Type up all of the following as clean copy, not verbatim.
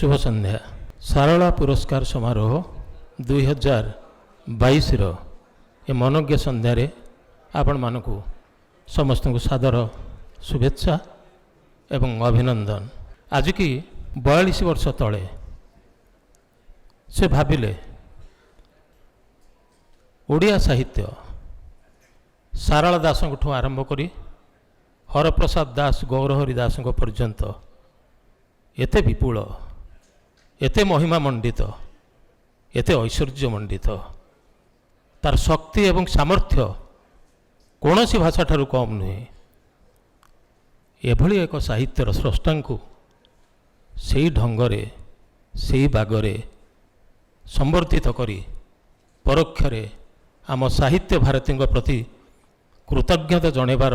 शुभ संध्या। सारला पुरस्कार समारोह 2022 ए मनोज्ञ संध्यार आपण मानकु समस्त को सादर शुभेच्छा एवं अभिनंदन। आज की 42 वर्ष तले से भाविले ओडिया साहित्य सारला दास आरंभ करी हरप्रसाद दास गौरहरि दास पर्यंत एते विपुल एते महिमा मंडित एते ऐश्वर्य मंडित तार शक्ति एवं सामर्थ्य कौन सी भाषा ठारू कम नुहे। एभली एक साहित्यर स्रष्टा को से ढंगरे से बागरे संवर्धित करी परोक्षरे आम साहित्य भारती प्रति कृतज्ञता जणेबार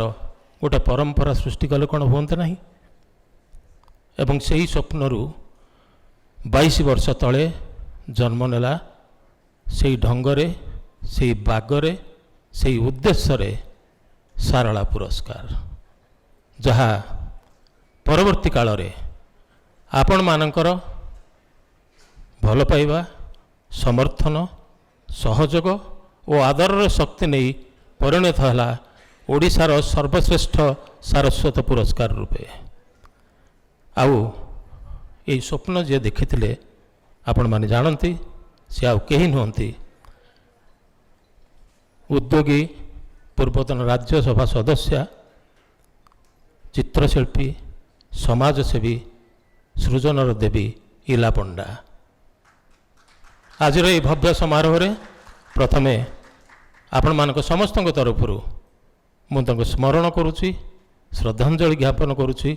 गोटे परंपरा सृष्टि कले कौन हुंते नहीं। एवं से ही स्वप्नरू 22 वर्ष तले जन्म नेला से ढंगरे से बागरे से उद्देश्य सारला पुरस्कार जहा परवर्ती काल रे आपण मानकर भल पाइबा समर्थन सहयोग और आदर शक्ति नहीं परिणत है ओडिशार सर्वश्रेष्ठ सारस्वत पुरस्कार रूपे। आउ यही स्वप्न जे देखिथिले आपण माने जानती से आउ केही नुहंती उद्योगी पूर्वतन राज्यसभा सदस्य चित्रशिल्पी समाजसेवी सृजनर देवी इला पंडा। आज ये भव्य समारोह रे प्रथमे आपण मानक समस्त तरफ मुझे स्मरण करुच्ची श्रद्धांजलि ज्ञापन करुच्ची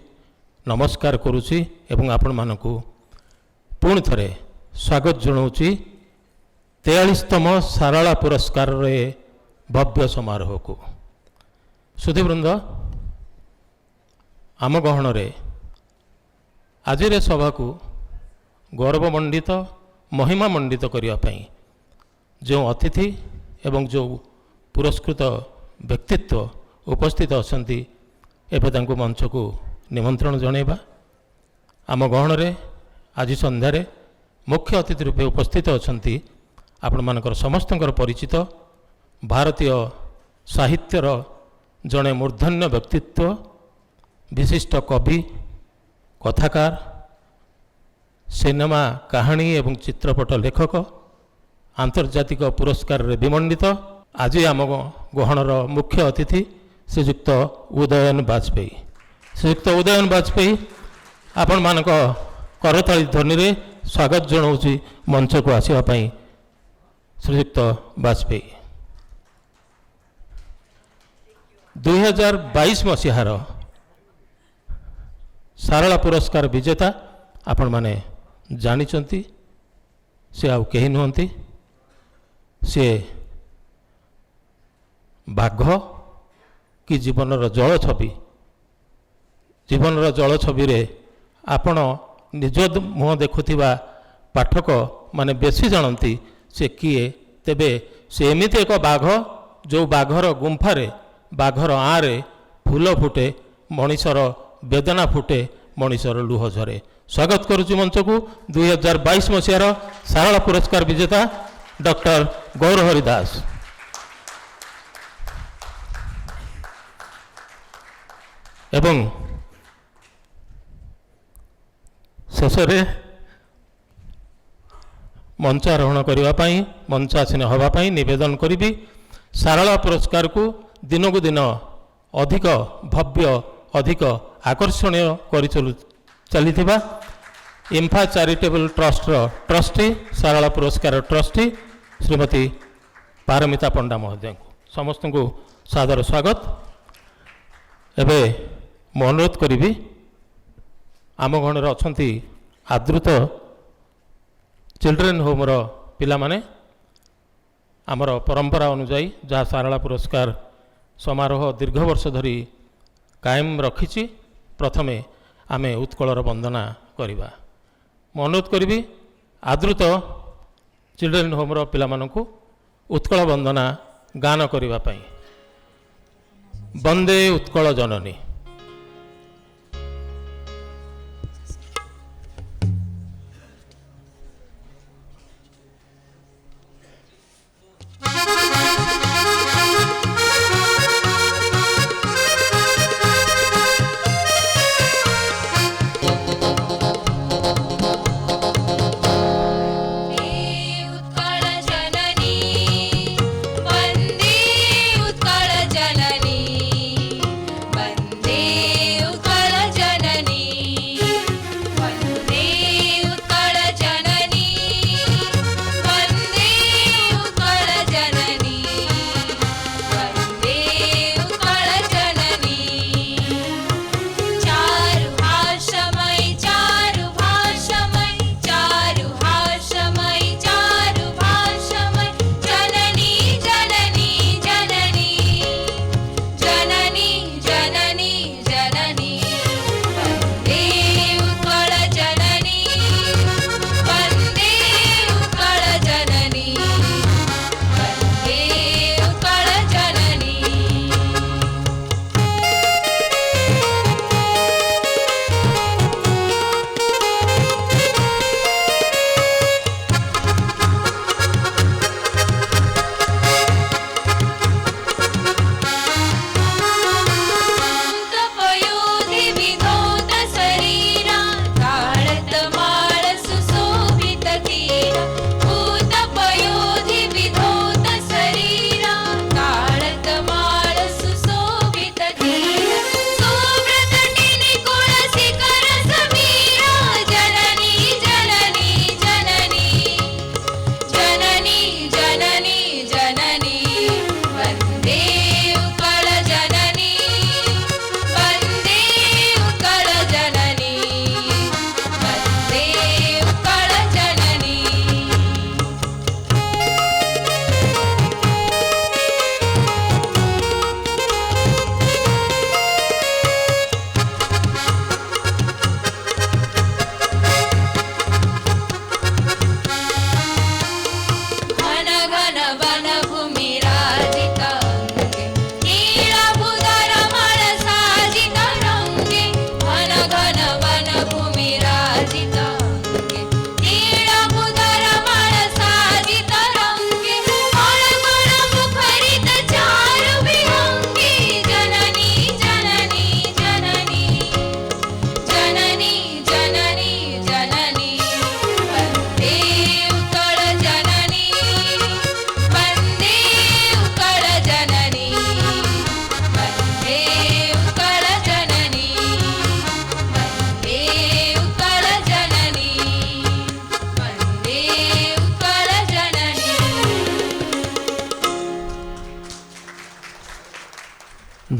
नमस्कार करुच्ची एवं आपण मानकु पुणी थरे स्वागत जनाऊँगी 43तम सारला पुरस्कार रे भव्य समारोह को। सुधीवृंद आम गहन रे आज सभा को गौरवमंडित महिमा मंडित करने जो अतिथि एवं जो पुरस्कृत व्यक्तित्व उपस्थित अछंती एवं मंच को निमंत्रण जनइबा। आम गहन रे आज संध्यारे मुख्य अतिथि रूपे उपस्थित अछंती आपण मानकर समस्तंकर परिचित भारतीय साहित्यर जड़े मूर्धन्य व्यक्तित्व विशिष्ट कवि कथाकार सिनेमा कहानी एवं चित्रपट लेखक आंतर्जातिक पुरस्कार रे विमंडित आज आम गहनर मुख्य अतिथि श्रीयुक्त उदयन बाजपेयी। श्रीयुक्त उदयन बाजपेयी आपण मानक करताली ध्वनि रे स्वागत जनाऊँगी मंच को आसवाई। श्रीयुक्त बाजपेयी 2022 मसीहार सारला पुरस्कार विजेता आपण माने जानिचंती से आउ केही नुहंती से बाघ कि जीवनर जल छवि जीवनर जल छवि रे आपण निज मुह देखुथिबा पाठक माने बेसी जानती से किए तेबे से एमिति एक बाघ जो बाघर गुंफारे बाघर आरे फूल फुटे मनीषर वेदना फुटे मनीषर लुह झरे। स्वागत करुच्ची मंच को 2022 मसीहार सारला पुरस्कार विजेता डॉक्टर गौरहरि दास। एवं शेषे मंचारोहण करने मंचासीन होगापाई निवेदन करी सारला पुरस्कार को दिनकू दिन अधिक भव्य अधिक आकर्षणीय कर चली इम्फा चैरिटेबल ट्रस्ट ट्रस्टी सारला पुरस्कार ट्रस्टी श्रीमती पारमिता पंडा महोदय को समस्त को सादर स्वागत। एबे मु अनुरोध करी आम गणर अच्छा आदृत चिल्ड्रेन होम पिला माने आमर परंपरा अनुजाई जहाँ सारला पुरस्कार समारोह दीर्घ वर्ष धरी कायम रखी प्रथमे आमे उत्कलर वंदना करिबा। मु अनुरोध करी आदृत चिल्ड्रेन होम पिला मानकु उत्कल वंदना गान करिबा पई। वंदे उत्कल जननी।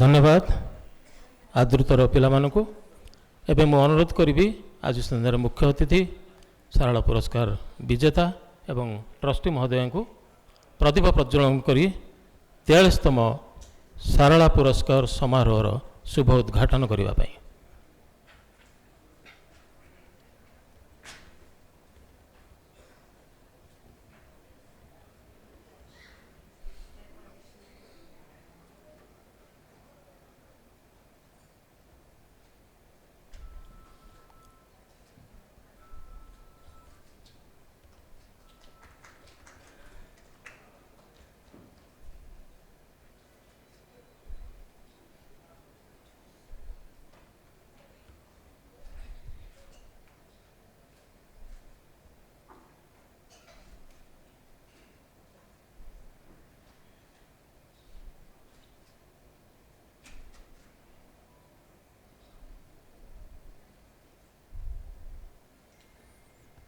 धन्यवाद आदृतर पिलामानकु। एबे मु अनुरोध करी आज संध्यार मुख्य अतिथि सारला पुरस्कार विजेता एवं ट्रस्टी महोदय को प्रदीप प्रज्वलन करी 43तम सारला पुरस्कार समारोह शुभ उद्घाटन करने।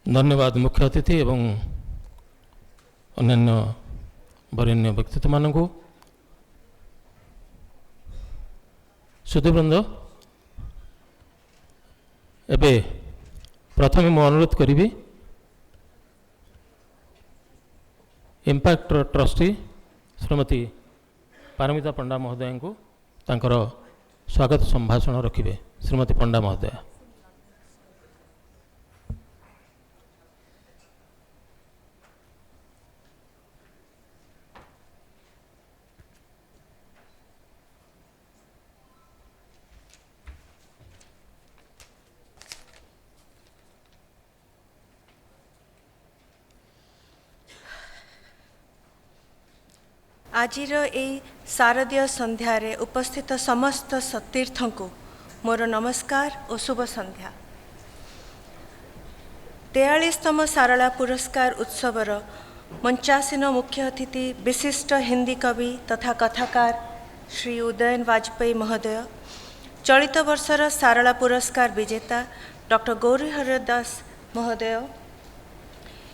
धन्यवाद मुख्य अतिथि एवं अन्य वरेण्य व्यक्तित्व मानक। सुधीवृंद एबे प्रथम मु अनुरोध करी इम्पैक्ट ट्रस्टी श्रीमती पारमिता पंडा महोदय को तांकर स्वागत संभाषण रखिबे। श्रीमती पंडा महोदय। आजिर ए शारदीय संध्यारे उपस्थित समस्त सतीर्थों को मोर नमस्कार और शुभ संध्या। 43तम सारला पुरस्कार उत्सवर मंचासीन मुख्य अतिथि विशिष्ट हिंदी कवि तथा कथाकार श्री उदयन वाजपेयी महोदय, चलित वर्षर सारला पुरस्कार विजेता डॉक्टर गौरीहर दास महोदय,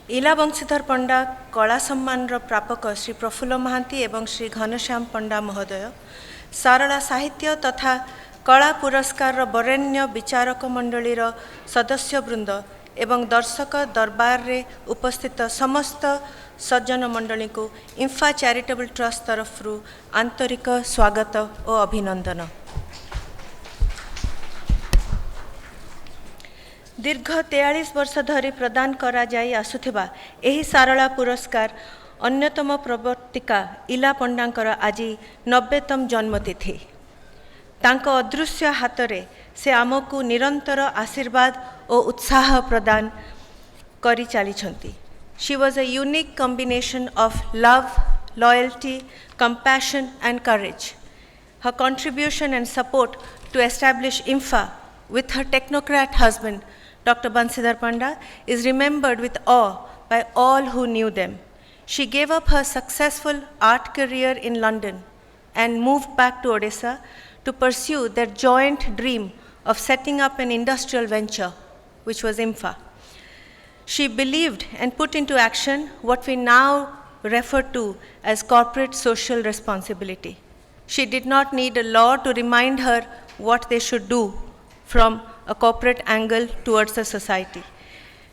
इला बंशीधर पंडा कला सम्मान प्रापक श्री प्रफुल्ल महांती एवं श्री घनश्याम पंडा महोदय, सारला साहित्य तथा कला पुरस्कार वरेण्य विचारक मंडलीर सदस्यवृंद एवं दर्शक दरबार रे उपस्थित समस्त सज्जन मंडली को इंफा चैरिटेबल ट्रस्ट तरफ आंतरिक स्वागत और अभिनंदन। दीर्घ 43 वर्ष धरी प्रदान करा जाई आसुथिबा एही सारला पुरस्कार अन्यतम प्रवर्तिका इला पंडांकर आज 90तम जन्मतिथि। तांको अदृश्य हातरे से आमको निरंतर आशीर्वाद और उत्साह प्रदान करी चलीछंती। She was a unique combination of love, loyalty, compassion and courage. Her contribution and support to establish IMFA with her technocrat husband Dr. Bansidhar Panda is remembered with awe by all who knew them. She gave up her successful art career in London and moved back to Odisha to pursue their joint dream of setting up an industrial venture, which was IMFA. She believed and put into action what we now refer to as corporate social responsibility. She did not need a law to remind her what they should do from a corporate angle towards the society.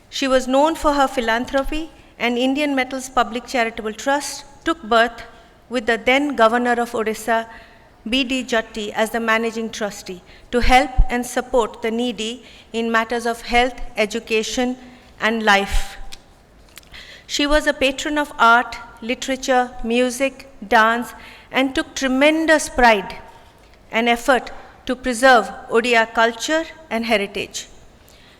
She was known for her philanthropy, and Indian Metals Public Charitable Trust took birth with the then Governor of Odisha, B.D. Jatti, as the managing trustee to help and support the needy in matters of health, education, and life. She was a patron of art, literature, music, dance, and took tremendous pride and effort to preserve Odia culture and heritage.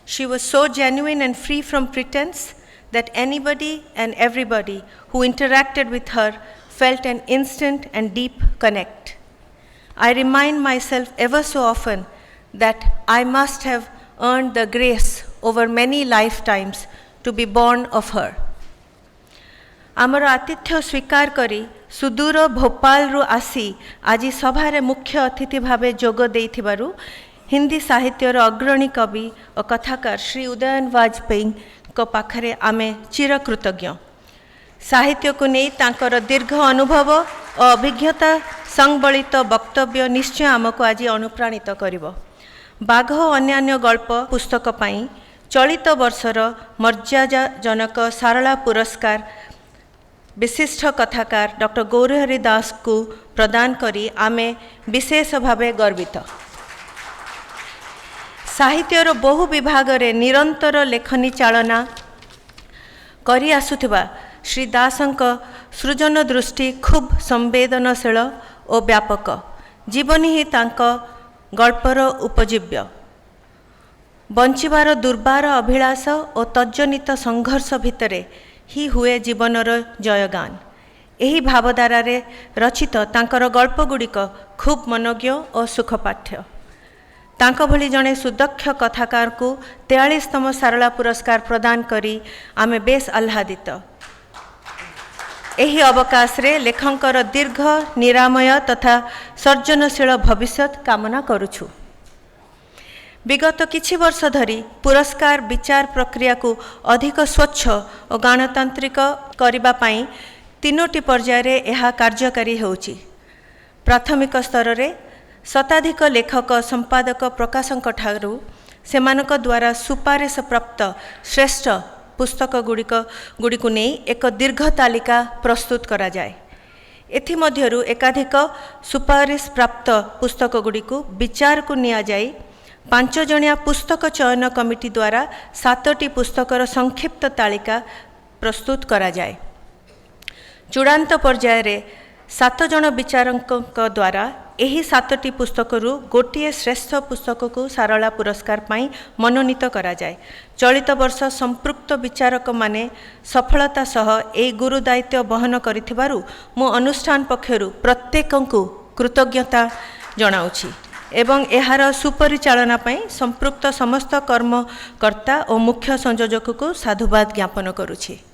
She was so genuine and free from pretense that anybody and everybody who interacted with her felt an instant and deep connect. I remind myself ever so often that I must have earned the grace over many lifetimes to be born of her. आमर आतिथ्य स्वीकार करी सुदूर भोपाल रु आसी आज सभारे मुख्य अतिथि भावे जोग देइथिबारु हिंदी साहित्यर अग्रणी कवि और कथाकार श्री उदयन वाजपेयी को पाखरे आमे चिरकृतज्ञ। साहित्य को नहीं तांकर दीर्घ अनुभव और अभिज्ञता संबलित वक्तव्य निश्चय आमको आज अनुप्राणित करिवो। बाघ और अन्यान्य गल्प पुस्तक पाई चलित वर्षर मर्यादाजनक सारला पुरस्कार विशिष्ट कथाकार डॉक्टर गौरहरि दास को प्रदान करी आमे विशेष भावे गर्वित। साहित्यर बहु विभाग रे निरंतर लेखनी चालना करी आसुथिबा श्री दासंक सृजन दृष्टि खूब संवेदनशील और व्यापक। जीवन ही तांक गल्पर उपजीव्य। बंचिबार दुर्बार अभिलाष और तज्जनित संघर्ष भितरे ही हुए जीवनर जयगान। एही भावधारा रे रचित तांकर गल्पगुड़िक खूब मनोज्ञ और सुखपाठ्य। तांक भली जड़े सुदक्ष कथाकार को 43तम सारला पुरस्कार प्रदान करी आमे बेस आह्लादित। एही अवकाश रे लेखंकर दीर्घ निरामय तथा सर्जनशील भविष्यत कामना करुछु। विगत किछि वर्ष धरी पुरस्कार विचार प्रक्रिया को अधिक स्वच्छ और गणतांत्रिक करिबा पाई 3टी पर्याय रे एहा कार्यकारी होउची। प्राथमिक स्तर रे शताधिक लेखक संपादक प्रकाशक ठारू सेमानक द्वारा सुपारिश प्राप्त श्रेष्ठ पुस्तक गुड़िक नहीं एक दीर्घ तालिका प्रस्तुत करा जाए। एथिमध्यरु एकाधिक सुपारिश प्राप्त पुस्तक गुड़िक विचार को निया जाए 5 जणिया पुस्तक चयन कमिटी द्वारा 7टी पुस्तकर संक्षिप्त तालिका प्रस्तुत करा जाए। चूड़ांत पर्याय रे 7 जण विचारक द्वारा एही 7टी पुस्तकरू गोटिए श्रेष्ठ पुस्तक को सारला पुरस्कार पाई मनोनीत करा जाए। चलित वर्ष संपृक्त विचारक माने सफलता सह एही गुरु दायित्व बहन करिथिबारु मो अनुष्ठान पक्षरु प्रत्येकंकु कृतज्ञता जनाउछि एवं एहार सुपरिचालना पाई संपृक्त समस्त कर्मकर्ता और मुख्य संयोजक को साधुवाद ज्ञापन करुछि।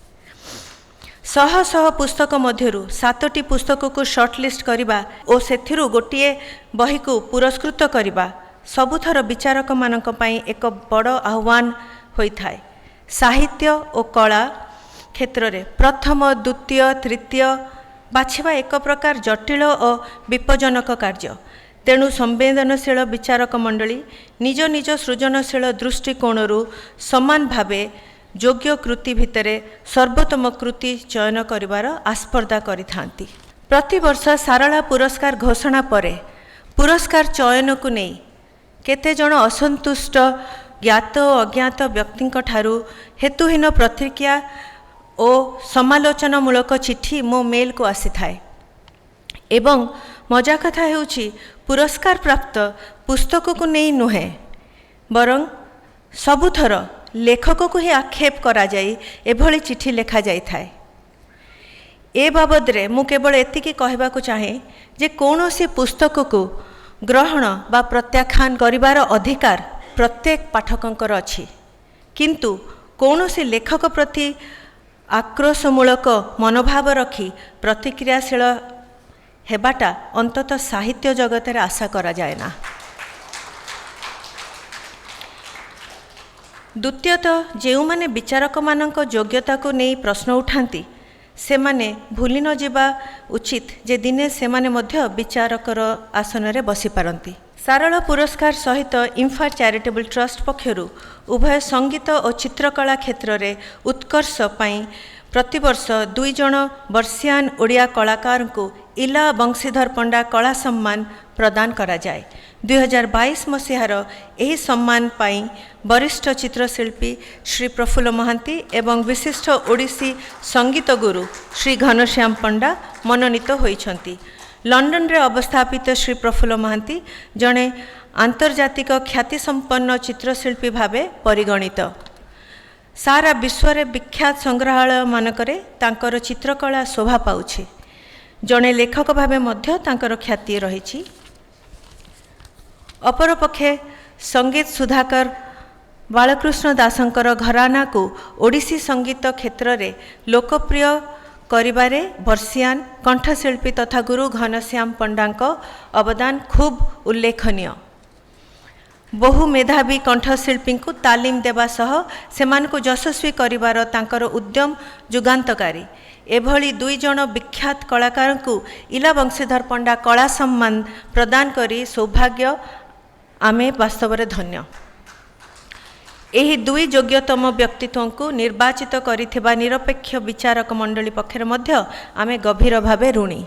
शह शह पुस्तक मध्यरु 7टी पुस्तक को शॉर्टलिस्ट करिबा और सेथिरु गोटिए बही को पुरस्कृत करिबा सबुथर विचारक मानक पाई एक बड़ आह्वान होइथाय। साहित्य और कला क्षेत्र रे प्रथम द्वितीय तृतीय बाछिबा एक प्रकार जटिल और विपज्जनक कार्य। तेणु संवेदनशील विचारक मंडली निज निज सृजनशील दृष्टिकोणरू समान भावे योग्य कृति भितरे सर्वोत्तम कृति चयन करिवार आस्पर्धा करिथांती। प्रतिवर्ष सारला पुरस्कार घोषणा परे पुरस्कार चयन को नहीं केते जण असंतुष्ट ज्ञात और अज्ञात व्यक्ति ठारू हेतुहीन प्रतिक्रिया और समालोचनामूलक चिठी मो मेल को आसी थाए। एवं मजा कथा हेउछि पुरस्कार प्राप्त पुस्तक को नहीं नुहे बरं सबुथर लेखक को ही आक्षेप करा जाई एभली चिठी लेखा जाई थाए। ए बाबद रे मु केवल एतिकी कहबा को चाहे जे कौनसी पुस्तक को ग्रहण बा प्रत्याख्यान करिवार अधिकार प्रत्येक पाठकंकर अछि, किंतु कौनसी लेखक प्रति आक्रोशमूलक मनोभाव रखी प्रतिक्रियाशील हेबाटा अंततः साहित्य जगत रे आशा करा जाए ना। द्वितीयतः जो माने विचारक मानक योग्यता को नहीं प्रश्न उठाती से माने भूली न जावा उचित जे दिने से माने मध्य विचारकर आसन रे बसी पारंती। सारला पुरस्कार सहित इम्फा चैरिटेबल ट्रस्ट पक्षरु उभय संगीत और चित्रकला क्षेत्र रे उत्कर्ष पाई प्रतिवर्ष 2 जण वर्षियान ओडिया कलाकार को इला बंशीधर पंडा कला सम्मान प्रदान करा जाए। 2022 मसीहार यही सम्मान पाई वरिष्ठ चित्रशिल्पी श्री प्रफुल्ल महांती एवं विशिष्ट ओडिसी संगीत गुरु श्री घनश्याम पंडा मनोनीत होइछंती। लंडन रे अवस्थापित श्री प्रफुल्ल महांती जड़े आंतर्जातिक ख्यातिसंपन्न चित्रशिल्पी भावे परिगणित। सारा विश्व रे विख्यात संग्रहालय मानकरे तांकर चित्रकला शोभा पाउछि। जड़े लेखक भावे मध्य तांकर ख्याति रहिछि। अपरपक्षे संगीत सुधाकर बालकृष्ण दासंकर घराना को ओडिसी संगीत क्षेत्र रे लोकप्रिय करिबारे वर्षियान कंठशिल्पी तथा गुरु घनश्याम पंडांक अवदान खूब उल्लेखनीय। बहु मेधावी कंठशिल्पी को तालीम देवा सह सेमानकु यशस्वी करिवार तांकर उद्यम जुगान्तकारी। एभली दुई जण विख्यात कलाकार को इला बंशीधर पंडा कला सम्मान प्रदान करी सौभाग्य आमे वास्तव में धन्य। एही दुई योग्यतम व्यक्तित्व को निर्वाचित करिथिबा निरपेक्ष विचारक मंडली पक्षर मध्य आमे गभीर भावे ऋणी।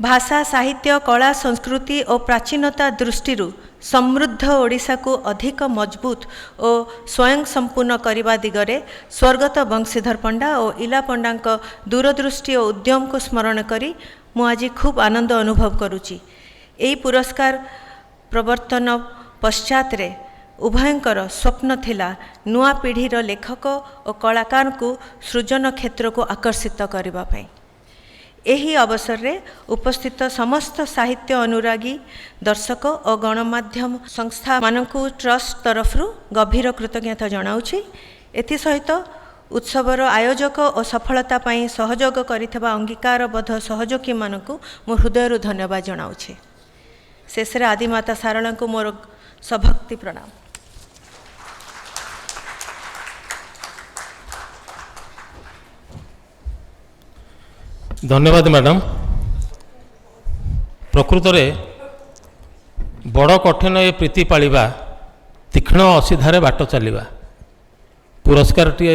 भाषा साहित्य कला संस्कृति और प्राचीनता दृष्टि समृद्ध ओडिशा को अधिक मजबूत और स्वयं संपूर्ण करने दिगरे स्वर्गत बंशीधर पंडा और इला पंडा दूरदृष्टि और उद्यम को स्मरण करी मु आज खूब आनंद अनुभव करुची। एही पुरस्कार प्रवर्तन पश्चात रे उभयंकर स्वप्न थिला नुआ पीढ़ीर लेखक और कलाकार को सृजन क्षेत्र को आकर्षित करबा पई। एही अवसर रे उपस्थित समस्त साहित्य अनुरागी दर्शक और गणमाध्यम संस्था मानकु ट्रस्ट तरफ गभीर कृतज्ञता जनाउछि। एथि सहित उत्सवर आयोजक और सफलता पाई सहयोग करिथबा अंगीकारबद्ध सहयोगी मानकु मो हृदय धन्यवाद जनाउछि। शेष रे आदिमाता सारला को मोर सभक्ति प्रणाम। धन्यवाद मैडम। प्रकृत में बड़ कठिन ये प्रीति पालिबा तीक्ष्ण असीधारे बाट चलिबा पुरस्कार टे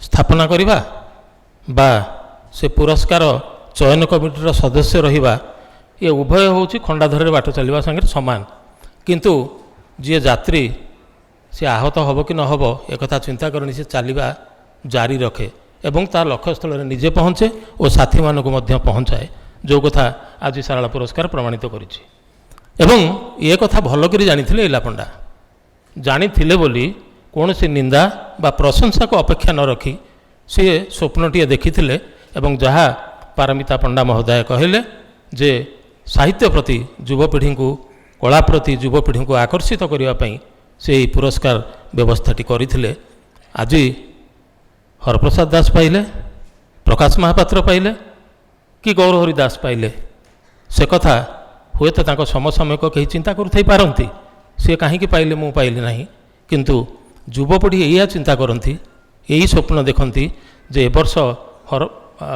स्थापना करिबा बा से पुरस्कार चयन कमिटीर सदस्य रहिबा ये उभय होची खंडाधर बाट चलिबा संगे समान। किंतु जी यात्री से आहत हब कि न हब एक चिंता करनी से चलिबा जारी रखे एवं तार लक्ष्यस्थल में निजे पहुँचे और साथी मानक पहुँचाए जो कथा आज सारला पुरस्कार प्रमाणित करिछि। एवं ये कथा भल करी जानिथिले इला पंडा जानिथिले बोली कौन से निंदा बा प्रशंसा को अपेक्षा न रखी सी स्वप्नटीए देखिथिले एवं जहाँ पारमिता पंडा महोदय कहले जे साहित्य प्रति युवपीढ़ी को कला प्रति युवपीढ़ी को आकर्षित करने से पुरस्कार व्यवस्थाटी करथिले। आज हरप्रसाद दास पाइले, प्रकाश महापात्र पाइले कि गौरहरि दास पाइले से कथा हुए तो तांको समसामयिक कहीं चिंता करुथाई पारंती सी कहीं पाइले मु पाइली नहीं। किंतु युवपीढ़ी या चिंता करती यही स्वप्न देखती जे ए वर्ष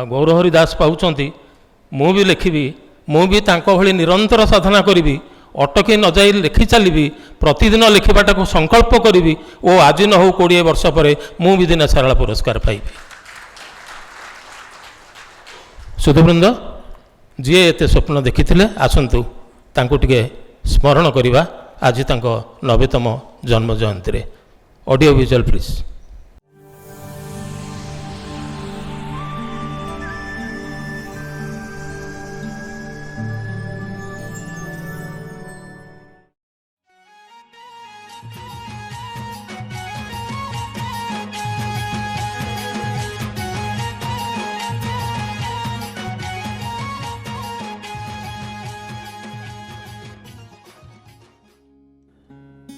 गौरहरि दास पाउचंती मु भी लिखिबी मु भी तांको भली निरंतर साधना करी अटकी न जाई लिखि चलिबी प्रतिदिन लिखिबाटा को संकल्प करी ओ आज न हो 20 वर्ष पर मु भी दिने सारला पुरस्कार पाइबी। सुधीवृंद जी एते स्वप्न देखिथिले आसंतु तांको टिके स्मरण करिबा आज तांको 90तम जन्म जयंती रे। Audio visual please.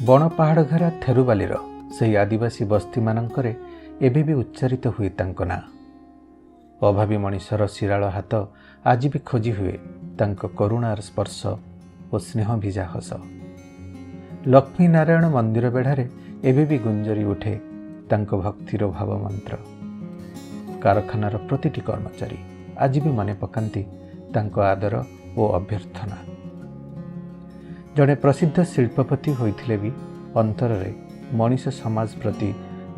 बण पहाड़ घरा थेरुबालीर से आदिवासी बस्ती मानकरे एबे भी उच्चारित हुए तांको ना। अभावी मनीषर शिराळ हाथ आज भी खोजी हुए तांको करुणार स्पर्श और स्नेह भिजा हस। लक्ष्मी नारायण मंदिर बेढ़ारे एबे भी गुंजरी उठे तांको भक्तिर भाव मंत्र। कारखानार प्रतिटी कर्मचारी आज भी मने पकांती तांको आदर और अभ्यर्थना। जड़े प्रसिद्ध शिल्पपति होइथिले भी अंतर रे मनीष समाज प्रति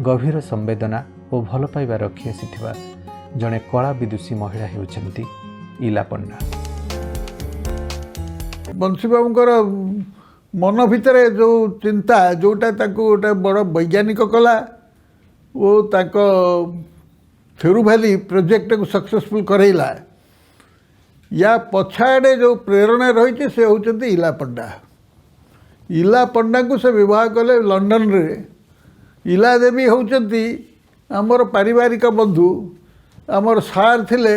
गभीर संवेदना और भल पाइबा रखी आसीथिबा जड़े कला विदुषी महिला हेउछंती इला पंडा। बंशी बाबूंकर मन भितर जो चिंता जोटा ताको गोटे बड़ वैज्ञानिक कला वो ताको थेरुभाली प्रोजेक्ट को सक्सेसफुल करैला या पछाड़े जो प्रेरणा रही से होउछंती इला पंडा। इला पंडा को से विवाह कले लंडन रे। इला देवी होउछंती आमर पारिवारिक बंधु आमर सार थिले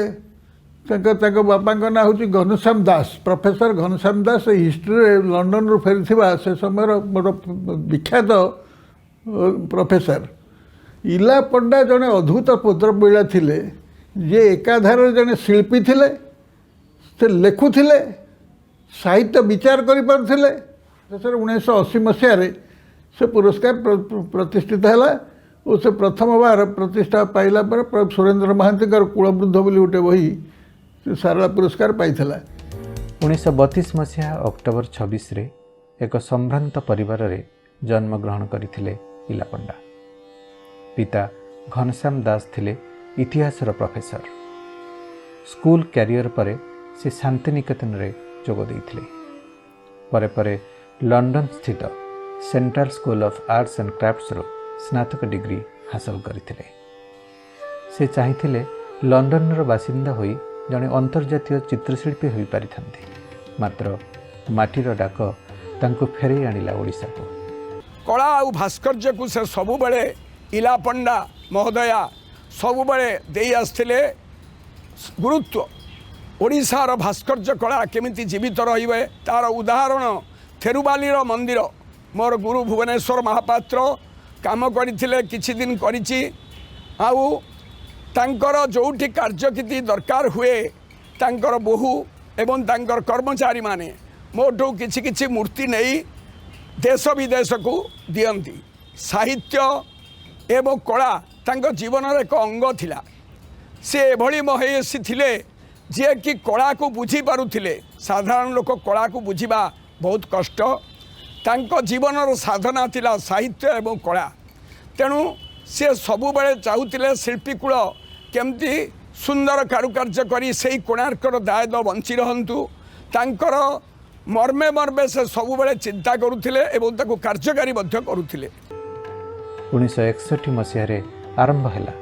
ताको बापा ना हूँ Ghanshyam Das professor Ghanshyam Das history London रू फेरी से समय मोर विख्यात प्रोफेसर। इला पंडा जड़े अद्भुत पुत्रपिला थिले जे एकाधार जड़े शिल्पी थिले से लेखुथिले साहित्य विचार करि पारुथिले ଶେଷରେ 1980 ମସିହାରେ ସେ ପୁରସ୍କାର ପ୍ରତିଷ୍ଠିତ ହେଲା ଓ ସେ ପ୍ରଥମବାର ପ୍ରତିଷ୍ଠା ପାଇଲା ପରେ ସୁରେନ୍ଦ୍ର ମହାନ୍ତିଙ୍କର କୂଳବୃଦ୍ଧ ବୋଲି ଗୋଟେ ବହି ସେ ସାରଳା ପୁରସ୍କାର ପାଇଥିଲା। 1932 ମସିହା ଅକ୍ଟୋବର 26ରେ ଏକ ସମ୍ଭ୍ରାନ୍ତ ପରିବାରରେ ଜନ୍ମଗ୍ରହଣ କରିଥିଲେ ଇଲା ପଣ୍ଡା। ପିତା ଘନଶ୍ୟାମ ଦାସ ଥିଲେ ଇତିହାସର ପ୍ରଫେସର। ସ୍କୁଲ କ୍ୟାରିୟର ପରେ ସେ ଶାନ୍ତିନିକେତନରେ ଯୋଗ ଦେଇଥିଲେ। ପରେ ପରେ ଲଣ୍ଡନ ସ୍ଥିତ Central School of Arts and କ୍ରାଫ୍ଟସରୁ ସ୍ନାତକ ଡିଗ୍ରୀ ହାସଲ କରିଥିଲେ। ସେ ଚାହିଁଥିଲେ ଲଣ୍ଡନର ବାସିନ୍ଦା ହୋଇ ଜଣେ ଅନ୍ତର୍ଜାତୀୟ ଚିତ୍ରଶିଳ୍ପୀ ହୋଇପାରିଥାନ୍ତେ, ମାତ୍ର ମାଟିର ଡାକ ତାଙ୍କୁ ଫେରାଇ ଆଣିଲା ଓଡ଼ିଶାକୁ। କଳା ଆଉ ଭାସ୍କର୍ଯ୍ୟକୁ ସେ ସବୁବେଳେ ଇଲା ପଣ୍ଡା ମହୋଦୟା ସବୁବେଳେ ଦେଇ ଆସିଥିଲେ ଗୁରୁତ୍ୱ। ଓଡ଼ିଶାର ଭାସ୍କର୍ଯ୍ୟ କଳା କେମିତି ଜୀବିତ ରହିବେ ତାର ଉଦାହରଣ ଥେରୁବାଲିର ମନ୍ଦିର। ମୋର ଗୁରୁ ଭୁବନେଶ୍ୱର ମହାପାତ୍ର କାମ କରିଥିଲେ, କିଛି ଦିନ କରିଛି। ଆଉ ତାଙ୍କର ଯେଉଁଠି କାର୍ଯ୍ୟକିତି ଦରକାର ହୁଏ ତାଙ୍କର ବୋହୂ ଏବଂ ତାଙ୍କର କର୍ମଚାରୀମାନେ ମୋଠୁ କିଛି କିଛି ମୂର୍ତ୍ତି ନେଇ ଦେଶ ବିଦେଶକୁ ଦିଅନ୍ତି। ସାହିତ୍ୟ ଏବଂ କଳା ତାଙ୍କ ଜୀବନର ଏକ ଅଙ୍ଗ ଥିଲା। ସେ ଏଭଳି ମହେୟସୀ ଥିଲେ ଯିଏକି କଳାକୁ ବୁଝିପାରୁଥିଲେ। ସାଧାରଣ ଲୋକ କଳାକୁ ବୁଝିବା ବହୁତ କଷ୍ଟ। ତାଙ୍କ ଜୀବନର ସାଧନା ଥିଲା ସାହିତ୍ୟ ଏବଂ କଳା। ତେଣୁ ସେ ସବୁବେଳେ ଚାହୁଁଥିଲେ ଶିଳ୍ପୀକୂଳ କେମିତି ସୁନ୍ଦର କାରୁକାର୍ଯ୍ୟ କରି ସେଇ କୋଣାର୍କର ଦାୟଦ ବଞ୍ଚି ରହନ୍ତୁ। ତାଙ୍କର ମର୍ମେ ମର୍ମେ ସେ ସବୁବେଳେ ଚିନ୍ତା କରୁଥିଲେ ଏବଂ ତାକୁ କାର୍ଯ୍ୟକାରୀ ମଧ୍ୟ କରୁଥିଲେ। 1961 ମସିହାରେ ଆରମ୍ଭ ହେଲା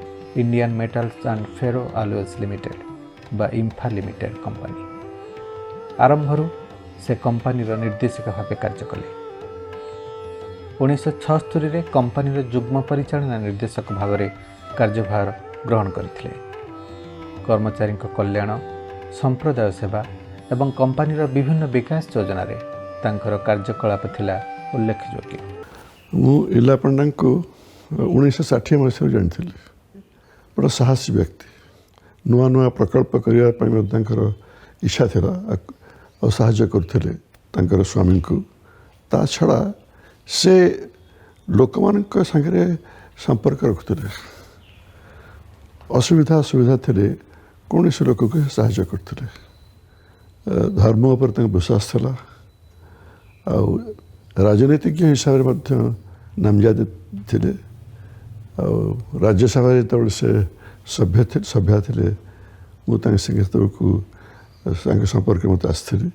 Indian Metals and Ferro Alloys Limited ବା ଇମ୍ଫା ଲିମିଟେଡ୍ କମ୍ପାନୀ। ଆରମ୍ଭରୁ ସେ କମ୍ପାନୀର ନିର୍ଦ୍ଦେଶକ ଭାବେ କାର୍ଯ୍ୟ କଲେ। 1976ରେ କମ୍ପାନୀର ଯୁଗ୍ମ ପରିଚାଳନା ନିର୍ଦ୍ଦେଶକ ଭାବରେ କାର୍ଯ୍ୟଭାର ଗ୍ରହଣ କରିଥିଲେ। କର୍ମଚାରୀଙ୍କ କଲ୍ୟାଣ, ସମ୍ପ୍ରଦାୟ ସେବା ଏବଂ କମ୍ପାନୀର ବିଭିନ୍ନ ବିକାଶ ଯୋଜନାରେ ତାଙ୍କର କାର୍ଯ୍ୟକଳାପ ଥିଲା ଉଲ୍ଲେଖଯୋଗ୍ୟ। ମୁଁ ଇଲା ପଣ୍ଡାଙ୍କୁ 1960 ମସିହାରୁ ଜାଣିଥିଲି। ବଡ଼ ସାହସୀ ବ୍ୟକ୍ତି, ନୂଆ ନୂଆ ପ୍ରକଳ୍ପ କରିବା ପାଇଁ ମଧ୍ୟ ତାଙ୍କର ଇଚ୍ଛା ଥିଲା ଆଉ ସାହାଯ୍ୟ କରୁଥିଲେ ତାଙ୍କର ସ୍ୱାମୀଙ୍କୁ। ତା ଛଡ଼ା ସେ ଲୋକମାନଙ୍କ ସାଙ୍ଗରେ ସମ୍ପର୍କ ରଖୁଥିଲେ। ଅସୁବିଧା ଥିଲେ କୌଣସି ଲୋକକୁ ସାହାଯ୍ୟ କରୁଥିଲେ। ଧର୍ମ ଉପରେ ତାଙ୍କ ବିଶ୍ୱାସ ଥିଲା। ଆଉ ରାଜନୀତିଜ୍ଞ ହିସାବରେ ମଧ୍ୟ ନାମଜାଦା ଥିଲେ। ଆଉ ରାଜ୍ୟସଭାରେ ଯେତେବେଳେ ସେ ସଭ୍ୟ ଥିଲେ ମୁଁ ତାଙ୍କ ସାଙ୍ଗେ ସେତେବେଳକୁ ତାଙ୍କ ସମ୍ପର୍କରେ ମୋତେ ଆସିଥିଲି।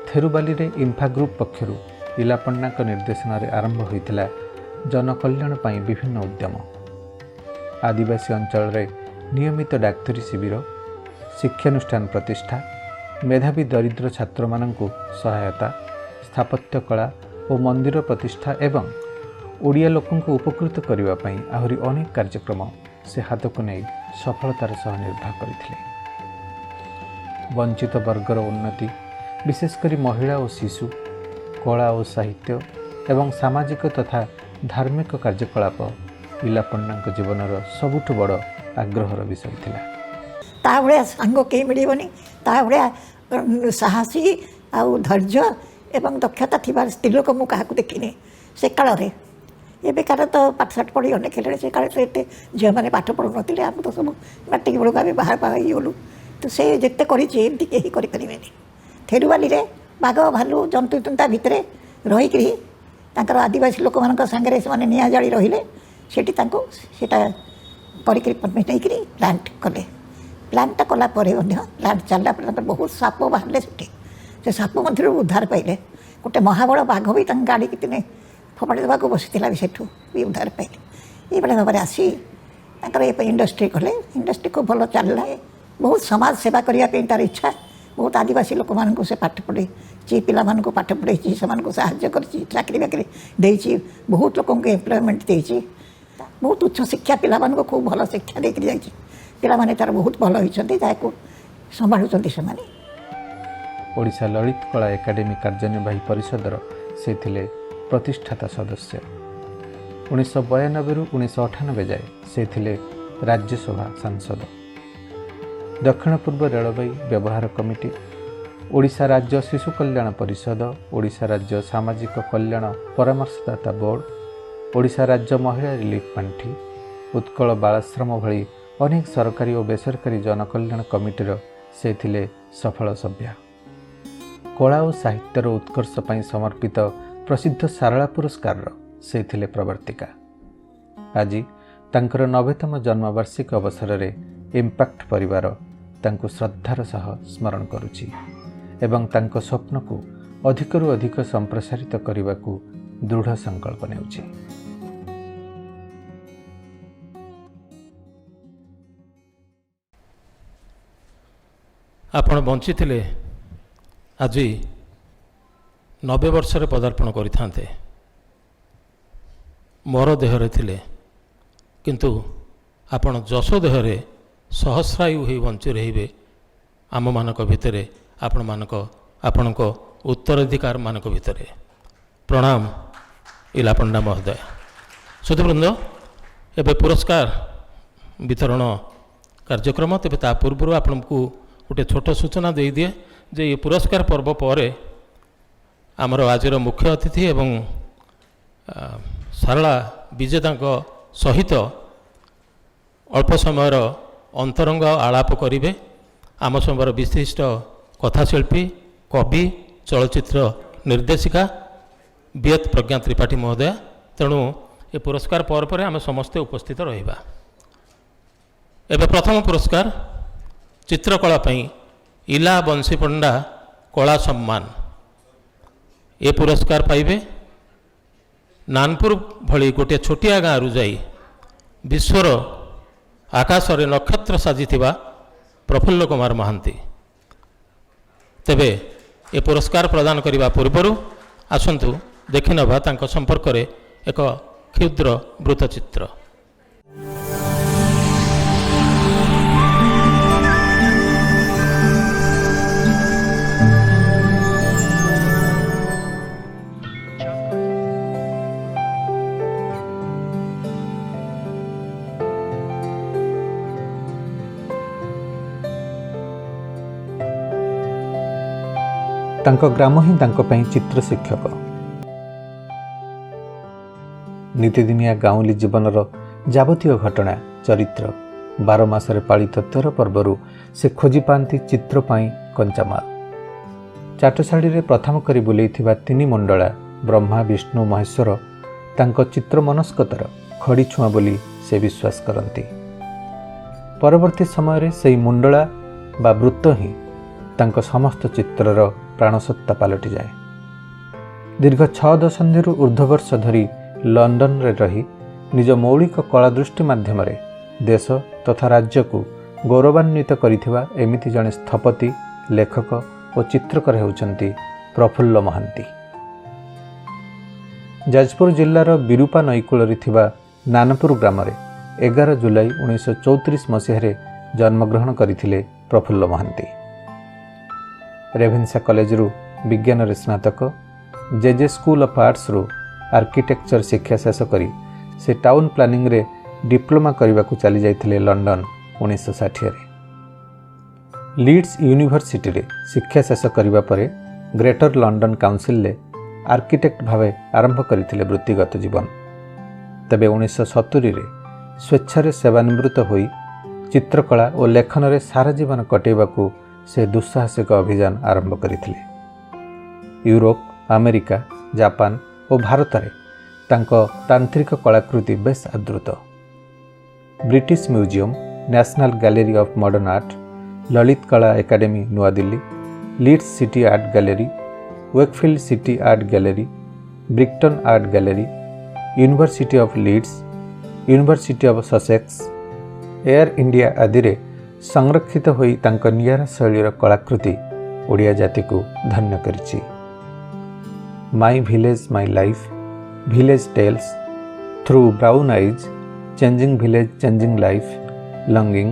ଥେରୁବାଲିରେ ଇମ୍ଫା ଗ୍ରୁପ୍ ପକ୍ଷରୁ ଇଲା ପଣ୍ଡାଙ୍କ ନିର୍ଦ୍ଦେଶନାରେ ଆରମ୍ଭ ହୋଇଥିଲା ଜନକଲ୍ୟାଣ ପାଇଁ ବିଭିନ୍ନ ଉଦ୍ୟମ। ଆଦିବାସୀ ଅଞ୍ଚଳରେ ନିୟମିତ ଡାକ୍ତରୀ ଶିବିର, ଶିକ୍ଷାନୁଷ୍ଠାନ ପ୍ରତିଷ୍ଠା, ମେଧାବୀ ଦରିଦ୍ର ଛାତ୍ରମାନଙ୍କୁ ସହାୟତା, ସ୍ଥାପତ୍ୟ କଳା ଓ ମନ୍ଦିର ପ୍ରତିଷ୍ଠା ଏବଂ ଓଡ଼ିଆ ଲୋକଙ୍କୁ ଉପକୃତ କରିବା ପାଇଁ ଆହୁରି ଅନେକ କାର୍ଯ୍ୟକ୍ରମ ସେ ହାତକୁ ନେଇ ସଫଳତାର ସହ ନିର୍ବାହ କରିଥିଲେ। ବଞ୍ଚିତ ବର୍ଗର ଉନ୍ନତି, ବିଶେଷ କରି ମହିଳା ଓ ଶିଶୁ, କଳା ଓ ସାହିତ୍ୟ ଏବଂ ସାମାଜିକ ତଥା ଧାର୍ମିକ କାର୍ଯ୍ୟକଳାପ ଇଲା ପଣ୍ଡାଙ୍କ ଜୀବନର ସବୁଠୁ ବଡ଼ ଆଗ୍ରହର ବିଷୟ ଥିଲା। ତା ଭଳିଆ ସାଙ୍ଗ କେହି ମିଳିବନି, ତା ଭଳିଆ ସାହସୀ ଆଉ ଧୈର୍ଯ୍ୟ ଏବଂ ଦକ୍ଷତା ଥିବା ସ୍ତ୍ରୀ ଲୋକ ମୁଁ କାହାକୁ ଦେଖିନି ସେ କାଳରେ। ଏବେକାର ତ ପାଠଶାଠ ପଢ଼ି ଅନେକ ହେଲେଣି, ସେ କାଳରେ ଏତେ ଝିଅମାନେ ପାଠ ପଢ଼ୁନଥିଲେ। ଆମେ ତ ସବୁ ମାଟ୍ରିକ ବେଳକୁ ଆମେ ବାହା ହେଇଗଲୁ। ତ ସେ ଯେତେ କରିଛି ଏମିତି କେହି କରିପାରିବେନି। ଥେରୁବାଲିରେ ବାଘ, ଭାଲୁ, ଜନ୍ତୁ ତା ଭିତରେ ରହିକରି ତାଙ୍କର ଆଦିବାସୀ ଲୋକମାନଙ୍କ ସାଙ୍ଗରେ ସେମାନେ ନିଆଁ ଜାଳି ରହିଲେ। ସେଠି ତାଙ୍କୁ ସେଇଟା କରିକି ନେଇକରି ପ୍ଲାଣ୍ଟ କଲେ। ପ୍ଲାଣ୍ଟଟା କଲା ପରେ ମଧ୍ୟ ପ୍ଲାଣ୍ଟ ଚାଲିଲା ପରେ ତାଙ୍କର ବହୁତ ସାପ ବାହାରିଲେ ସେଠି। ସେ ସାପ ମଧ୍ୟରୁ ଉଦ୍ଧାର ପାଇଲେ। ଗୋଟେ ମହାବଳ ବାଘ ବି ତାଙ୍କ ଗାଡ଼ିକି ଦିନେ ଫୋପାଡ଼ି ଦେବାକୁ ବସିଥିଲା ବି, ସେଠୁ ବି ଉଦ୍ଧାର ପାଇଲେ। ଏଇଭଳି ଭାବରେ ଆସି ତାଙ୍କର ଏ ଇଣ୍ଡଷ୍ଟ୍ରି କଲେ। ଇଣ୍ଡଷ୍ଟ୍ରି ଖୁବ୍ ଭଲ ଚାଲିଲା। ବହୁତ ସମାଜ ସେବା କରିବା ପାଇଁ ତାର ଇଚ୍ଛା। ବହୁତ ଆଦିବାସୀ ଲୋକମାନଙ୍କୁ ସେ ପାଠ ପଢ଼େଇଛି, ପିଲାମାନଙ୍କୁ ପାଠ ପଢ଼େଇଛି, ସେମାନଙ୍କୁ ସାହାଯ୍ୟ କରିଛି, ଚାକିରି ବାକିରି ଦେଇଛି, ବହୁତ ଲୋକଙ୍କୁ ଏମ୍ପ୍ଲୟମେଣ୍ଟ ଦେଇଛି। ବହୁତ ଉଚ୍ଚ ଶିକ୍ଷା ପିଲାମାନଙ୍କୁ ଖୁବ୍ ଭଲ ଶିକ୍ଷା ଦେଇକରି ଯାଇଛି। ପିଲାମାନେ ତାର ବହୁତ ଭଲ ହୋଇଛନ୍ତି, ଯାହାକୁ ସମ୍ଭାଳୁଛନ୍ତି ସେମାନେ। ଓଡ଼ିଶା ଲଳିତ କଳା ଏକାଡେମୀ କାର୍ଯ୍ୟନିର୍ବାହୀ ପରିଷଦର ସେ ଥିଲେ ପ୍ରତିଷ୍ଠାତା ସଦସ୍ୟ। 1992ରୁ 1998 ଯାଏ ସେ ଥିଲେ ରାଜ୍ୟସଭା ସାଂସଦ। ଦକ୍ଷିଣ ପୂର୍ବ ରେଳବାଇ ବ୍ୟବହାର କମିଟି, ଓଡ଼ିଶା ରାଜ୍ୟ ଶିଶୁ କଲ୍ୟାଣ ପରିଷଦ, ଓଡ଼ିଶା ରାଜ୍ୟ ସାମାଜିକ କଲ୍ୟାଣ ପରାମର୍ଶଦାତା ବୋର୍ଡ଼, ଓଡ଼ିଶା ରାଜ୍ୟ ମହିଳା ରିଲିଫ୍ ପାଣ୍ଠି, ଉତ୍କଳ ବାଳାଶ୍ରମ ଭଳି ଅନେକ ସରକାରୀ ଓ ବେସରକାରୀ ଜନକଲ୍ୟାଣ କମିଟିର ସେ ଥିଲେ ସଫଳ ସଭ୍ୟା। କଳା ଓ ସାହିତ୍ୟର ଉତ୍କର୍ଷ ପାଇଁ ସମର୍ପିତ ପ୍ରସିଦ୍ଧ ସାରଳା ପୁରସ୍କାରର ସେ ଥିଲେ ପ୍ରବର୍ତ୍ତିକା। ଆଜି ତାଙ୍କର 90ତମ ଜନ୍ମବାର୍ଷିକୀ ଅବସରରେ ଇମ୍ପାକ୍ଟ ପରିବାର ତାଙ୍କୁ ଶ୍ରଦ୍ଧାର ସହ ସ୍ମରଣ କରୁଛି ଏବଂ ତାଙ୍କ ସ୍ୱପ୍ନକୁ ଅଧିକରୁ ଅଧିକ ସମ୍ପ୍ରସାରିତ କରିବାକୁ ଦୃଢ଼ ସଂକଳ୍ପ ନେଉଛି। ଆପଣ ବଞ୍ଚିଥିଲେ ଆଜି 90 ବର୍ଷରେ ପଦାର୍ପଣ କରିଥାନ୍ତେ। ମୋର ଦେହରେ ଥିଲେ, କିନ୍ତୁ ଆପଣ ଯଶ ଦେହରେ ସହସ୍ରାୟୁ ହୋଇ ବଞ୍ଚି ରହିବେ ଆମମାନଙ୍କ ଭିତରେ, ଆପଣଙ୍କ ଉତ୍ତରାଧିକାରମାନଙ୍କ ଭିତରେ। ପ୍ରଣାମ ଇଲା ପଣ୍ଡା ମହୋଦୟ। ସୁଧୀବୃନ୍ଦ, ଏବେ ପୁରସ୍କାର ବିତରଣ କାର୍ଯ୍ୟକ୍ରମ। ତେବେ ତା ପୂର୍ବରୁ ଆପଣଙ୍କୁ ଗୋଟିଏ ଛୋଟ ସୂଚନା ଦେଇଦିଏ ଯେ ଏ ପୁରସ୍କାର ପର୍ବ ପରେ ଆମର ଆଜିର ମୁଖ୍ୟ ଅତିଥି ଏବଂ ସାରଳା ବିଜେତାଙ୍କ ସହିତ ଅଳ୍ପ ସମୟର ଅନ୍ତରଙ୍ଗ ଆଳାପ କରିବେ ଆମ ସମୟର ବିଶିଷ୍ଟ କଥାଶିଳ୍ପୀ, କବି, ଚଳଚ୍ଚିତ୍ର ନିର୍ଦ୍ଦେଶିକା ବିଏତ୍ ପ୍ରଜ୍ଞା ତ୍ରିପାଠୀ ମହୋଦୟା। ତେଣୁ ଏ ପୁରସ୍କାର ପରେ ଆମେ ସମସ୍ତେ ଉପସ୍ଥିତ ରହିବା। ଏବେ ପ୍ରଥମ ପୁରସ୍କାର ଚିତ୍ରକଳା ପାଇଁ ଇଲା ବଂଶୀ ପଣ୍ଡା କଳା ସମ୍ମାନ। ଏ ପୁରସ୍କାର ପାଇବେ ନାନପୁର ଭଳି ଗୋଟିଏ ଛୋଟିଆ ଗାଁରୁ ଯାଇ ବିଶ୍ୱର ଆକାଶରେ ନକ୍ଷତ୍ର ସାଜିଥିବା ପ୍ରଫୁଲ୍ଲ କୁମାର ମହାନ୍ତି। ତେବେ ଏ ପୁରସ୍କାର ପ୍ରଦାନ କରିବା ପୂର୍ବରୁ ଆସନ୍ତୁ ଦେଖିନେବା ତାଙ୍କ ସମ୍ପର୍କରେ ଏକ କ୍ଷୁଦ୍ର ବୃତ୍ତଚିତ୍ର। ତାଙ୍କ ଗ୍ରାମ ହିଁ ତାଙ୍କ ପାଇଁ ଚିତ୍ର ଶିକ୍ଷକ। ନୀତିଦିନିଆ ଗାଉଁଲି ଜୀବନର ଯାବତୀୟ ଘଟଣା, ଚରିତ୍ର, 12 ମାସରେ ପାଳିତ 13 ପର୍ବରୁ ସେ ଖୋଜି ପାଆନ୍ତି ଚିତ୍ର ପାଇଁ କଞ୍ଚାମାଲ। ଚାଟଶାଳୀରେ ପ୍ରଥମ କରି ବୁଲେଇଥିବା 3 ମଣ୍ଡଳା ବ୍ରହ୍ମା, ବିଷ୍ଣୁ, ମହେଶ୍ୱର ତାଙ୍କ ଚିତ୍ର ମନସ୍କତାର ଖଡ଼ିଛୁଆଁ ବୋଲି ସେ ବିଶ୍ୱାସ କରନ୍ତି। ପରବର୍ତ୍ତୀ ସମୟରେ ସେହି ମୁଣ୍ଡଳା ବା ବୃତ୍ତ ହିଁ ତାଙ୍କ ସମସ୍ତ ଚିତ୍ରର ପ୍ରାଣସତ୍ତା ପାଲଟିଯାଏ। ଦୀର୍ଘ 6 ଦଶନ୍ଧିରୁ ଉର୍ଦ୍ଧ୍ୱ ବର୍ଷ ଧରି ଲଣ୍ଡନରେ ରହି ନିଜ ମୌଳିକ କଳାଦୃଷ୍ଟି ମାଧ୍ୟମରେ ଦେଶ ତଥା ରାଜ୍ୟକୁ ଗୌରବାନ୍ୱିତ କରିଥିବା ଏମିତି ଜଣେ ସ୍ଥପତି, ଲେଖକ ଓ ଚିତ୍ରକର ହେଉଛନ୍ତି ପ୍ରଫୁଲ୍ଲ ମହାନ୍ତି। ଯାଜପୁର ଜିଲ୍ଲାର ବିରୁପା ନଈକୂଳରେ ଥିବା ନାନପୁର ଗ୍ରାମରେ 11 ଜୁଲାଇ 1934 ମସିହାରେ ଜନ୍ମଗ୍ରହଣ କରିଥିଲେ ପ୍ରଫୁଲ୍ଲ ମହାନ୍ତି। ରେଭେନ୍ସା କଲେଜରୁ ବିଜ୍ଞାନରେ ସ୍ନାତକ, ଜେଜେ ସ୍କୁଲ ଅଫ୍ ଆର୍ଟ୍ସରୁ ଆର୍କିଟେକ୍ଚର ଶିକ୍ଷା ଶେଷ କରି ସେ ଟାଉନ୍ ପ୍ଲାନିଂରେ ଡିପ୍ଲୋମା କରିବାକୁ ଚାଲି ଯାଇଥିଲେ ଲଣ୍ଡନ 1960ରେ। ଲିଡ୍ସ ୟୁନିଭର୍ସିଟିରେ ଶିକ୍ଷା ଶେଷ କରିବା ପରେ ଗ୍ରେଟର ଲଣ୍ଡନ କାଉନସିଲରେ ଆର୍କିଟେକ୍ଟ ଭାବେ ଆରମ୍ଭ କରିଥିଲେ ବୃତ୍ତିଗତ ଜୀବନ। ତେବେ 1970ରେ ସ୍ୱେଚ୍ଛାରେ ସେବାନିବୃତ୍ତ ହୋଇ ଚିତ୍ରକଳା ଓ ଲେଖନରେ ସାରା ଜୀବନ କଟେଇବାକୁ ସେ ଦୁଃସାହସିକ ଅଭିଯାନ ଆରମ୍ଭ କରିଥିଲେ। ୟୁରୋପ, ଆମେରିକା, ଜାପାନ ଓ ଭାରତରେ ତାଙ୍କ ତାନ୍ତ୍ରିକ କଳାକୃତି ବେଶ୍ ଆଦୃତ। British Museum, National Gallery of Modern Art, Lalit Kala Academy New Delhi, Leeds City Art Gallery, Wakefield City Art Gallery, Brixton Art Gallery, University of Leeds, University of Sussex, Air India ଆଦିରେ ସଂରକ୍ଷିତ ହୋଇ ତାଙ୍କ ନିଆରା ଶୈଳୀର କଳାକୃତି ଓଡ଼ିଆ ଜାତିକୁ ଧନ୍ୟ କରିଛି। My Village My Life, Village Tales, Through Brown Eyes, Changing Village Changing Life, Longing,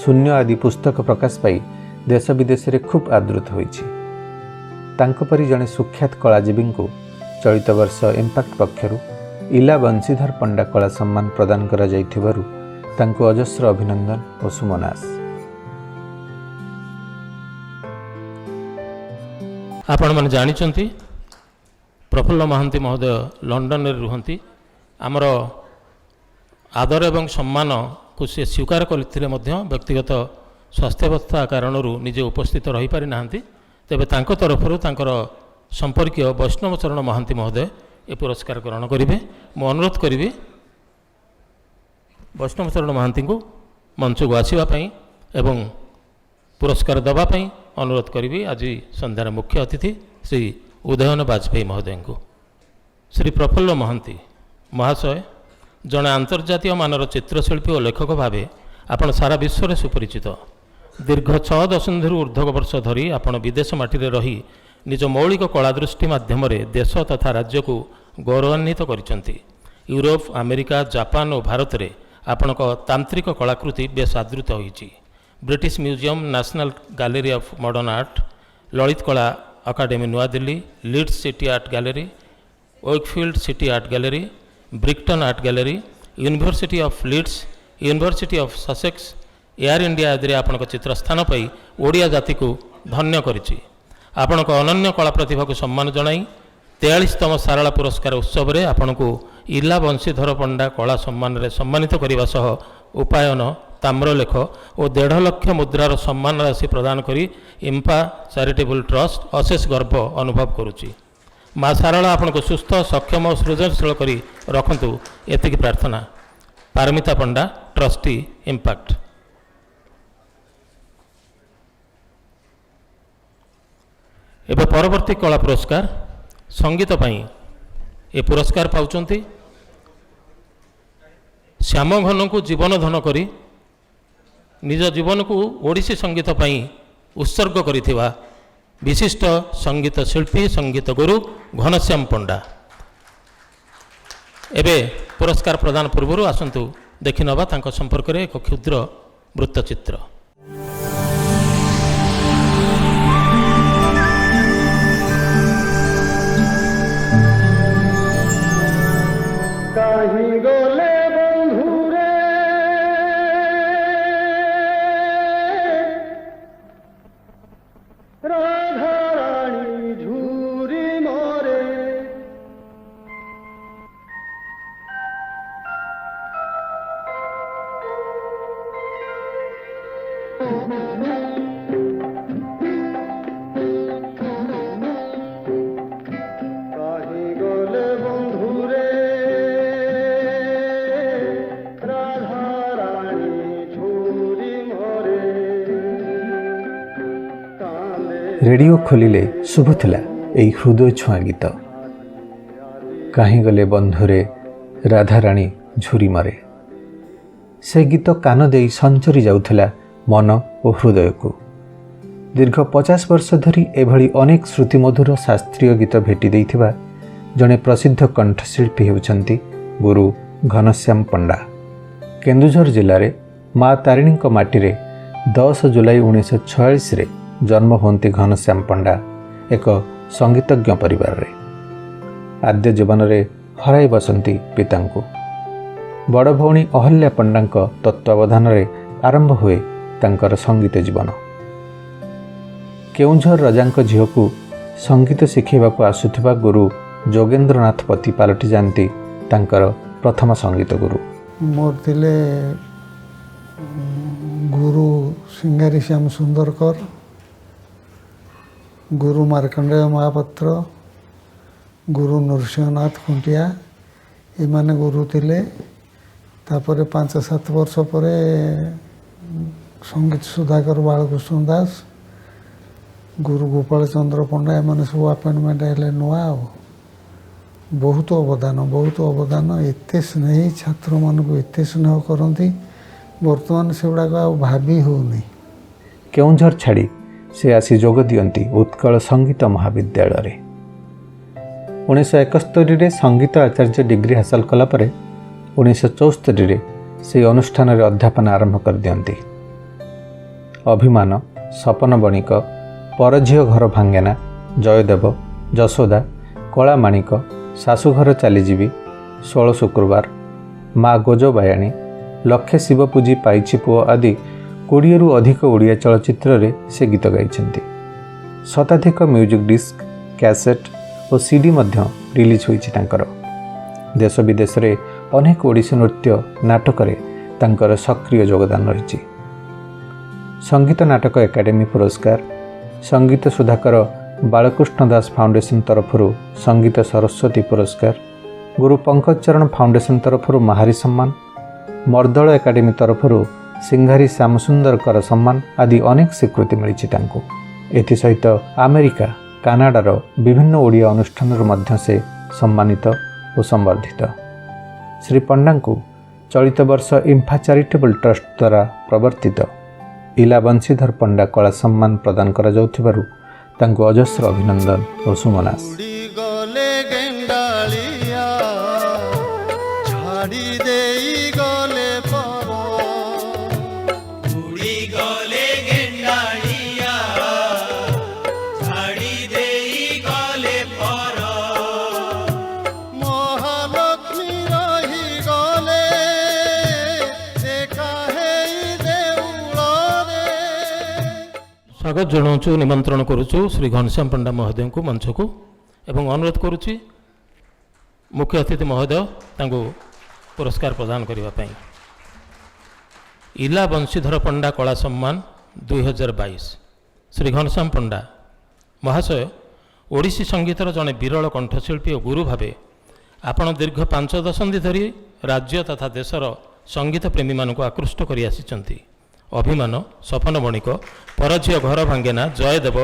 ଶୂନ୍ୟ ଆଦି ପୁସ୍ତକ ପ୍ରକାଶ ପାଇ ଦେଶ ବିଦେଶରେ ଖୁବ୍ ଆଦୃତ ହୋଇଛି। ତାଙ୍କ ପରି ଜଣେ ସୁଖ୍ୟାତ କଳାଜୀବୀଙ୍କୁ ଚଳିତ ବର୍ଷ ଇମ୍ପାକ୍ଟ ପକ୍ଷରୁ ଇଲା ବଂଶୀଧର ପଣ୍ଡା କଳା ସମ୍ମାନ ପ୍ରଦାନ କରାଯାଇଥିବାରୁ ତାଙ୍କୁ ଅଜସ୍ର ଅଭିନନ୍ଦନ ଓ ସୁମନାସ। ଆପଣମାନେ ଜାଣିଛନ୍ତି ପ୍ରଫୁଲ୍ଲ ମହାନ୍ତି ମହୋଦୟ ଲଣ୍ଡନରେ ରୁହନ୍ତି। ଆମର ଆଦର ଏବଂ ସମ୍ମାନକୁ ସେ ସ୍ୱୀକାର କରିଥିଲେ ମଧ୍ୟ ବ୍ୟକ୍ତିଗତ ସ୍ୱାସ୍ଥ୍ୟାବସ୍ଥା କାରଣରୁ ନିଜେ ଉପସ୍ଥିତ ରହିପାରିନାହାନ୍ତି। ତେବେ ତାଙ୍କ ତରଫରୁ ତାଙ୍କର ସମ୍ପର୍କୀୟ ବୈଷ୍ଣବ ଚରଣ ମହାନ୍ତି ମହୋଦୟ ଏ ପୁରସ୍କାର ଗ୍ରହଣ କରିବେ। ମୁଁ ଅନୁରୋଧ କରିବି ବୈଷ୍ଣବ ଚରଣ ମହାନ୍ତିଙ୍କୁ ମଞ୍ଚକୁ ଆସିବା ପାଇଁ ଏବଂ ପୁରସ୍କାର ଦେବା ପାଇଁ ଅନୁରୋଧ କରିବି ଆଜି ସନ୍ଧ୍ୟାର ମୁଖ୍ୟ ଅତିଥି ଶ୍ରୀ ଉଦୟନ ବାଜପେୟୀ ମହୋଦୟଙ୍କୁ। ଶ୍ରୀ ପ୍ରଫୁଲ୍ଲ ମହାନ୍ତି ମହାଶୟ ଜଣେ ଆନ୍ତର୍ଜାତୀୟ ମାନର ଚିତ୍ରଶିଳ୍ପୀ ଓ ଲେଖକ ଭାବେ ଆପଣ ସାରା ବିଶ୍ୱରେ ସୁପରିଚିତ। ଦୀର୍ଘ 6 ଦଶନ୍ଧିରୁ ଉର୍ଦ୍ଧ୍ୱ ବର୍ଷ ଧରି ଆପଣ ବିଦେଶ ମାଟିରେ ରହି ନିଜ ମୌଳିକ କଳା ଦୃଷ୍ଟି ମାଧ୍ୟମରେ ଦେଶ ତଥା ରାଜ୍ୟକୁ ଗୌରବାନ୍ୱିତ କରିଛନ୍ତି। ୟୁରୋପ, ଆମେରିକା, ଜାପାନ ଓ ଭାରତରେ ଆପଣଙ୍କ ତାନ୍ତ୍ରିକ କଳାକୃତି ବେଶ ଆଦୃତ ହୋଇଛି। British Museum, National Gallery of Modern Art, Lalit Kala Academy New Delhi, Leeds City Art Gallery, Wakefield City Art Gallery, Brixton Art Gallery, University of Leeds, University of Sussex, Air India ଆଦିରେ ଆପଣଙ୍କ ଚିତ୍ର ସ୍ଥାନ ପାଇ ଓଡ଼ିଆ ଜାତିକୁ ଧନ୍ୟ କରିଛି। ଆପଣଙ୍କ ଅନନ୍ୟ କଳା ପ୍ରତିଭାକୁ ସମ୍ମାନ ଜଣାଇ 43ତମ ସାରଳା ପୁରସ୍କାର ଉତ୍ସବରେ ଆପଣଙ୍କୁ ଇଲା ବଂଶୀଧର ପଣ୍ଡା କଳା ସମ୍ମାନରେ ସମ୍ମାନିତ କରିବା ସହ ଉପାୟନ, ତାମ୍ରଲେଖ ଓ 1.5 ଲକ୍ଷ ମୁଦ୍ରାର ସମ୍ମାନ ରାଶି ପ୍ରଦାନ କରି ଇମ୍ପା ଚାରିଟେବୁଲ୍ ଟ୍ରଷ୍ଟ ଅଶେଷ ଗର୍ବ ଅନୁଭବ କରୁଛି। ମା ସାରଳା ଆପଣଙ୍କୁ ସୁସ୍ଥ, ସକ୍ଷମ ଓ ସୃଜନଶୀଳ କରି ରଖନ୍ତୁ, ଏତିକି ପ୍ରାର୍ଥନା। Paramita Panda, trustee, impact. ଏବେ ପରବର୍ତ୍ତୀ କଳା ପୁରସ୍କାର ସଙ୍ଗୀତ ପାଇଁ ଏ ପୁରସ୍କାର ପାଉଛନ୍ତି ଶ୍ୟାମଘନକୁ ଜୀବନ ଧନ କରି ନିଜ ଜୀବନକୁ ଓଡ଼ିଶୀ ସଙ୍ଗୀତ ପାଇଁ ଉତ୍ସର୍ଗ କରିଥିବା ବିଶିଷ୍ଟ ସଙ୍ଗୀତ ଶିଳ୍ପୀ, ସଙ୍ଗୀତ ଗୁରୁ ଘନଶ୍ୟାମ ପଣ୍ଡା। ଏବେ ପୁରସ୍କାର ପ୍ରଦାନ ପୂର୍ବରୁ ଆସନ୍ତୁ ଦେଖିନେବା ତାଙ୍କ ସମ୍ପର୍କରେ ଏକ କ୍ଷୁଦ୍ର ବୃତ୍ତଚିତ୍ର। ରେଡ଼ିଓ ଖୋଲିଲେ ଶୁଭୁଥିଲା ଏଇ ହୃଦୟ ଛୁଆଁ ଗୀତ। କାହିଁ ଗଲେ ବନ୍ଧୁରେ ରାଧାରାଣୀ ଝୁରି ମରେ। ସେ ଗୀତ କାନ ଦେଇ ସଞ୍ଚରି ଯାଉଥିଲା ମନ ଓ ହୃଦୟକୁ। ଦୀର୍ଘ 50 ବର୍ଷ ଧରି ଏଭଳି ଅନେକ ଶ୍ରୁତିମଧୁର ଶାସ୍ତ୍ରୀୟ ଗୀତ ଭେଟି ଦେଇଥିବା ଜଣେ ପ୍ରସିଦ୍ଧ କଣ୍ଠଶିଳ୍ପୀ ହେଉଛନ୍ତି ଗୁରୁ ଘନଶ୍ୟାମ ପଣ୍ଡା। କେନ୍ଦୁଝର ଜିଲ୍ଲାରେ ମା ତାରିଣୀଙ୍କ ମାଟିରେ 10 ଜୁଲାଇ 1946ରେ ଜନ୍ମ ହୁଅନ୍ତି ଘନଶ୍ୟାମ ପଣ୍ଡା ଏକ ସଙ୍ଗୀତଜ୍ଞ ପରିବାରରେ। ଆଦ୍ୟ ଜୀବନରେ ହରାଇ ବସନ୍ତି ପିତାଙ୍କୁ। ବଡ଼ ଭଉଣୀ ଅହଲ୍ୟା ପଣ୍ଡାଙ୍କ ତତ୍ତ୍ୱାବଧାନରେ ଆରମ୍ଭ ହୁଏ ତାଙ୍କର ସଙ୍ଗୀତ ଜୀବନ। କେଉଁଝର ରଜାଙ୍କ ଝିଅକୁ ସଙ୍ଗୀତ ଶିଖାଇବାକୁ ଆସୁଥିବା ଗୁରୁ ଯୋଗେନ୍ଦ୍ରନାଥ ପତି ପାଲଟି ଯାଆନ୍ତି ତାଙ୍କର ପ୍ରଥମ ସଙ୍ଗୀତ ଗୁରୁ। ମୋର ଥିଲେ ଗୁରୁ ସିଙ୍ଗାରୀ ଶ୍ୟାମ ସୁନ୍ଦରକର, ଗୁରୁ ମାର୍କଣ୍ଡେୟ ମହାପାତ୍ର, ଗୁରୁ ନୃସିଂହନାଥ ଖୁଣ୍ଟିଆ, ଏମାନେ ଗୁରୁ ଥିଲେ। ତାପରେ 5-7 ବର୍ଷ ପରେ ସଙ୍ଗୀତ ସୁଧାକର ବାଳକୃଷ୍ଣ ଦାସ, ଗୁରୁ ଗୋପାଳ ଚନ୍ଦ୍ର ପଣ୍ଡା, ଏମାନେ ସବୁ ଆପଏଣ୍ଟମେଣ୍ଟ ହେଲେ ନୂଆ। ଆଉ ବହୁତ ଅବଦାନ। ଏତେ ସ୍ନେହୀ ଛାତ୍ରମାନଙ୍କୁ ଏତେ ସ୍ନେହ କରନ୍ତି, ବର୍ତ୍ତମାନ ସେଗୁଡ଼ାକ ଆଉ ଭାବି ହେଉନି। କେଉଁଝର ଛାଡ଼ି ସେ ଆସି ଯୋଗ ଦିଅନ୍ତି ଉତ୍କଳ ସଙ୍ଗୀତ ମହାବିଦ୍ୟାଳୟରେ। 1971ରେ ସଙ୍ଗୀତ ଆଚାର୍ଯ୍ୟ ଡିଗ୍ରୀ ହାସଲ କଲା ପରେ 1974ରେ ସେହି ଅନୁଷ୍ଠାନରେ ଅଧ୍ୟାପନା ଆରମ୍ଭ କରିଦିଅନ୍ତି। ଅଭିମାନ, ସପନ ବଣିକ, ପରଝିଅ ଘର ଭାଙ୍ଗେନା, ଜୟଦେବ, ଯଶୋଦା, କଳାମାଣିକ, ଶାଶୁଘର ଚାଲିଯିବି, 16 ଶୁକ୍ରବାର, ମା ଗୋଜବାୟାଣୀ, ଲକ୍ଷେ ଶିବ ପୂଜି ପାଇଛି ପୁଅ ଆଦି 20ରୁ ଅଧିକ ଓଡ଼ିଆ ଚଳଚ୍ଚିତ୍ରରେ ସେ ଗୀତ ଗାଇଛନ୍ତି। शताधिक म्यूजिक डिस्क कैसेट और सीडी मध्य रिलीज होईछि तांकर। देश विदेश रे अनेक ओडिसी नृत्य नाटक रे तांकर सक्रिय योगदान रही। संगीत नाटक एकाडेमी पुरस्कार, संगीत सुधाकर बालकृष्ण दास फाउंडेशन तरफरु संगीत सरस्वती पुरस्कार, गुरु पंकज चरण फाउंडेशन तरफरु महारी सम्मान, मर्दल एकाडेमी तरफरु सिंघारी श्यामसुंदर कर सम्मान आदि अनेक स्वीकृति मिली तांको। एथिसहित अमेरिका कानाडार विभिन्न ओडिया अनुष्ठान मध्य से सम्मानित और संवर्धित। श्री पंडा को चलित वर्ष इम्फा चैरिटेबल ट्रस्ट द्वारा प्रवर्तित इला बंशीधर पंडा कला सम्मान प्रदान करा जाउथिबारु तांको अजस्र अभिनंदन और सुमनास। स्वागत जनाऊँ निमंत्रण करुचु श्री घनश्याम पंडा महोदय को मंच को एवं अनुरोध करुच्ची मुख्य अतिथि महोदय तांको पुरस्कार प्रदान करने। इला बंशीधर पंडा कला सम्मान 2022 श्री घनश्याम पंडा महाशय ओडिसी संगीतर जड़े विरल कंठशिल्पी और गुरु भावे आपण दीर्घ 5 दशंधि धरी राज्य तथा देशर संगीत प्रेमी मानक आकृष्ट कर आसिचंती। अभिमान, सपन बणिक, परझियो घर भांगेना, जयदेव,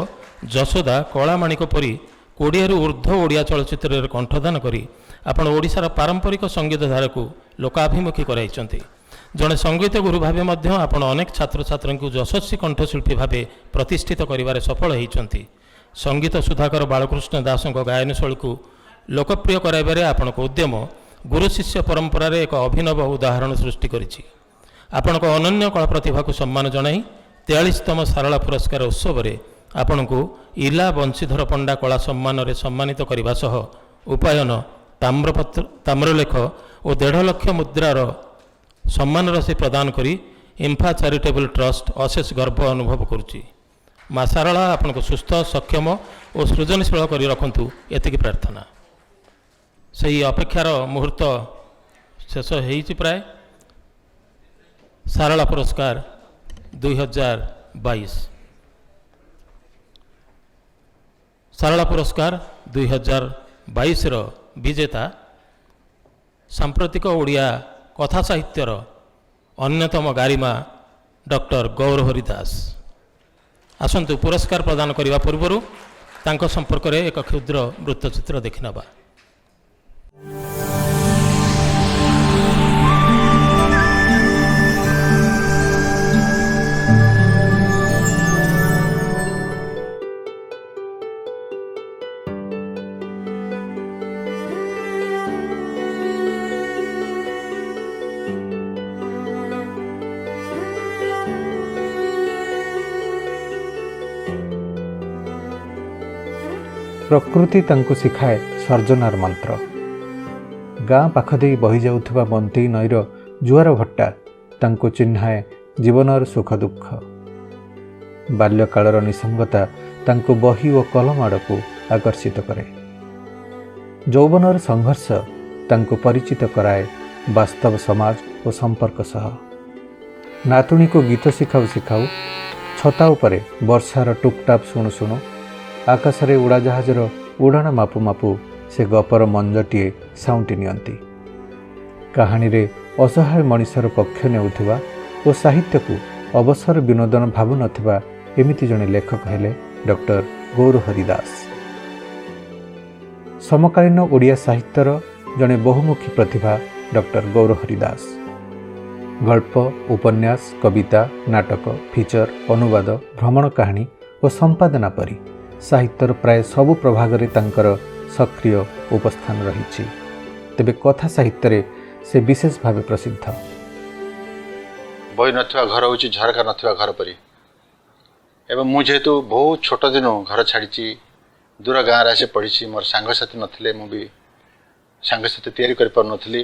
जशोदा, कलामाणिक परी 20 ऊर्ध्व ओडिया चलचित्र कंठदान करी आपण ओडिशार पारंपरिक संगीत धारा को लोकाभिमुखी कराइचंती। जड़े संगीत गुरु भावे मध्य आपण अनेक छात्र छात्री को यशस्वी कंठशिल्पी भावे प्रतिष्ठित करिवारे सफल होइचंती। संगीत सुधाकर बालकृष्ण दास गायन शैली को लोकप्रिय कराइबारे आपणक उद्यम गुरु शिष्य परंपरा एक अभिनव उदाहरण सृष्टि करिछि। आपणक अनन्य कला प्रतिभा को सम्मान जनाई 43तम सारला पुरस्कार उत्सव में आपण को इला बंशीधर पंडा कला सम्मान रे सम्मानित करने सह उपायन, ताम्रपत्र, ताम्रलेख और 1.5 लाख मुद्रार सम्मान राशि प्रदान करी इम्फा चैरिटेबल ट्रस्ट अशेष गर्व अनुभव करुच्ची। माँ सारला आपण को सुस्थ, सक्षम और सृजनशील कर रखु एतिकी प्रार्थना। सही अपेक्षार मुहूर्त शेष हो प्राय। सारला पुरस्कार 2022 सारला पुरस्कार 2022 विजेता सांप्रतिक ओडिया कथा साहित्यर अन्यतम गारिमा डॉक्टर गौरहरि दास। आसंतु पुरस्कार प्रदान करने पूर्व तांको संपर्क में एक क्षुद्र वृत्तचित्र देखिनबा। प्रकृति तांको शिखाए सर्जनार मंत्र। गाँ पाख दे बही जाउथबा बंती नईर जुआर भट्टा तांको चिन्हाए जीवनर सुख दुख। बाल्यकालर निसंगता तांको बही और कलम आड़कू आकर्षित करे। यौवनर संघर्ष तांको परिचित कराए वास्तव समाज और संपर्क सह। नातुणी को गीत शिखाऊ शिखाऊ छता उपरे वर्षार टुकटाप शुणु शुणु आकाशरे उड़ाजाहाजर उड़ाण मापु मापु से गपर मंजटीए साउंटी नियंती। कहानी रे असहाय मनिषर पक्ष नेउथिबा और साहित्य को अवसर विनोदन भावु नथिबा एमिति जने लेखक हेले डॉक्टर गौरहरि दास। समकालीन ओडिया साहित्यर जने बहुमुखी प्रतिभा डॉक्टर गौरहरि दास। गल्प, उपन्यास, कविता, नाटक, फीचर, अनुवाद, भ्रमण कहानी और संपादना परी साहित्यर प्राय सबु प्रभाग रे तांकर सक्रिय उपस्थान रही। तेबे कथा साहित्य रे से विशेष भावे प्रसिद्ध। बही नथिबा घर होची झरका नथिबा घर परी। एवं मु जेहेतु बहुत छोट दिन घर छाड़ी दूर गाँव आसे पढ़ी मोर सांगसाथी नथिले मु भी सांगसाथी तैयारी कर पार नथिली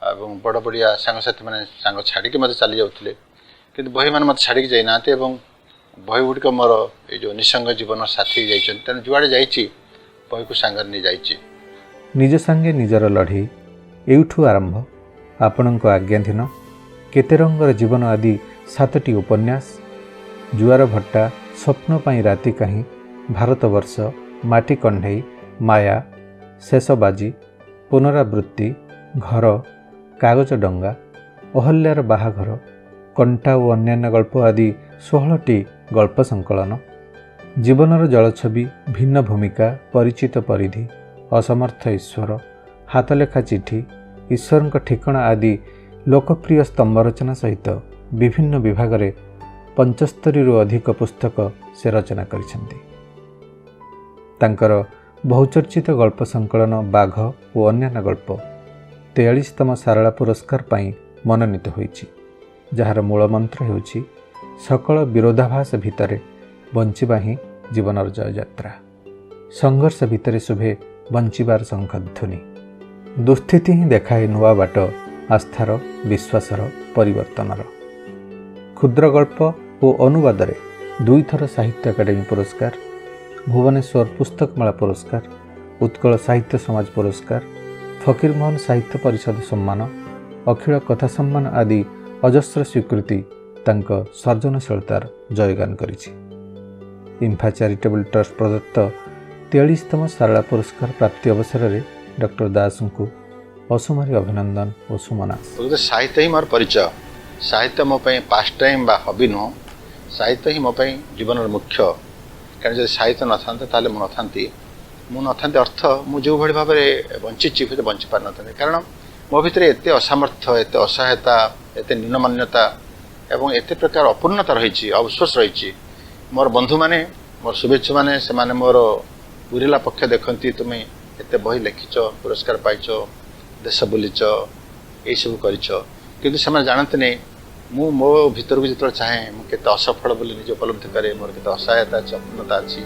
एवं बड़ बड़िया सांगसाथी माने सांग छाड़ी के मते चली जाउथिले किंतु बही माने मते छाड़ी जाई नाते एवं ବହି ଗୁଡ଼ିକ ମୋର ଏଇ ଯେଉଁ ନିସଙ୍ଗ ଜୀବନ ସାଥୀ ଯାଇଛନ୍ତି, ତେଣୁ ଯୁଆଡ଼େ ଯାଇଛି ବହିକୁ ସାଙ୍ଗରେ ନେଇ ଯାଇଛି। ନିଜ ସାଙ୍ଗେ ନିଜର ଲଢ଼େଇ ଏଇଠୁ ଆରମ୍ଭ। ଆପଣଙ୍କ ଆଜ୍ଞାଧୀନ କେତେ ରଙ୍ଗର ଜୀବନ ଆଦି 7ଟି ଉପନ୍ୟାସ, ଜୁଆର ଭଟ୍ଟା, ସ୍ୱପ୍ନ ପାଇଁ ରାତି କାହିଁ, ଭାରତବର୍ଷ, ମାଟି କଣ୍ଢେଇ, ମାୟା, ଶେଷବାଜି, ପୁନରାବୃତ୍ତି, ଘର, କାଗଜ ଡଙ୍ଗା, ଅହଲ୍ୟାର ବାହାଘର, କଣ୍ଟା ଓ ଅନ୍ୟାନ୍ୟ ଗଳ୍ପ ଆଦି 16ଟି ଗଳ୍ପ ସଂକଳନ, ଜୀବନର ଜଳଛବି, ଭିନ୍ନ ଭୂମିକା, ପରିଚିତ ପରିଧି, ଅସମର୍ଥ ଈଶ୍ୱର, ହାତଲେଖା ଚିଠି, ଈଶ୍ୱରଙ୍କ ଠିକଣା ଆଦି ଲୋକପ୍ରିୟ ସ୍ତମ୍ଭ ରଚନା ସହିତ ବିଭିନ୍ନ ବିଭାଗରେ 75ରୁ ଅଧିକ ପୁସ୍ତକ ସେ ରଚନା କରିଛନ୍ତି। ତାଙ୍କର ବହୁଚର୍ଚ୍ଚିତ ଗଳ୍ପ ସଂକଳନ ବାଘ ଓ ଅନ୍ୟାନ୍ୟ ଗଳ୍ପ 43ତମ ସାରଳା ପୁରସ୍କାର ପାଇଁ ମନୋନୀତ ହୋଇଛି, ଯାହାର ମୂଳମନ୍ତ୍ର ହେଉଛି ସକଳ ବିରୋଧାଭାସ ଭିତରେ ବଞ୍ଚିବା ହିଁ ଜୀବନର ଜୟଯାତ୍ରା। ସଂଘର୍ଷ ଭିତରେ ଶୁଭେ ବଞ୍ଚିବାର ଶଙ୍ଖଧ୍ୱନି। ଦୁଃସ୍ଥିତି ହିଁ ଦେଖାଏ ନୂଆ ବାଟ, ଆସ୍ଥାର, ବିଶ୍ୱାସର, ପରିବର୍ତ୍ତନର। କ୍ଷୁଦ୍ର ଗଳ୍ପ ଓ ଅନୁବାଦରେ 2 ଥର ସାହିତ୍ୟ ଏକାଡେମୀ ପୁରସ୍କାର, ଭୁବନେଶ୍ୱର ପୁସ୍ତକମେଳା ପୁରସ୍କାର, ଉତ୍କଳ ସାହିତ୍ୟ ସମାଜ ପୁରସ୍କାର, ଫକୀରମୋହନ ସାହିତ୍ୟ ପରିଷଦ ସମ୍ମାନ, ଅଖିଳ କଥା ସମ୍ମାନ ଆଦି ଅଜସ୍ର ସ୍ୱୀକୃତି ତାଙ୍କ ସର୍ଜନଶୀଳତାର ଜୟଗାନ କରିଛି। ଇମ୍ଫା ଚାରିଟେବୁଲ୍ ଟ୍ରଷ୍ଟ ପ୍ରଦତ୍ତ 43ତମ ସାରଳା ପୁରସ୍କାର ପ୍ରାପ୍ତି ଅବସରରେ ଡକ୍ଟର ଦାସଙ୍କୁ ଅସୁମାରୀ ଅଭିନନ୍ଦନ ଓ ସୁମନା। ସାହିତ୍ୟ ହିଁ ମୋର ପରିଚୟ। ସାହିତ୍ୟ ମୋ ପାଇଁ ପାସ୍ ଟାଇମ୍ ବା ହବି ନୁହଁ, ସାହିତ୍ୟ ହିଁ ମୋ ପାଇଁ ଜୀବନର ମୁଖ୍ୟ। କାରଣ ଯଦି ସାହିତ୍ୟ ନଥାନ୍ତା ତାହେଲେ ମୁଁ ନଥାନ୍ତି ଅର୍ଥ ମୁଁ ଯେଉଁଭଳି ଭାବରେ ବଞ୍ଚିଛି ହୁଏତ ବଞ୍ଚି ପାରିନଥାନ୍ତି। କାରଣ ମୋ ଭିତରେ ଏତେ ଅସାମର୍ଥ୍ୟ, ଏତେ ଅସହାୟତା, ଏତେ ନ୍ୟୁନମାନ୍ୟତା ଏବଂ ଏତେ ପ୍ରକାର ଅପୂର୍ଣ୍ଣତା ରହିଛି, ଅବିଶ୍ୱାସ ରହିଛି। ମୋର ବନ୍ଧୁମାନେ, ମୋର ଶୁଭେଚ୍ଛୁମାନେ, ସେମାନେ ମୋର ବୁରିଲା ପକ୍ଷ ଦେଖନ୍ତି, ତୁମେ ଏତେ ବହି ଲେଖିଛ, ପୁରସ୍କାର ପାଇଛ, ଦେଶ ବୁଲିଛ, ଏଇସବୁ କରିଛ, କିନ୍ତୁ ସେମାନେ ଜାଣନ୍ତିନି ମୁଁ ମୋ ଭିତରକୁ ଯେତେବେଳେ ଚାହେଁ ମୁଁ କେତେ ଅସଫଳ ବୋଲି ନିଜେ ଉପଲବ୍ଧି କରେ, ମୋର କେତେ ଅସହାୟତା ଅଛି, ଅପୂର୍ଣ୍ଣତା ଅଛି।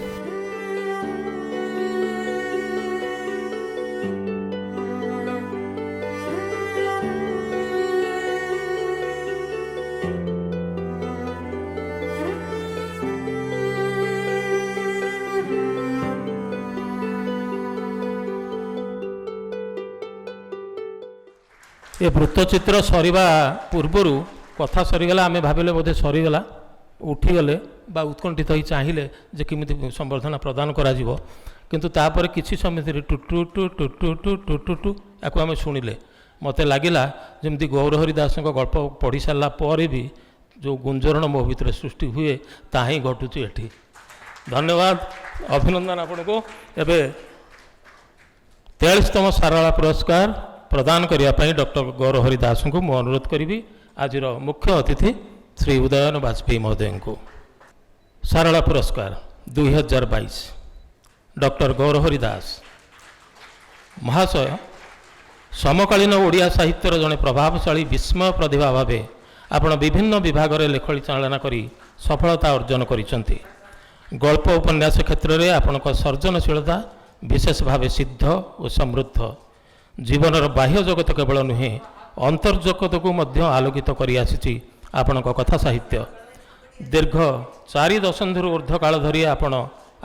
ଏ ବୃତ୍ତଚିତ୍ର ସରିବା ପୂର୍ବରୁ କଥା ସରିଗଲା, ଆମେ ଭାବିଲେ ବୋଧେ ସରିଗଲା, ଉଠିଗଲେ ବା ଉତ୍କଣ୍ଠିତ ହୋଇ ଚାହିଁଲେ ଯେ କେମିତି ସମ୍ବର୍ଦ୍ଧନା ପ୍ରଦାନ କରାଯିବ, କିନ୍ତୁ ତାପରେ କିଛି ସମୟ ଧରି ଟୁ ଟୁ ଟୁ ଟୁ ଟୁ ଟୁ ଟୁ ଟୁ ଟୁ ୟାକୁ ଆମେ ଶୁଣିଲେ। ମୋତେ ଲାଗିଲା ଯେମିତି ଗୌରହରି ଦାସଙ୍କ ଗଳ୍ପ ପଢ଼ି ସାରିଲା ପରେ ବି ଯେଉଁ ଗୁଞ୍ଜରଣ ମୋ ଭିତରେ ସୃଷ୍ଟି ହୁଏ ତାହା ହିଁ ଘଟୁଛି ଏଠି। ଧନ୍ୟବାଦ, ଅଭିନନ୍ଦନ ଆପଣଙ୍କୁ। ଏବେ 43ତମ ସାରଳା ପୁରସ୍କାର ପ୍ରଦାନ କରିବା ପାଇଁ ଡକ୍ଟର ଗୌରହରି ଦାସଙ୍କୁ ମୁଁ ଅନୁରୋଧ କରିବି। ଆଜିର ମୁଖ୍ୟ ଅତିଥି ଶ୍ରୀ ଉଦୟନ ବାଜପେୟୀ ମହୋଦୟଙ୍କୁ। ସାରଳା ପୁରସ୍କାର 2022 ଡକ୍ଟର ଗୌରହରି ଦାସ ମହାଶୟ ସମକାଳୀନ ଓଡ଼ିଆ ସାହିତ୍ୟର ଜଣେ ପ୍ରଭାବଶାଳୀ ବିସ୍ମୟ ପ୍ରତିଭା ଭାବେ ଆପଣ ବିଭିନ୍ନ ବିଭାଗରେ ଲେଖଣି ଚାଳନା କରି ସଫଳତା ଅର୍ଜନ କରିଛନ୍ତି। ଗଳ୍ପ ଉପନ୍ୟାସ କ୍ଷେତ୍ରରେ ଆପଣଙ୍କ ସର୍ଜନଶୀଳତା ବିଶେଷ ଭାବେ ସିଦ୍ଧ ଓ ସମୃଦ୍ଧ। ଜୀବନର ବାହ୍ୟ ଜଗତ କେବଳ ନୁହେଁ, ଅନ୍ତର୍ଜଗତକୁ ମଧ୍ୟ ଆଲୋକିତ କରିଆସିଛି ଆପଣଙ୍କ କଥା ସାହିତ୍ୟ। ଦୀର୍ଘ 4 ଦଶନ୍ଧିରୁ ଉର୍ଦ୍ଧ୍ୱ କାଳ ଧରି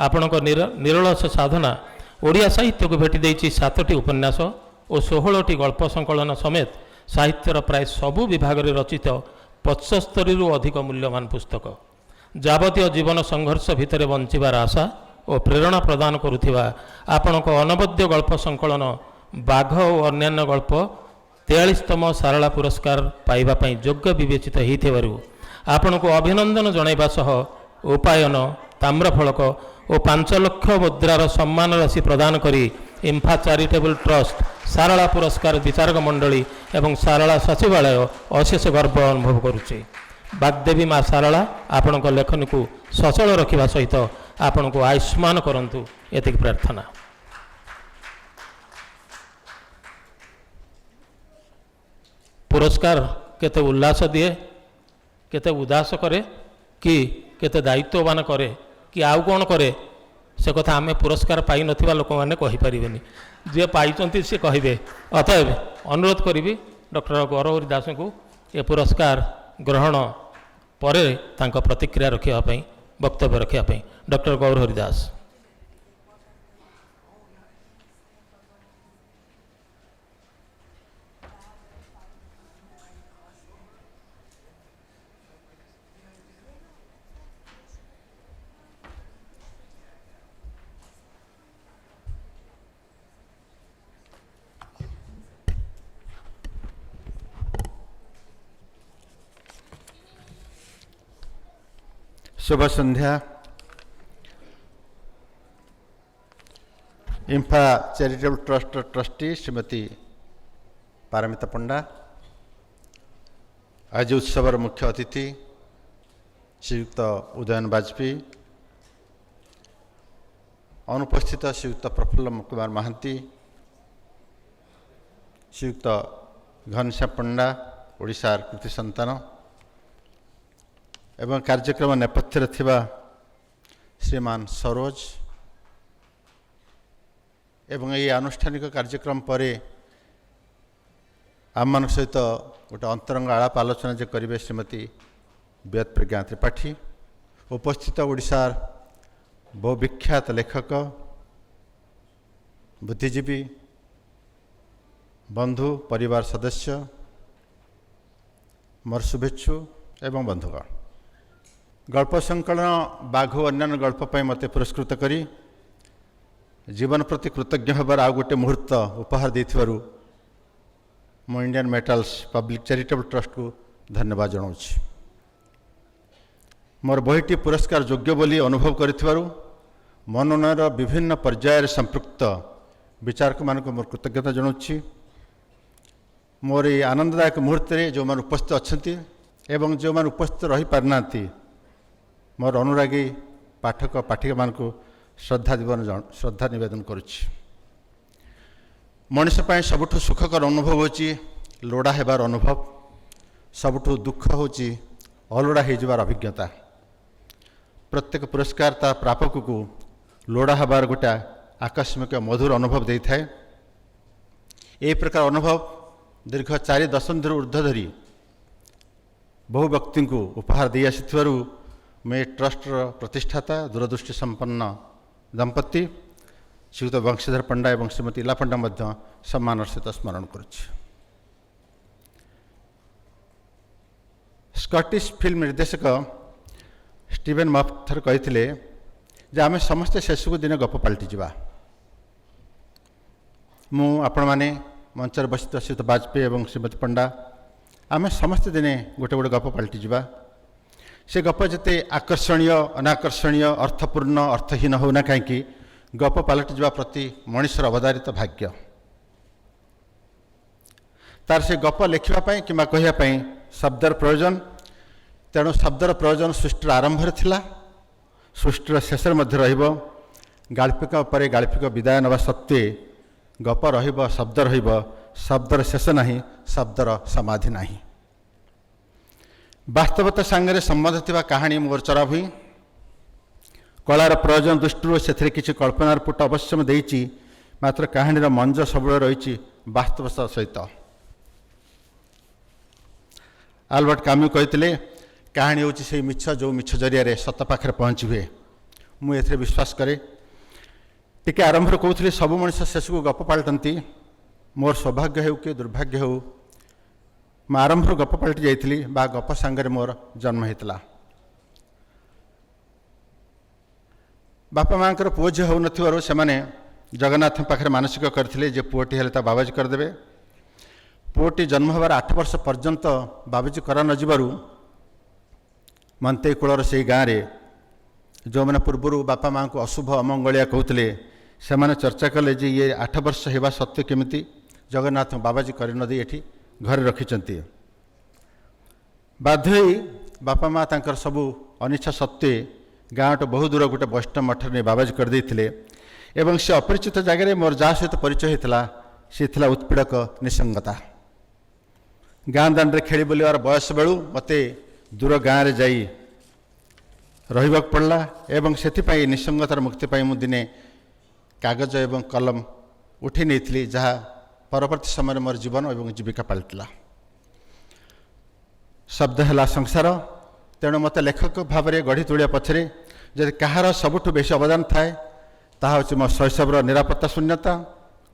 ଆପଣଙ୍କ ନିରଳସ ସାଧନା ଓଡ଼ିଆ ସାହିତ୍ୟକୁ ଭେଟି ଦେଇଛି 7ଟି ଉପନ୍ୟାସ ଓ 16ଟି ଗଳ୍ପ ସଂକଳନ ସମେତ ସାହିତ୍ୟର ପ୍ରାୟ ସବୁ ବିଭାଗରେ ରଚିତ 75ରୁ ଅଧିକ ମୂଲ୍ୟବାନ ପୁସ୍ତକ। ଯାବତୀୟ ଜୀବନ ସଂଘର୍ଷ ଭିତରେ ବଞ୍ଚିବାର ଆଶା ଓ ପ୍ରେରଣା ପ୍ରଦାନ କରୁଥିବା ଆପଣଙ୍କ ଅନବଦ୍ୟ ଗଳ୍ପ ସଂକଳନ ବାଘ ଓ ଅନ୍ୟାନ୍ୟ ଗଳ୍ପ 43ତମ ସାରଳା ପୁରସ୍କାର ପାଇବା ପାଇଁ ଯୋଗ୍ୟ ବିବେଚିତ ହୋଇଥିବାରୁ ଆପଣଙ୍କୁ ଅଭିନନ୍ଦନ ଜଣାଇବା ସହ ଉପାୟନ, ତାମ୍ରଫଳକ ଓ 5 ଲକ୍ଷ ମୁଦ୍ରାର ସମ୍ମାନ ରାଶି ପ୍ରଦାନ କରି ଇମ୍ଫା ଚାରିଟେବୁଲ୍ ଟ୍ରଷ୍ଟ, ସାରଳା ପୁରସ୍କାର ବିଚାରକ ମଣ୍ଡଳୀ ଏବଂ ସାରଳା ସଚିବାଳୟ ଅଶେଷ ଗର୍ବ ଅନୁଭବ କରୁଛି। ବାଗ୍ଦେବୀ ମା ସାରଳା ଆପଣଙ୍କ ଲେଖନୀକୁ ସଚଳ ରଖିବା ସହିତ ଆପଣଙ୍କୁ ଆୟୁଷ୍ମାନ କରନ୍ତୁ, ଏତିକି ପ୍ରାର୍ଥନା। ପୁରସ୍କାର କେତେ ଉଲ୍ଲାସ ଦିଏ, କେତେ ଉଦାସ କରେ, କି କେତେ ଦାୟିତ୍ୱବାନ କରେ, କି ଆଉ କ'ଣ କରେ, ସେ କଥା ଆମେ ପୁରସ୍କାର ପାଇନଥିବା ଲୋକମାନେ କହିପାରିବେନି। ଯିଏ ପାଇଛନ୍ତି ସେ କହିବେ। ଅତଏବ ଅନୁରୋଧ କରିବି ଡକ୍ଟର ଗୌରହରି ଦାସଙ୍କୁ ଏ ପୁରସ୍କାର ଗ୍ରହଣ ପରେ ତାଙ୍କ ପ୍ରତିକ୍ରିୟା ରଖିବା ପାଇଁ ବକ୍ତବ୍ୟ ରଖିବା ପାଇଁ ଡକ୍ଟର ଗୌର ହରିଦାସ। शुभ संध्या। IMFA Charitable Trust trustee Shrimati Paramita Panda, आज उत्सवर मुख्य अतिथि श्रीयुक्त उदयन वाजपेयी, अनुपस्थित श्रीयुक्त प्रफुल्ल कुमार महांती, श्रीयुक्त घनश्याम पंडा ओडिशार कृति संतान एवं कार्यक्रम नेपथ्य थिबा श्रीमान सरोज एवं ये आनुष्ठानिक कार्यक्रम पर आम मान सहित गोटे अंतरंग आलाप आलोचना जे करेंगे श्रीमती वेद प्रज्ञा त्रिपाठी, उपस्थित ओडिशार बहु विख्यात लेखक बुद्धिजीवी बंधु परिवार सदस्य मोर शुभेच्छु एवं बंधुगण, गल्प संकलन बाघ अन्य गल्प पर मत पुरस्कृत करी जीवन प्रति कृतज्ञ होबार आउ गोटे मुहूर्त उपहार देथिबारु मो Indian metals public charitable trust को धन्यवाद जनाऊँगी। मोर बहीटी पुरस्कार योग्य बोली अनुभव करिथिबारु मनोनयर विभिन्न पर्यायर संपृक्त विचारक मान मोर कृतज्ञता जनाऊँगी। मोर ये आनंददायक मुहूर्त जो मैंने उपस्थित अच्छा एवं जो मैंने उपस्थित रही पारना मोर अनुरागी पाठक पाठिका मान श्रद्धा निवेदन करुच्ची। मनीष पाई सबुठु सुखकर अनुभव होची लोड़ा हेबार अनुभव, सबुठु दुख होची अलोड़ा हो जबार अभिज्ञता। प्रत्येक पुरस्कार ता प्रापक को लोड़ा हेबार गोटा आकस्मिक मधुर अनुभव दे थाए। ए प्रकार अनुभव दीर्घ 4 दशंधि ऊर्ध्व धरी बहु व्यक्ति को उपहार दे आसिथिबारु मैं ट्रस्टर प्रतिष्ठाता दूरदृष्टि संपन्न दंपति श्रीयुक्त वंशीधर पंडा एवं श्रीमती इला पंडा मध्य सम्मान सहित स्मरण करुच्ची। स्कॉटिश फिल्म निर्देशक स्टीवेन मॉफ्थर कहते जे आमे समस्ते शेष को दिन गप पलटि जा। मु आपण माने मंचर बसित श्रीयुक्त वाजपेयी एवं श्रीमती पंडा आमे समस्ते दिने गोटे गोटे गप पलटि जा। से गप जिते आकर्षणीय अनाकर्षणीय अर्थपूर्ण अर्थहीन होना कहीं गप पलटि जा प्रति मनुष्यर अवधारित भाग्य। तार से गप लिखापी कि कहवाई शब्दर प्रयोजन, तेणु शब्दर प्रयोजन सृष्टिर आरंभ थिला, सृष्टिर शेष गाल्पिक पर गाल्पिक विदाय नवा सत्वे गप शब्द शब्दर शेष नहीं, शब्दर समाधि नहीं। वास्तवता सांगे संबंध थिबा कहानी मोर चरा हुई कलार प्रयोजन दृष्टि से किसी कल्पनार पुट अवश्य देती, मात्र कहानी मंज सब रही वास्तव सहित। आल्बर्ट काम्यू कहते कहानी हूँ से मिछ जो मिछ जरिया सत पाखे पहुँची हुए। मुझे विश्वास करे। टिके आरंभ कहूली सब मनुष्य शेष को गप पलटती। मोर सौभाग्य हो कि दुर्भाग्य हो मैं आरंभ गप पलटि जाइली बा गप सांगे मोर जन्म होता। बापा माँ पुओ झी हो नाने जगन्नाथ पाखे मानसिक करते जे पुओटी हेले बाबाजी करदे। पुओटी जन्म होबार 8 वर्ष पर्यंत बाबाजी करा न जीवारु मंते कूलर से गाँव में जो मैंने पूर्वर बापा माँ को अशुभ अमंगलिया कहते से मैंने चर्चा कले जे ये 8 वर्ष होगा सत्य केमिति जगन्नाथ बाबाजी कर न दे एठी घर रखिंट। बाध्य बापा माँ तांकर सबू अनिच्छा सत्वे गाँव तो बहुत दूर गोटे वैष्णव मठ ने बाबाजी करदे एवं से अपरिचित जगह मोर जहाँ सहित परिचय होता सी था उत्पीड़क निसंगता। गाँ दाण्ड खेली बुलवार बयस बेलू मत दूर गाँव में जाई रहा पड़ा एवं से निसंगतार मुक्ति मु दिने कागज एवं कलम उठी नहीं जहाँ परवर्ती समय मोर जीवन और जीविका पलटिला। शब्द है संसार, तेणु मत लेखक भाव में गढ़ी तोड़ा पछरे ଯଦି କାହାର ସବୁଠୁ ବେଶୀ ଅବଦାନ ଥାଏ ତାହା ହେଉଛି ମୋ ଶୈଶବର ନିରାପତ୍ତା ଶୂନ୍ୟତା,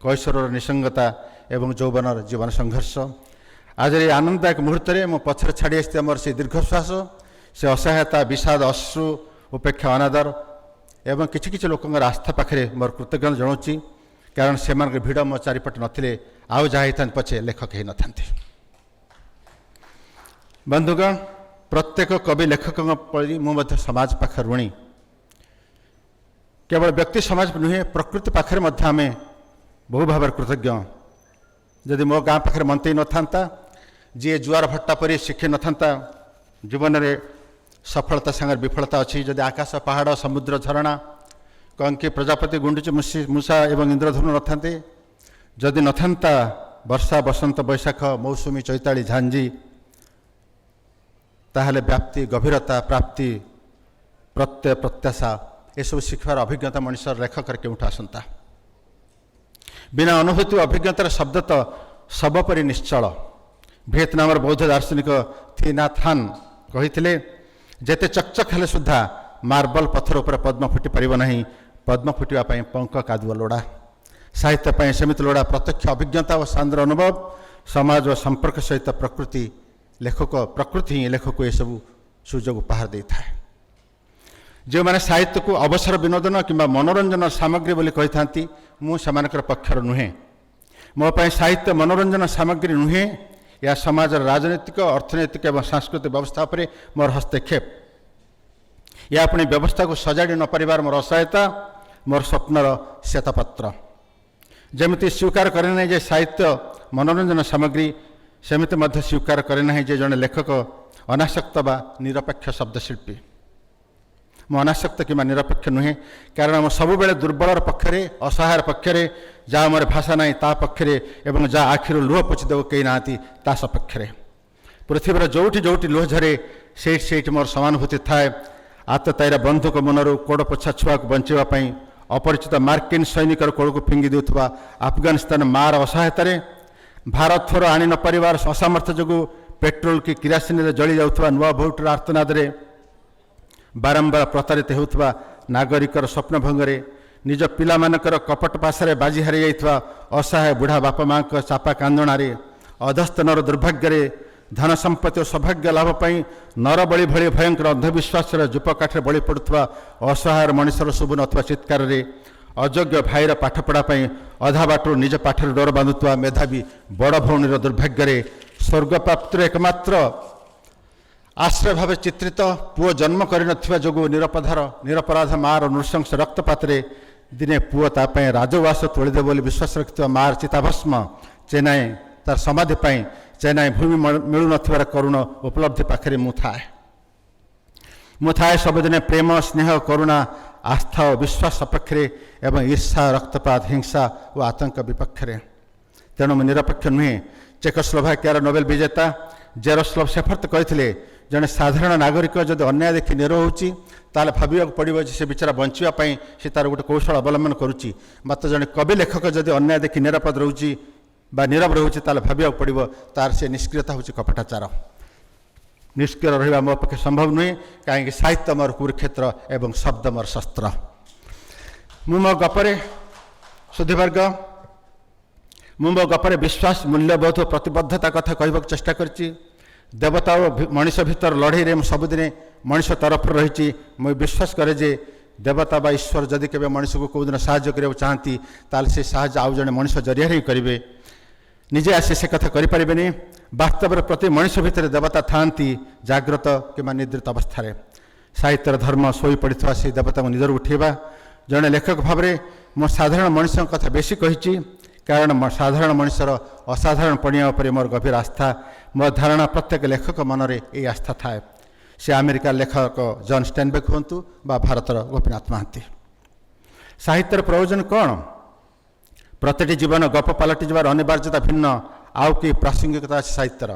କୈଶୋରର ନିସଙ୍ଗତା ଏବଂ ଯୌବନର ଜୀବନ ସଂଘର୍ଷ। ଆଜିର ଏହି ଆନନ୍ଦଦାୟକ ମୁହୂର୍ତ୍ତରେ ମୁଁ ପଛରେ ଛାଡ଼ି ଆସିଥିବା ମୋର ସେ ଦୀର୍ଘଶ୍ୱାସ, ସେ ଅସହାୟତା, ବିଷାଦ, ଅଶ୍ରୁ, ଉପେକ୍ଷା, ଅନାଦର ଏବଂ କିଛି କିଛି ଲୋକଙ୍କର ଆସ୍ଥା ପାଖରେ ମୋର କୃତଜ୍ଞତା ଜଣାଉଛି, କାରଣ ସେମାନଙ୍କ ଭିଡ଼ ମୋ ଚାରିପଟେ ନଥିଲେ ଆଉ ଯାହା ହେଇଥାନ୍ତି ପଛେ ଲେଖକ ହେଇନଥାନ୍ତି। ବନ୍ଧୁଗଣ, ପ୍ରତ୍ୟେକ କବି ଲେଖକଙ୍କ ପରି ମୁଁ ମଧ୍ୟ ସମାଜ ପାଖରେ ଋଣୀ। କେବଳ ବ୍ୟକ୍ତି ସମାଜ ନୁହେଁ, ପ୍ରକୃତି ପାଖରେ ମଧ୍ୟ ଆମେ ବହୁ ଭାବରେ କୃତଜ୍ଞ। ଯଦି ମୋ ଗାଁ ପାଖରେ ମନ୍ତ୍ରୀ ନଥାନ୍ତା, ଯିଏ ଜୁଆର ଭଟ୍ଟା ପରି ଶିଖି ନଥାନ୍ତା, ଜୀବନରେ ସଫଳତା ସାଙ୍ଗରେ ବିଫଳତା ଅଛି, ଯଦି ଆକାଶ, ପାହାଡ଼, ସମୁଦ୍ର, ଝରଣା, କଙ୍କି, ପ୍ରଜାପତି, ଗୁଣ୍ଡୁଚି, ମୂଷା ଏବଂ ଇନ୍ଦ୍ରଧନୁ ନଥାନ୍ତେ, ଯଦି ନଥାନ୍ତା ବର୍ଷା, ବସନ୍ତ, ବୈଶାଖ, ମୌସୁମୀ, ଚୈତାଳି, ଝାଞ୍ଜି, ତାହେଲେ ବ୍ୟାପ୍ତି, ଗଭୀରତା, ପ୍ରାପ୍ତି, ପ୍ରତ୍ୟୟ, ପ୍ରତ୍ୟାଶା ଏସବୁ ଶିଖିବାର ଅଭିଜ୍ଞତା ମଣିଷର ଲେଖକରେ କେଉଁଠୁ ଆସନ୍ତା? ବିନା ଅନୁଭୂତି ଅଭିଜ୍ଞତାର ଶବ୍ଦ ତ ଶବ ପରି ନିଶ୍ଚଳ। ଭିଏତନାମର ବୌଦ୍ଧ ଦାର୍ଶନିକ ଥି ନାଥ ହାନ୍ କହିଥିଲେ, ଯେତେ ଚକଚକ ହେଲେ ସୁଦ୍ଧା ମାର୍ବଲ ପଥର ଉପରେ ପଦ୍ମ ଫୁଟି ପାରିବ ନାହିଁ, ପଦ୍ମ ଫୁଟିବା ପାଇଁ ପଙ୍କ କାଦୁଅ ଲୋଡ଼ା। ସାହିତ୍ୟ ପାଇଁ ସେମିତି ଲୋଡ଼ା ପ୍ରତ୍ୟକ୍ଷ ଅଭିଜ୍ଞତା ଓ ସାନ୍ଦ୍ର ଅନୁଭବ। ସମାଜ ଓ ସମ୍ପର୍କ ସହିତ ପ୍ରକୃତି ହିଁ ଲେଖକକୁ ଏସବୁ ସୁଯୋଗ ଉପହାର ଦେଇଥାଏ। ଯେଉଁମାନେ ସାହିତ୍ୟକୁ ଅବସର ବିନୋଦନ କିମ୍ବା ମନୋରଞ୍ଜନ ସାମଗ୍ରୀ ବୋଲି କହିଥାନ୍ତି, ମୁଁ ସେମାନଙ୍କର ପକ୍ଷର ନୁହେଁ। ମୋ ପାଇଁ ସାହିତ୍ୟ ମନୋରଞ୍ଜନ ସାମଗ୍ରୀ ନୁହେଁ, ଏହା ସମାଜର ରାଜନୈତିକ, ଅର୍ଥନୈତିକ ଏବଂ ସାଂସ୍କୃତିକ ବ୍ୟବସ୍ଥା ଉପରେ ମୋର ହସ୍ତକ୍ଷେପ। ଏହା ପୁଣି ବ୍ୟବସ୍ଥାକୁ ସଜାଡ଼ି ନ ପାରିବାର ମୋର ଅସହାୟତା, ମୋର ସ୍ୱପ୍ନର ଶ୍ଵେତପତ୍ର। ଯେମିତି ସ୍ୱୀକାର କରେ ନାହିଁ ଯେ ସାହିତ୍ୟ ମନୋରଞ୍ଜନ ସାମଗ୍ରୀ, ସେମିତି ମଧ୍ୟ ସ୍ୱୀକାର କରେ ନାହିଁ ଯେ ଜଣେ ଲେଖକ ଅନାସକ୍ତ ବା ନିରପେକ୍ଷ ଶବ୍ଦଶିଳ୍ପୀ। ମୁଁ ଅନାସକ୍ତ କିମ୍ବା ନିରପେକ୍ଷ ନୁହେଁ, କାରଣ ମୁଁ ସବୁବେଳେ ଦୁର୍ବଳର ପକ୍ଷରେ, ଅସହାୟର ପକ୍ଷରେ, ଯାହା ମୋର ଭାଷା ନାହିଁ ତା ପକ୍ଷରେ ଏବଂ ଯାହା ଆଖିରୁ ଲୁହ ପୋଛି ଦେବ କେହି ନାହାନ୍ତି ତା ସପକ୍ଷରେ। ପୃଥିବୀର ଯେଉଁଠି ଯେଉଁଠି ଲୁହ ଝରେ ସେଇଠି ମୋର ସମାନୁଭୂତି ଥାଏ। ଆତତାୟୀର ବନ୍ଧୁକ ମନରୁ କୋଡ଼ ପୋଛା ଛୁଆକୁ ବଞ୍ଚାଇବା ପାଇଁ ଅପରିଚିତ ମାର୍କିନ ସୈନିକର କୋଳକୁ ଫିଙ୍ଗି ଦେଉଥିବା ଆଫଗାନିସ୍ତାନ ମାଆର ଅସହାୟତାରେ, ଭାରତର ଆଣି ନ ପାରିବାର ଅସାମର୍ଥ୍ୟ ଯୋଗୁଁ ପେଟ୍ରୋଲ କି କିରାସିନରେ ଜଳି ଯାଉଥିବା ନୂଆ ଭୋଟର ଆର୍ତ୍ତନାଦରେ, ବାରମ୍ବାର ପ୍ରତାରିତ ହେଉଥିବା ନାଗରିକର ସ୍ୱପ୍ନଭଙ୍ଗରେ, ନିଜ ପିଲାମାନଙ୍କର କପଟ ପାଶରେ ବାଜି ହାରି ଯାଇଥିବା ଅସହାୟ ବୁଢ଼ା ବାପା ମାଙ୍କ ଚାପା କାନ୍ଦଣାରେ, ଅଧସ୍ତନର ଦୁର୍ଭାଗ୍ୟରେ, ଧନ ସମ୍ପତ୍ତି ଓ ସୌଭାଗ୍ୟ ଲାଭ ପାଇଁ ନରବଳି ଭଳି ଭୟଙ୍କର ଅନ୍ଧବିଶ୍ୱାସର ଯୂପକାଠରେ ବଳି ପଡ଼ୁଥିବା ଅସହାୟ ମଣିଷର ଶୁଭୁ ନଥିବା ଚିତ୍କାରରେ, ଅଯୋଗ୍ୟ ଭାଇର ପାଠପଢ଼ା ପାଇଁ ଅଧା ବାଟରୁ ନିଜ ପାଠରେ ଡୋର ବାନ୍ଧୁଥିବା ମେଧାବୀ ବଡ଼ ଭଉଣୀର ଦୁର୍ଭାଗ୍ୟରେ, ସ୍ୱର୍ଗପ୍ରାପ୍ତିର ଏକମାତ୍ର ଆଶ୍ରୟ ଭାବେ ଚିତ୍ରିତ ପୁଅ ଜନ୍ମ କରିନଥିବା ଯୋଗୁଁ ନିରପରାଧ ମାଆର ନୃଶଂସ ରକ୍ତପାତରେ ଦିନେ ପୁଅ ତା ପାଇଁ ରାଜଉଆସ ତୋଳିଦେବ ବୋଲି ବିଶ୍ୱାସ ରଖିଥିବା ମାଆର ଚିତାଭସ୍ମ ଚେନ୍ନାଇ ତାର ସମାଧି ପାଇଁ ଚେନ୍ନାଇ ଭୂମି ମିଳୁନଥିବାର କରୁଣ ଉପଲବ୍ଧି ପାଖରେ ମୁଁ ଥାଏ ସବୁଦିନେ ପ୍ରେମ, ସ୍ନେହ, କରୁଣା, ଆସ୍ଥା ଓ ବିଶ୍ୱାସ ସପକ୍ଷରେ ଏବଂ ଈର୍ଷା, ରକ୍ତପାତ, ହିଂସା ଓ ଆତଙ୍କ ବିପକ୍ଷରେ। ତେଣୁ ମୁଁ ନିରପେକ୍ଷ ନୁହେଁ। ଚେକୋସ୍ଲୋଭାକିଆର ନୋବେଲ ବିଜେତା ଜେରୋସ୍ଲାଭ ସେଫର୍ଟ କହିଥିଲେ, ଜଣେ ସାଧାରଣ ନାଗରିକ ଯଦି ଅନ୍ୟାୟ ଦେଖି ନିରବ ହେଉଛି ତାହେଲେ ଭାବିବାକୁ ପଡ଼ିବ ଯେ ସେ ବିଚାରା ବଞ୍ଚିବା ପାଇଁ ସେ ତାର ଗୋଟେ କୌଶଳ ଅବଲମ୍ବନ କରୁଛି। ମାତ୍ର ଜଣେ କବି ଲେଖକ ଯଦି ଅନ୍ୟାୟ ଦେଖି ନିରାପଦ ରହୁଛି ବା ନୀରବ ରହୁଛି ତାହେଲେ ଭାବିବାକୁ ପଡ଼ିବ ତାର ସେ ନିଷ୍କ୍ରିୟତା ହେଉଛି କପଟାଚାର। ନିଷ୍କ୍ରିୟ ରହିବା ମୋ ପକ୍ଷେ ସମ୍ଭବ ନୁହେଁ, କାହିଁକି ସାହିତ୍ୟ ମୋର କୁରୁକ୍ଷେତ୍ର ଏବଂ ଶବ୍ଦ ମୋର ଶସ୍ତ୍ର। ମୁଁ ମୋ ଗପରେ ବିଶ୍ୱାସ, ମୂଲ୍ୟବୋଧ ଓ ପ୍ରତିବଦ୍ଧତା କଥା କହିବାକୁ ଚେଷ୍ଟା କରିଛି। ଦେବତା ଓ ମଣିଷ ଭିତର ଲଢ଼େଇରେ ମୁଁ ସବୁଦିନେ ମଣିଷ ତରଫରୁ ରହିଛି। ମୁଁ ବିଶ୍ୱାସ କରେ ଯେ ଦେବତା ବା ଈଶ୍ୱର ଯଦି କେବେ ମଣିଷକୁ କେଉଁଦିନ ସାହାଯ୍ୟ କରିବାକୁ ଚାହାନ୍ତି ତାହେଲେ ସେ ସାହାଯ୍ୟ ଆଉ ଜଣେ ମଣିଷ ଜରିଆରେ ହିଁ କରିବେ, ନିଜେ ଆସି ସେ କଥା କରିପାରିବେନି। ବାସ୍ତବରେ ପ୍ରତି ମଣିଷ ଭିତରେ ଦେବତା ଥାଆନ୍ତି, ଜାଗ୍ରତ କିମ୍ବା ନିଦ୍ରିତ ଅବସ୍ଥାରେ। ସାହିତ୍ୟର ଧର୍ମ ଶୋଇପଡ଼ିଥିବା ସେହି ଦେବତାଙ୍କୁ ନିଦରୁ ଉଠାଇବା। ଜଣେ ଲେଖକ ଭାବରେ ମୁଁ ସାଧାରଣ ମଣିଷଙ୍କ କଥା ବେଶୀ କହିଛି, କାରଣ ସାଧାରଣ ମଣିଷର ଅସାଧାରଣ ପଣିଆ ଉପରେ ମୋର ଗଭୀର ଆସ୍ଥା। ମୋ ଧାରଣା ପ୍ରତ୍ୟେକ ଲେଖକ ମନରେ ଏହି ଆସ୍ଥା ଥାଏ, ସେ ଆମେରିକାର ଲେଖକ ଜନ୍ ଷ୍ଟେନବେକ୍ ହୁଅନ୍ତୁ ବା ଭାରତର ଗୋପୀନାଥ ମହାନ୍ତି। ସାହିତ୍ୟର ପ୍ରୟୋଜନ କ'ଣ? ପ୍ରତିଟି ଜୀବନ ଗପ ପାଲଟି ଯିବାର ଅନିବାର୍ଯ୍ୟତା ଭିନ୍ନ ଆଉ କି ପ୍ରାସଙ୍ଗିକତା ଅଛି ସାହିତ୍ୟର?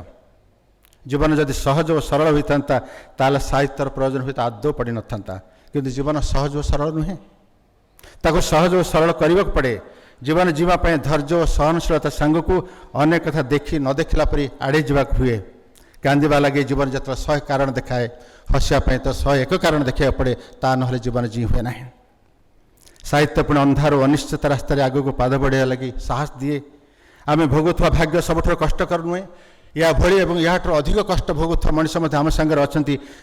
ଜୀବନ ଯଦି ସହଜ ଓ ସରଳ ହୋଇଥାନ୍ତା ତାହେଲେ ସାହିତ୍ୟର ପ୍ରୟୋଜନ ହୁଏତ ଆଦୌ ପଡ଼ିନଥାନ୍ତା। କିନ୍ତୁ ଜୀବନ ସହଜ ଓ ସରଳ ନୁହେଁ, ତାକୁ ସହଜ ଓ ସରଳ କରିବାକୁ ପଡ଼େ। ଜୀବନ ଯିବା ପାଇଁ ଧୈର୍ଯ୍ୟ ଓ ସହନଶୀଳତା ସାଙ୍ଗକୁ ଅନେକ କଥା ଦେଖି ନ ଦେଖିଲା ପରି ଆଡ଼େଇ ଯିବାକୁ ହୁଏ। कांदिबा लगे जीवन जो 100 कारण देखाए हसिया तो 101 कारण देखा पड़े ता ना जीवन जी हुए ना। साहित्य पुणी अंधार और अनिश्चित रास्त आग को पाद बढ़िया लगी साहस दिए। आम भोगुवा भाग्य सबुठ कष्टकर नुहे या भली और या अधिक कष्ट भोगुवा मनीष आम सागर अच्छा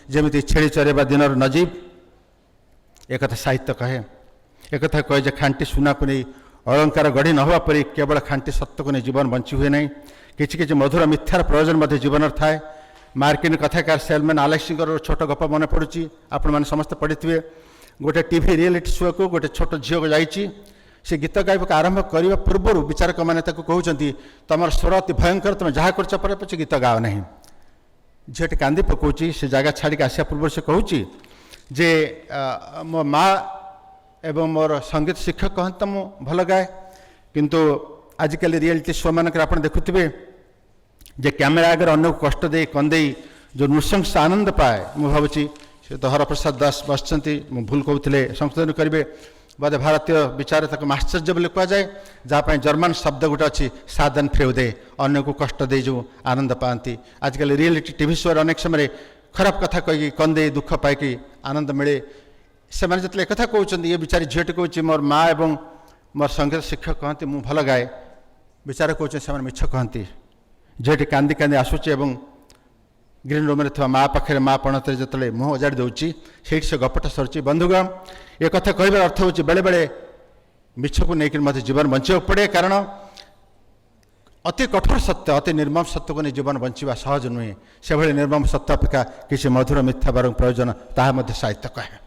जमी छेली चरेबा दिन नजीब एक साहित्य कहे। एक कहे जे खांटी सुना को नहीं अलंकार गढ़ी न हवा परी केवल खांटी सत्य को नहीं जीवन बंची हुए नहीं। किछि मधुर मिथ्यार प्रयोजन मध्य जीवन थाए। मार्किन कथाकार सेलमैन आलेक्सिंगर छोट गप मन पड़ुची आपण मैंने समस्त पढ़ी। गोटे टीवी रियलिटी शो को गोटे छोट झील को जाइए से गीत गायक आरंभ करने पूर्व विचारक मैंने कहते तुम स्वर अति भयंकर तुम जहाँ कर पचे गीत गाओ ना। झीटी कांदी पकाउची से जगह छाड़ी आसा पूर्व से कहूँ जे मो माँ एवं मोर संगीत शिक्षक कहते तो मुझे भल गाए किंतु आजिकल रियलिटी शो मानक आप देखुवे जे कैमेरा आगे अन्य को कष्ट दे कंदे जो नृशंस आनंद पाए मुझे भावुची से तो हरप्रसाद दास बसचंती भूल कहते संशोधन करेंगे बोधे भारतीय विचार तक आश्चर्य बोले कहुए जहाँपाई जर्मान शब्द गोटे अच्छी साधन फ्रेउदे अन्य को कष्ट दे जो आनंद पाती। आजिकल रियलिटी टीवी शो अनेक समय खराब कथा कही कंदे दुख पाई आनंद मिले से मैंने जो एक कहते ये विचारी झीटी कहूँ मोर माँ एवं मोर संगीत शिक्षक कहते मुझे भल गाए विचार कहते से मिछ कहती। झीटी कांदी कांदी आसूची एवं ग्रीन रूम में माँ पाखे माँ पणत जो मुह उजाड़ी दूसरी से गपटा सरुची। बंधुगण एक कथा कहबार अर्थ हो बेले बेले मिछ को लेकिन मत जीवन बंचा पड़े कारण अति कठोर सत्य अति निर्मम सत्य को नहीं जीवन बंचा सहज नुहे। से भाई निर्मम सत्य अपेक्षा किसी मधुर मिथ्या बर प्रयोजन ताहा साहित्य कहे।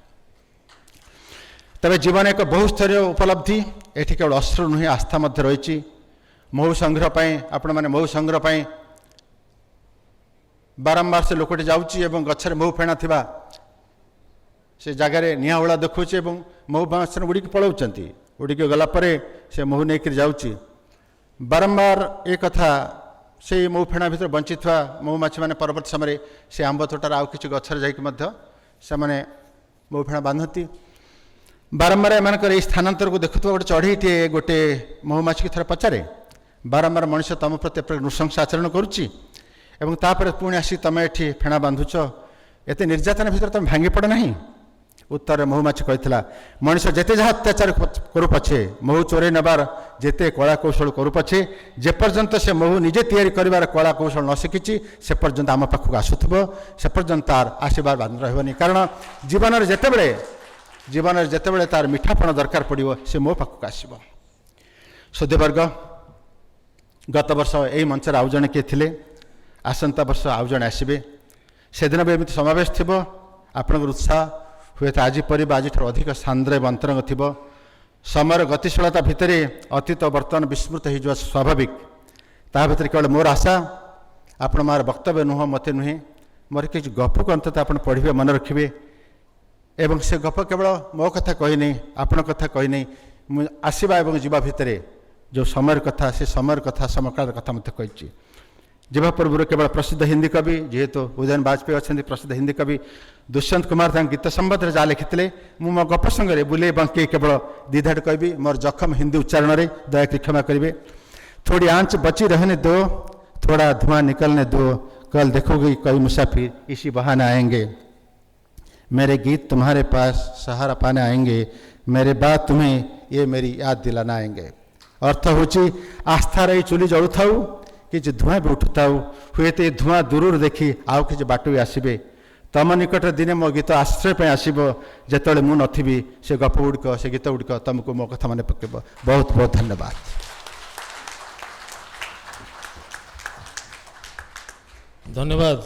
तबे जीवन एक बहुस्तरीय उपलब्धि ये केवल अश्रु नुहे आस्था मध्य रही। महू संग्रह आपण मैंने महू संग्रह बारंबार से लोकटी जाऊँगी और गचर महू फेणा थिबा से जगार निआ उड़ा देखुचे महू बाँस उड़ीक पलाउंट उड़ीक गलापर से महू नहीं जाऊँगी बारंबार ये कथा से महू फेणा भर बंची महुमाछी मैंने परवर्त समय से आंब तोटार आउ कि गचर जाने महू फेणा बांधती। बारंबार एम स्थानांतर को देखुवा गोटे चढ़ईटे गोटे महुमाछी की थर पचारे बारंबार मनुष्य तुम प्रति नृशंस आचरण करुच्ची एवं तापर पुणी आसी तुम ये फेणा बांधुच एत निर्यातना भर तुम भांगी पड़ ना। उत्तर महुमाछी कहला मनुष्य जिते जहाँ अत्याचार करू पछे महू चोरे नबार जिते कला कौशल करू पछे जेपर्यंत से महू निजे तैयारी कर कला कौशल न शिखी से पर्यंत आम पाखक आसुव से पर्यंत तार आशीर्वाद बांध रही। कारण जीवन जितेबले तार मीठापण दरकार पड़ो से मो पाखक आसब। सुधीवर्ग गत वर्ष यही मंचर आउ जड़े किए थे आसंता वर्ष आउ जड़े आसबे से दिन भी एमती समावेश थी आपण उत्साह हुए तो आज पर आज अधिक सांद्र एवं अंतरंग थी। समय गतिशीलता भितर अतीत वर्तमान विस्मृत हो स्वाभाविक ता भर केवल मोर आशा आपण मार वक्तव्य नुह मत नुहे मोर किसी गप को अंत आप पढ़े मन रखिए एवं से गप केवल मो कथा कही नहीं आपण कथा कही नहीं आसवा और जीवा भितर जो समय कथा से समय कथा समकाल कथा मत कही। जीवा पूर्व केवल प्रसिद्ध हिंदी कवि जेहेतु उदयन बाजपेयी अच्छा प्रसिद्ध हिंदी कवि दुष्यंत कुमार गीत संबंध में जहाँ लिखिते मु मो गप संगे बुले बंके केवल दिधाड़ कहि मोर जखम हिंदी उच्चारण में दयाकरी क्षमा करेंगे। थोड़ी आंच बची रहने दो थोड़ा धुआं निकलने दो कल देखोगे कई मुसाफिर इसी बहाने आएंगे मेरे गीत तुम्हारे पास सहारा पाने आएंगे मेरे बाद तुम्हें ये मेरी याद दिलाना आएंगे। अर्थ होची आस्था रही चुली जलु थाउ कि धुआं भी उठुताऊ हुए तो धुआं दूर देखी आउ कि बाट भी आसबे तुम निकट दिने मो गीत आश्रय आसब जिते मु नथी से गप गुड़िक से गीत गुड़िक तुमको मो कथा मन पकेब। बहुत बहुत धन्यवाद। धन्यवाद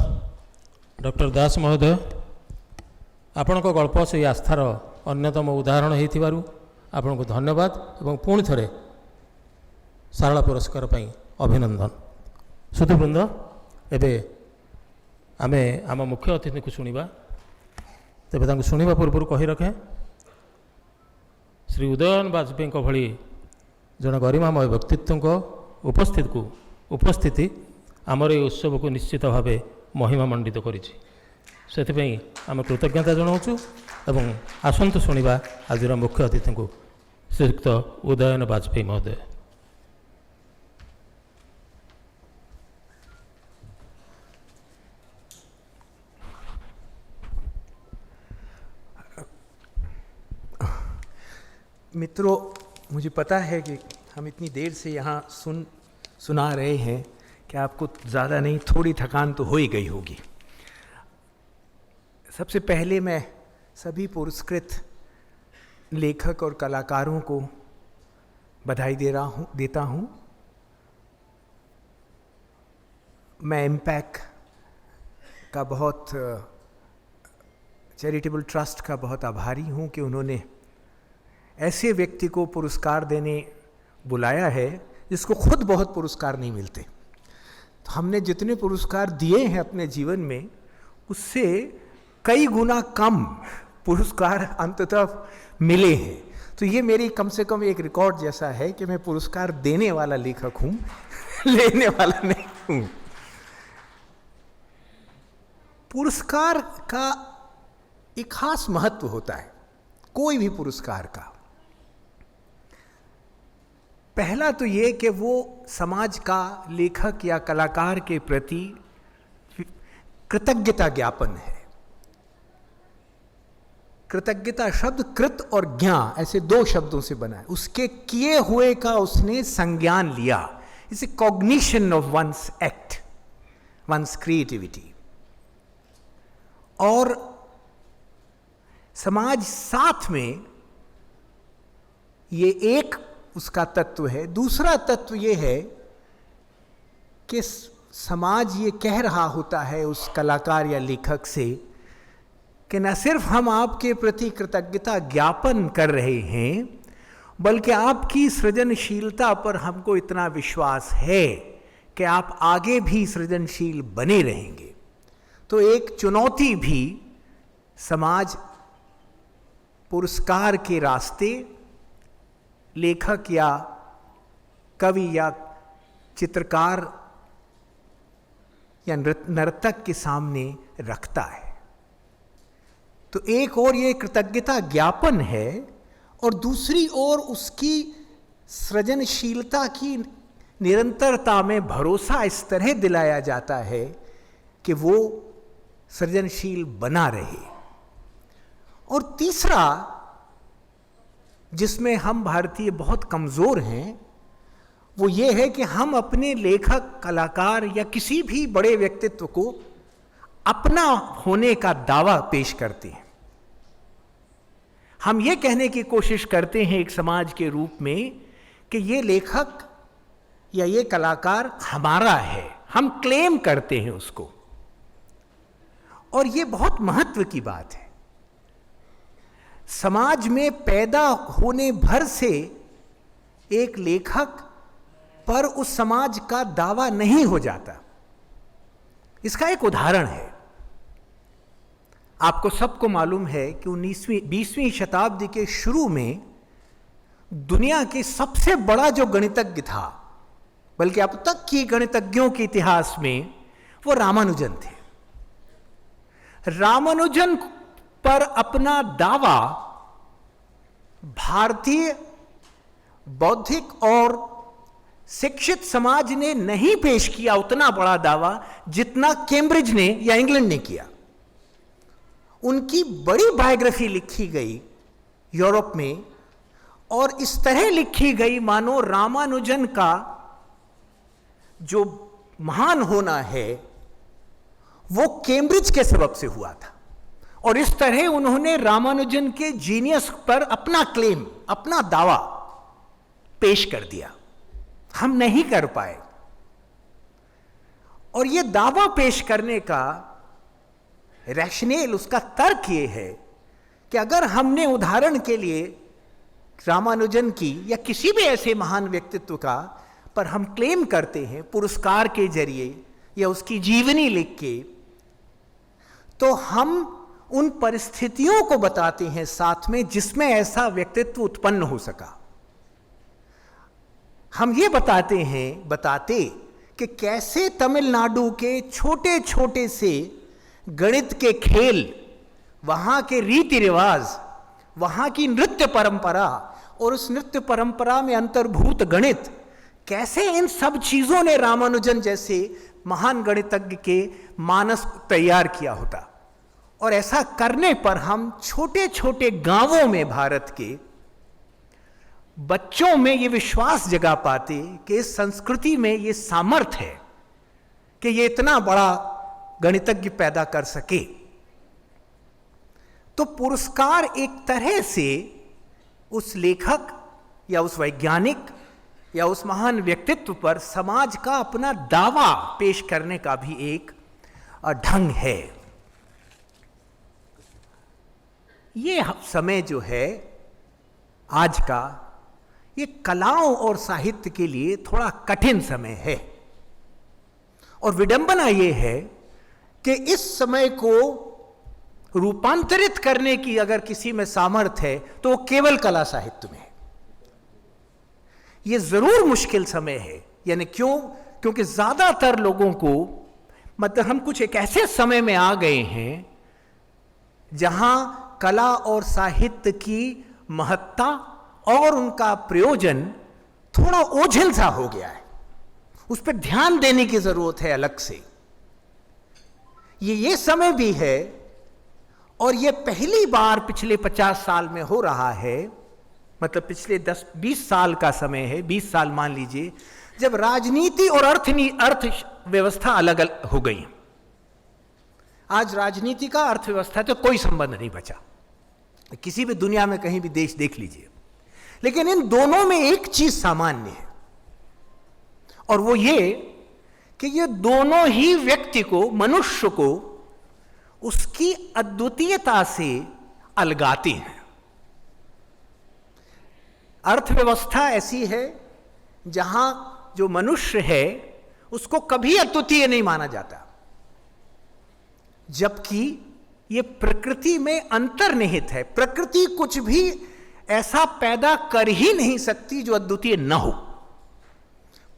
डॉक्टर दास महोदय आपण गल्प से आस्थार अन्यतम उदाहरण होइथिबारु आपण को धन्यवाद एवं पुणी थरे सारला पुरस्कार पाई अभिनंदन। सुधीवृंद एबे आमे आम मुख्य अतिथि को शुणा तेज शुणा पूर्व कही रखे श्री उदयन बाजपेयी भली जन गरिमामय व्यक्तित्व उपस्थिति आमर ये उत्सव को निश्चित भाव महिमा मंडित करिछि सेथिपई आम कृतज्ञता जनाऊँ एवं आसंतु शुणा आज मुख्य अतिथि को श्रीयुक्त उदयन बाजपेयी महोदय। मित्रों, मुझे पता है कि हम इतनी देर से यहाँ सुना रहे हैं कि आपको ज़्यादा नहीं, थोड़ी थकान तो हो ही गई होगी। सबसे पहले मैं सभी पुरस्कृत लेखक और कलाकारों को बधाई देता हूँ। मैं इम्पैक्ट का बहुत चैरिटेबल ट्रस्ट का बहुत आभारी हूँ कि उन्होंने ऐसे व्यक्ति को पुरस्कार देने बुलाया है जिसको खुद बहुत पुरस्कार नहीं मिलते। तो हमने जितने पुरस्कार दिए हैं अपने जीवन में, उससे कई गुना कम पुरस्कार अंततः मिले हैं। तो ये मेरी कम से कम एक रिकॉर्ड जैसा है कि मैं पुरस्कार देने वाला लेखक हूँ, लेने वाला नहीं हूँ। पुरस्कार का एक खास महत्व होता है, कोई भी पुरस्कार का। पहला तो ये कि वो समाज का लेखक या कलाकार के प्रति कृतज्ञता ज्ञापन है। कृतज्ञता शब्द कृत और ज्ञा ऐसे दो शब्दों से बना है। उसके किए हुए का उसने संज्ञान लिया। It's a cognition of one's act, one's creativity. और समाज साथ में ये एक उसका तत्व है। दूसरा तत्व ये है कि समाज ये कह रहा होता है उस कलाकार या लेखक से कि न सिर्फ हम आपके प्रति कृतज्ञता ज्ञापन कर रहे हैं, बल्कि आपकी सृजनशीलता पर हमको इतना विश्वास है कि आप आगे भी सृजनशील बने रहेंगे। तो एक चुनौती भी समाज पुरस्कार के रास्ते लेखक या कवि या चित्रकार या नर्तक के सामने रखता है। तो एक और ये कृतज्ञता ज्ञापन है, और दूसरी ओर उसकी सृजनशीलता की निरंतरता में भरोसा इस तरह दिलाया जाता है कि वो सृजनशील बना रहे। और तीसरा, जिसमें हम भारतीय बहुत कमज़ोर हैं, वो ये है कि हम अपने लेखक, कलाकार या किसी भी बड़े व्यक्तित्व को अपना होने का दावा पेश करते हैं। हम ये कहने की कोशिश करते हैं एक समाज के रूप में कि ये लेखक या ये कलाकार हमारा है, हम क्लेम करते हैं उसको। और ये बहुत महत्व की बात है। समाज में पैदा होने भर से एक लेखक पर उस समाज का दावा नहीं हो जाता। इसका एक उदाहरण है। आपको सबको मालूम है कि 20वीं शताब्दी के शुरू में दुनिया के सबसे बड़ा जो गणितज्ञ था, बल्कि अब तक की गणितज्ञों के इतिहास में, वो रामानुजन थे। रामानुजन पर अपना दावा भारतीय बौद्धिक और शिक्षित समाज ने नहीं पेश किया, उतना बड़ा दावा जितना कैम्ब्रिज ने या इंग्लैंड ने किया। उनकी बड़ी बायोग्राफी लिखी गई यूरोप में, और इस तरह लिखी गई मानो रामानुजन का जो महान होना है वो कैम्ब्रिज के सबब से हुआ था। और इस तरह उन्होंने रामानुजन के जीनियस पर अपना क्लेम, अपना दावा पेश कर दिया। हम नहीं कर पाए। और ये दावा पेश करने का रैशनल, उसका तर्क ये है कि अगर हमने उदाहरण के लिए रामानुजन की या किसी भी ऐसे महान व्यक्तित्व का पर हम क्लेम करते हैं पुरस्कार के जरिए या उसकी जीवनी लिख के, तो हम उन परिस्थितियों को बताते हैं साथ में जिसमें ऐसा व्यक्तित्व उत्पन्न हो सका। हम ये बताते कि कैसे तमिलनाडु के छोटे छोटे से गणित के खेल, वहाँ के रीति रिवाज, वहाँ की नृत्य परंपरा और उस नृत्य परंपरा में अंतर्भूत गणित, कैसे इन सब चीज़ों ने रामानुजन जैसे महान गणितज्ञ के मानस तैयार किया होता। और ऐसा करने पर हम छोटे छोटे गांवों में भारत के बच्चों में ये विश्वास जगा पाते कि इस संस्कृति में ये सामर्थ्य है कि ये इतना बड़ा गणितज्ञ पैदा कर सके। तो पुरस्कार एक तरह से उस लेखक या उस वैज्ञानिक या उस महान व्यक्तित्व पर समाज का अपना दावा पेश करने का भी एक ढंग है। ये समय जो है आज का, ये कलाओं और साहित्य के लिए थोड़ा कठिन समय है। और विडंबना ये है कि इस समय को रूपांतरित करने की अगर किसी में सामर्थ्य है तो वो केवल कला साहित्य में है। ये जरूर मुश्किल समय है, यानी क्योंकि ज्यादातर लोगों को, मतलब हम कुछ एक ऐसे समय में आ गए हैं जहां कला और साहित्य की महत्ता और उनका प्रयोजन थोड़ा ओझल सा हो गया है। उस पर ध्यान देने की जरूरत है अलग से। ये समय भी है, और ये पहली बार पिछले 50 साल में हो रहा है, मतलब पिछले 10-20 साल का समय है, 20 साल मान लीजिए, जब राजनीति और अर्थव्यवस्था अलग अलग हो गई। आज राजनीति का अर्थव्यवस्था तो कोई संबंध नहीं बचा, किसी भी दुनिया में कहीं भी देश देख लीजिए। लेकिन इन दोनों में एक चीज सामान्य है, और वो ये कि ये दोनों ही व्यक्ति को, मनुष्य को उसकी अद्वितीयता से अलगाते हैं। अर्थव्यवस्था ऐसी है जहां जो मनुष्य है उसको कभी अद्वितीय नहीं माना जाता, जबकि ये प्रकृति में अंतर्निहित है। प्रकृति कुछ भी ऐसा पैदा कर ही नहीं सकती जो अद्वितीय न हो।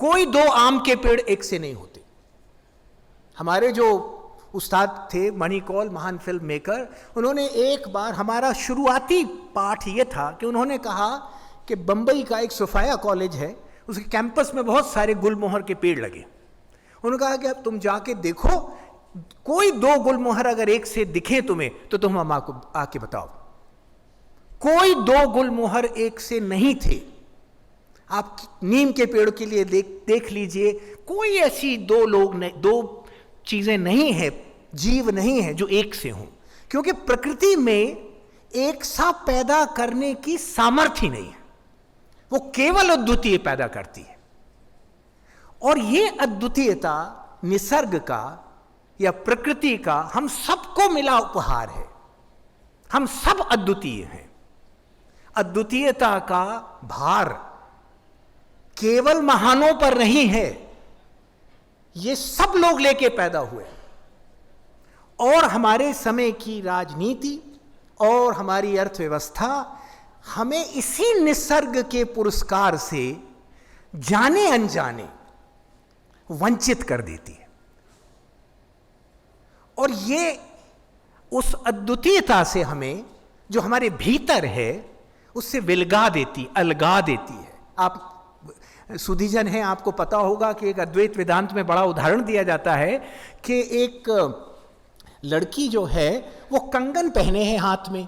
कोई दो आम के पेड़ एक से नहीं होते। हमारे जो उस्ताद थे मणिकौल, महान फिल्म मेकर, उन्होंने एक बार, हमारा शुरुआती पाठ ये था कि उन्होंने कहा कि बंबई का एक सोफाया कॉलेज है, उसके कैंपस में बहुत सारे गुलमोहर के पेड़ लगे। उन्होंने कहा कि अब तुम जाके देखो, कोई दो गुलमोहर अगर एक से दिखे तुम्हें तो तुम हम आके बताओ। कोई दो गुलमोहर एक से नहीं थे। आप नीम के पेड़ के लिए देख लीजिए, कोई ऐसी दो चीजें नहीं है, जीव नहीं है जो एक से हों, क्योंकि प्रकृति में एक सा पैदा करने की सामर्थ्य नहीं है। वो केवल अद्वितीय पैदा करती है, और ये अद्वितीयता निसर्ग का या प्रकृति का हम सबको मिला उपहार है। हम सब अद्वितीय हैं। अद्वितीयता का भार केवल महानों पर नहीं है, ये सब लोग लेके पैदा हुए। और हमारे समय की राजनीति और हमारी अर्थव्यवस्था हमें इसी निसर्ग के पुरस्कार से जाने अनजाने वंचित कर देती है, और ये उस अद्वितीयता से हमें, जो हमारे भीतर है, उससे अलगा देती है। आप सुधीजन हैं, आपको पता होगा कि एक अद्वैत वेदांत में बड़ा उदाहरण दिया जाता है कि एक लड़की जो है वो कंगन पहने हैं हाथ में,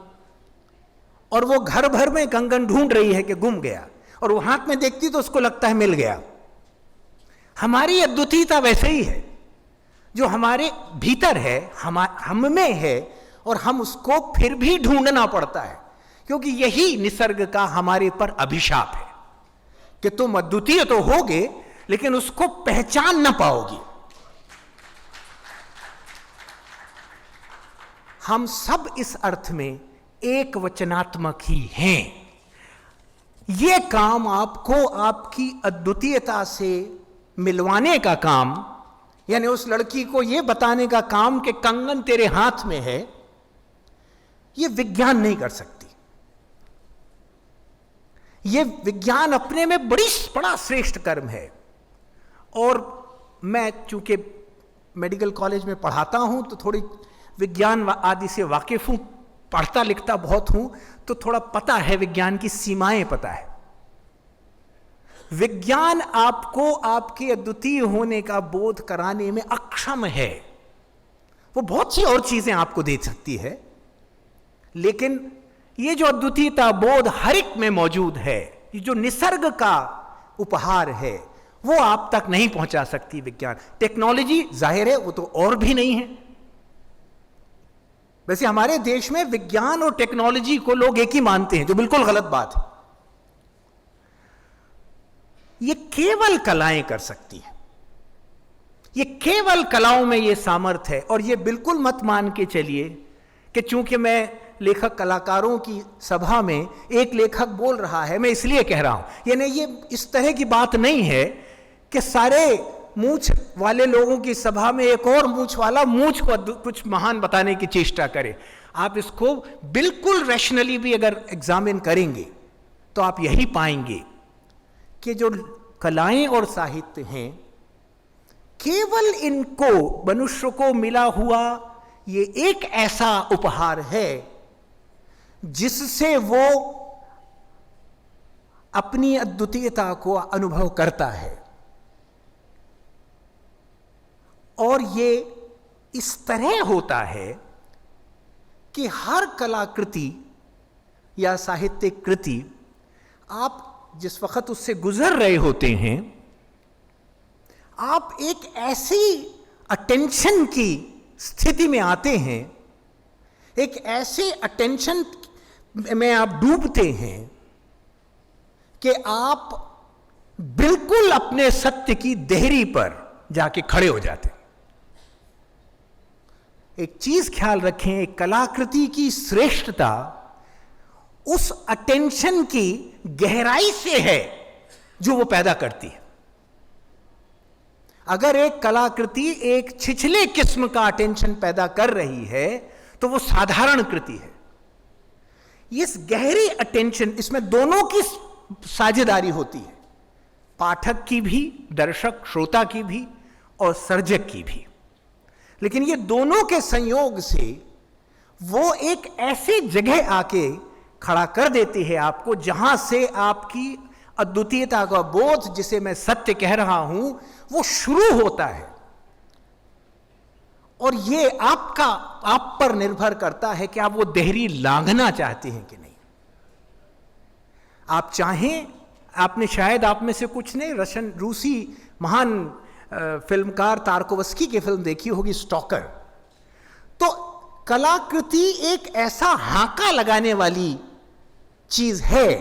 और वो घर भर में कंगन ढूंढ रही है कि गुम गया, और वो हाथ में देखती तो उसको लगता है मिल गया। हमारी अद्वितीयता वैसे ही है, जो हमारे भीतर है, हम में है, और हम उसको फिर भी ढूंढना पड़ता है, क्योंकि यही निसर्ग का हमारे पर अभिशाप है कि तुम अद्वितीय तो होगे लेकिन उसको पहचान ना पाओगी। हम सब इस अर्थ में एक वचनात्मक ही हैं। यह काम आपको आपकी अद्वितीयता से मिलवाने का काम, यानी उस लड़की को यह बताने का काम कि कंगन तेरे हाथ में है, यह विज्ञान नहीं कर सकती। यह विज्ञान अपने में बड़ा श्रेष्ठ कर्म है। और मैं चूंकि मेडिकल कॉलेज में पढ़ाता हूं तो थोड़ी विज्ञान आदि से वाकिफ हूं, पढ़ता लिखता बहुत हूं, तो थोड़ा पता है, विज्ञान की सीमाएं पता है। विज्ञान आपको आपके अद्वितीय होने का बोध कराने में अक्षम है। वो बहुत सी और चीजें आपको दे सकती है, लेकिन ये जो अद्वितीयता बोध हर एक में मौजूद है, ये जो निसर्ग का उपहार है, वो आप तक नहीं पहुंचा सकती विज्ञान। टेक्नोलॉजी जाहिर है वो तो और भी नहीं है। वैसे हमारे देश में विज्ञान और टेक्नोलॉजी को लोग एक ही मानते हैं, जो बिल्कुल गलत बात है। ये केवल कलाएं कर सकती हैं, ये केवल कलाओं में ये सामर्थ्य है। और ये बिल्कुल मत मान के चलिए कि चूंकि मैं लेखक कलाकारों की सभा में एक लेखक बोल रहा है, मैं इसलिए कह रहा हूं, यानी ये इस तरह की बात नहीं है कि सारे मूंछ वाले लोगों की सभा में एक और मूंछ वाला मूंछ को कुछ महान बताने की चेष्टा करे। आप इसको बिल्कुल रैशनली भी अगर एग्जामिन करेंगे तो आप यही पाएंगे कि जो कलाएं और साहित्य हैं, केवल इनको मनुष्य को मिला हुआ ये एक ऐसा उपहार है जिससे वो अपनी अद्वितीयता को अनुभव करता है। और ये इस तरह होता है कि हर कलाकृति या साहित्यिक कृति, आप जिस वक्त उससे गुजर रहे होते हैं, आप एक ऐसी अटेंशन की स्थिति में आते हैं, एक ऐसे अटेंशन में आप डूबते हैं कि आप बिल्कुल अपने सत्य की देहरी पर जाके खड़े हो जाते हैं। एक चीज ख्याल रखें, एक कलाकृति की श्रेष्ठता उस अटेंशन की गहराई से है जो वो पैदा करती है। अगर एक कलाकृति एक छिछले किस्म का अटेंशन पैदा कर रही है तो वो साधारण कृति है। इस गहरी अटेंशन, इसमें दोनों की साझेदारी होती है, पाठक की भी, दर्शक श्रोता की भी और सर्जक की भी। लेकिन ये दोनों के संयोग से वो एक ऐसी जगह आके खड़ा कर देती है आपको जहां से आपकी अद्वितीयता का बोध, जिसे मैं सत्य कह रहा हूं, वो शुरू होता है। और ये आप पर निर्भर करता है कि आप वो देहरी लांघना चाहते हैं कि नहीं। आप चाहें, आपने शायद आप में से कुछ ने रूसी महान फिल्मकार तारकोवस्की की फिल्म देखी होगी स्टॉकर। तो कलाकृति एक ऐसा हाका लगाने वाली चीज है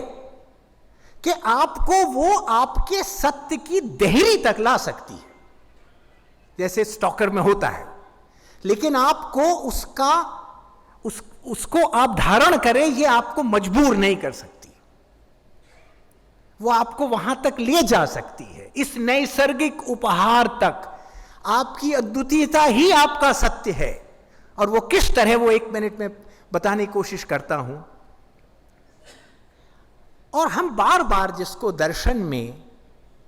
कि आपको वो आपके सत्य की देहरी तक ला सकती है, जैसे स्टॉकर में होता है। लेकिन आपको उसको आप धारण करें, ये आपको मजबूर नहीं कर सकती। वो आपको वहां तक ले जा सकती है, इस नैसर्गिक उपहार तक। आपकी अद्वितीयता ही आपका सत्य है। और वो किस तरह, वो 1 मिनट में बताने की कोशिश करता हूं। और हम बार बार जिसको दर्शन में,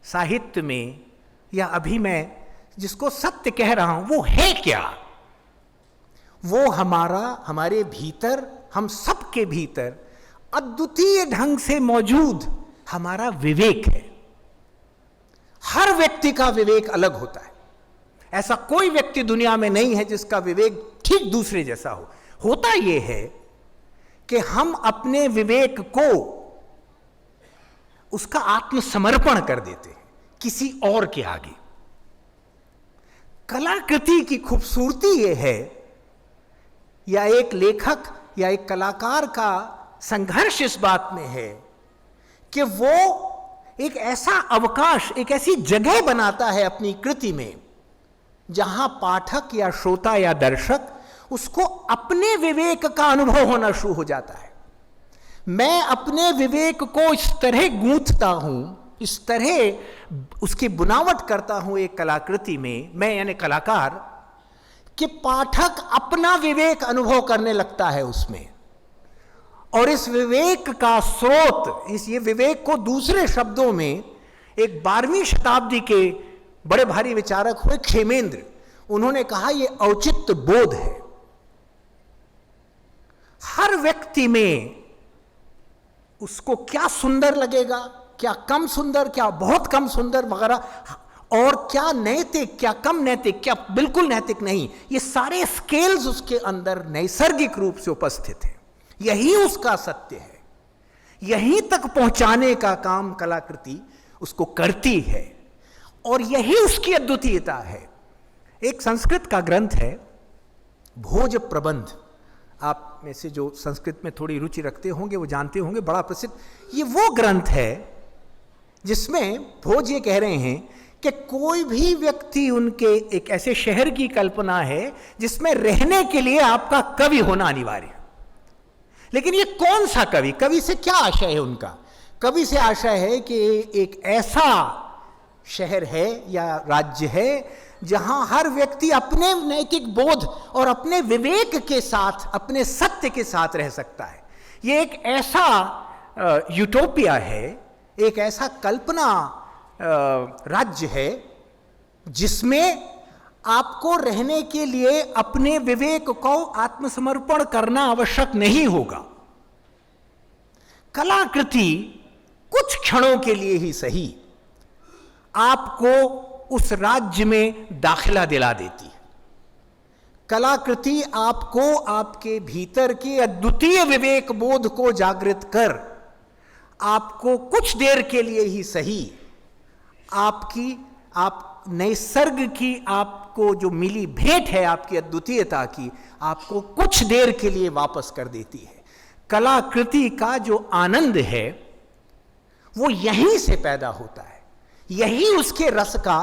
साहित्य में, या अभी मैं जिसको सत्य कह रहा हूं, वो है क्या? वो हमारे भीतर, हम सबके भीतर अद्वितीय ढंग से मौजूद हमारा विवेक है। हर व्यक्ति का विवेक अलग होता है। ऐसा कोई व्यक्ति दुनिया में नहीं है जिसका विवेक ठीक दूसरे जैसा हो। होता यह है कि हम अपने विवेक को, उसका आत्मसमर्पण कर देते हैं किसी और के आगे। कलाकृति की खूबसूरती यह है, या एक लेखक या एक कलाकार का संघर्ष इस बात में है कि वो एक ऐसा अवकाश, एक ऐसी जगह बनाता है अपनी कृति में जहां पाठक या श्रोता या दर्शक उसको अपने विवेक का अनुभव होना शुरू हो जाता है। मैं अपने विवेक को इस तरह गूंथता हूं, इस तरह उसकी बुनावट करता हूं एक कलाकृति में, मैं यानी कलाकार, कि पाठक अपना विवेक अनुभव करने लगता है उसमें। और इस विवेक का स्रोत, ये विवेक को दूसरे शब्दों में एक 12वीं शताब्दी के बड़े भारी विचारक हुए क्षेमेंद्र, उन्होंने कहा यह औचित्य बोध है। हर व्यक्ति में उसको क्या सुंदर लगेगा, क्या कम सुंदर, क्या बहुत कम सुंदर वगैरह, और क्या नैतिक, क्या कम नैतिक, क्या बिल्कुल नैतिक नहीं, ये सारे स्केल्स उसके अंदर नैसर्गिक रूप से उपस्थित हैं। यही उसका सत्य है। यहीं तक पहुंचाने का काम कलाकृति उसको करती है, और यही उसकी अद्वितीयता है। एक संस्कृत का ग्रंथ है भोज प्रबंध, आप में से जो संस्कृत में थोड़ी रुचि रखते होंगे वो जानते होंगे, बड़ा प्रसिद्ध। ये वो ग्रंथ है जिसमें भोज ये कह रहे हैं कि कोई भी व्यक्ति, उनके एक ऐसे शहर की कल्पना है जिसमें रहने के लिए आपका कवि होना अनिवार्य है। लेकिन ये कौन सा कवि? कवि से क्या आशय है उनका? कवि से आशय है कि एक ऐसा शहर है या राज्य है जहां हर व्यक्ति अपने नैतिक बोध और अपने विवेक के साथ, अपने सत्य के साथ रह सकता है। ये एक ऐसा यूटोपिया है, एक ऐसा कल्पना राज्य है जिसमें आपको रहने के लिए अपने विवेक को आत्मसमर्पण करना आवश्यक नहीं होगा। कलाकृति कुछ क्षणों के लिए ही सही आपको उस राज्य में दाखिला दिला देती है। कलाकृति आपको आपके भीतर के अद्वितीय विवेक बोध को जागृत कर आपको कुछ देर के लिए ही सही आप नैसर्ग की आपको जो मिली भेंट है आपकी अद्वितीयता की, आपको कुछ देर के लिए वापस कर देती है। कलाकृति का जो आनंद है वो यहीं से पैदा होता है, यही उसके रस का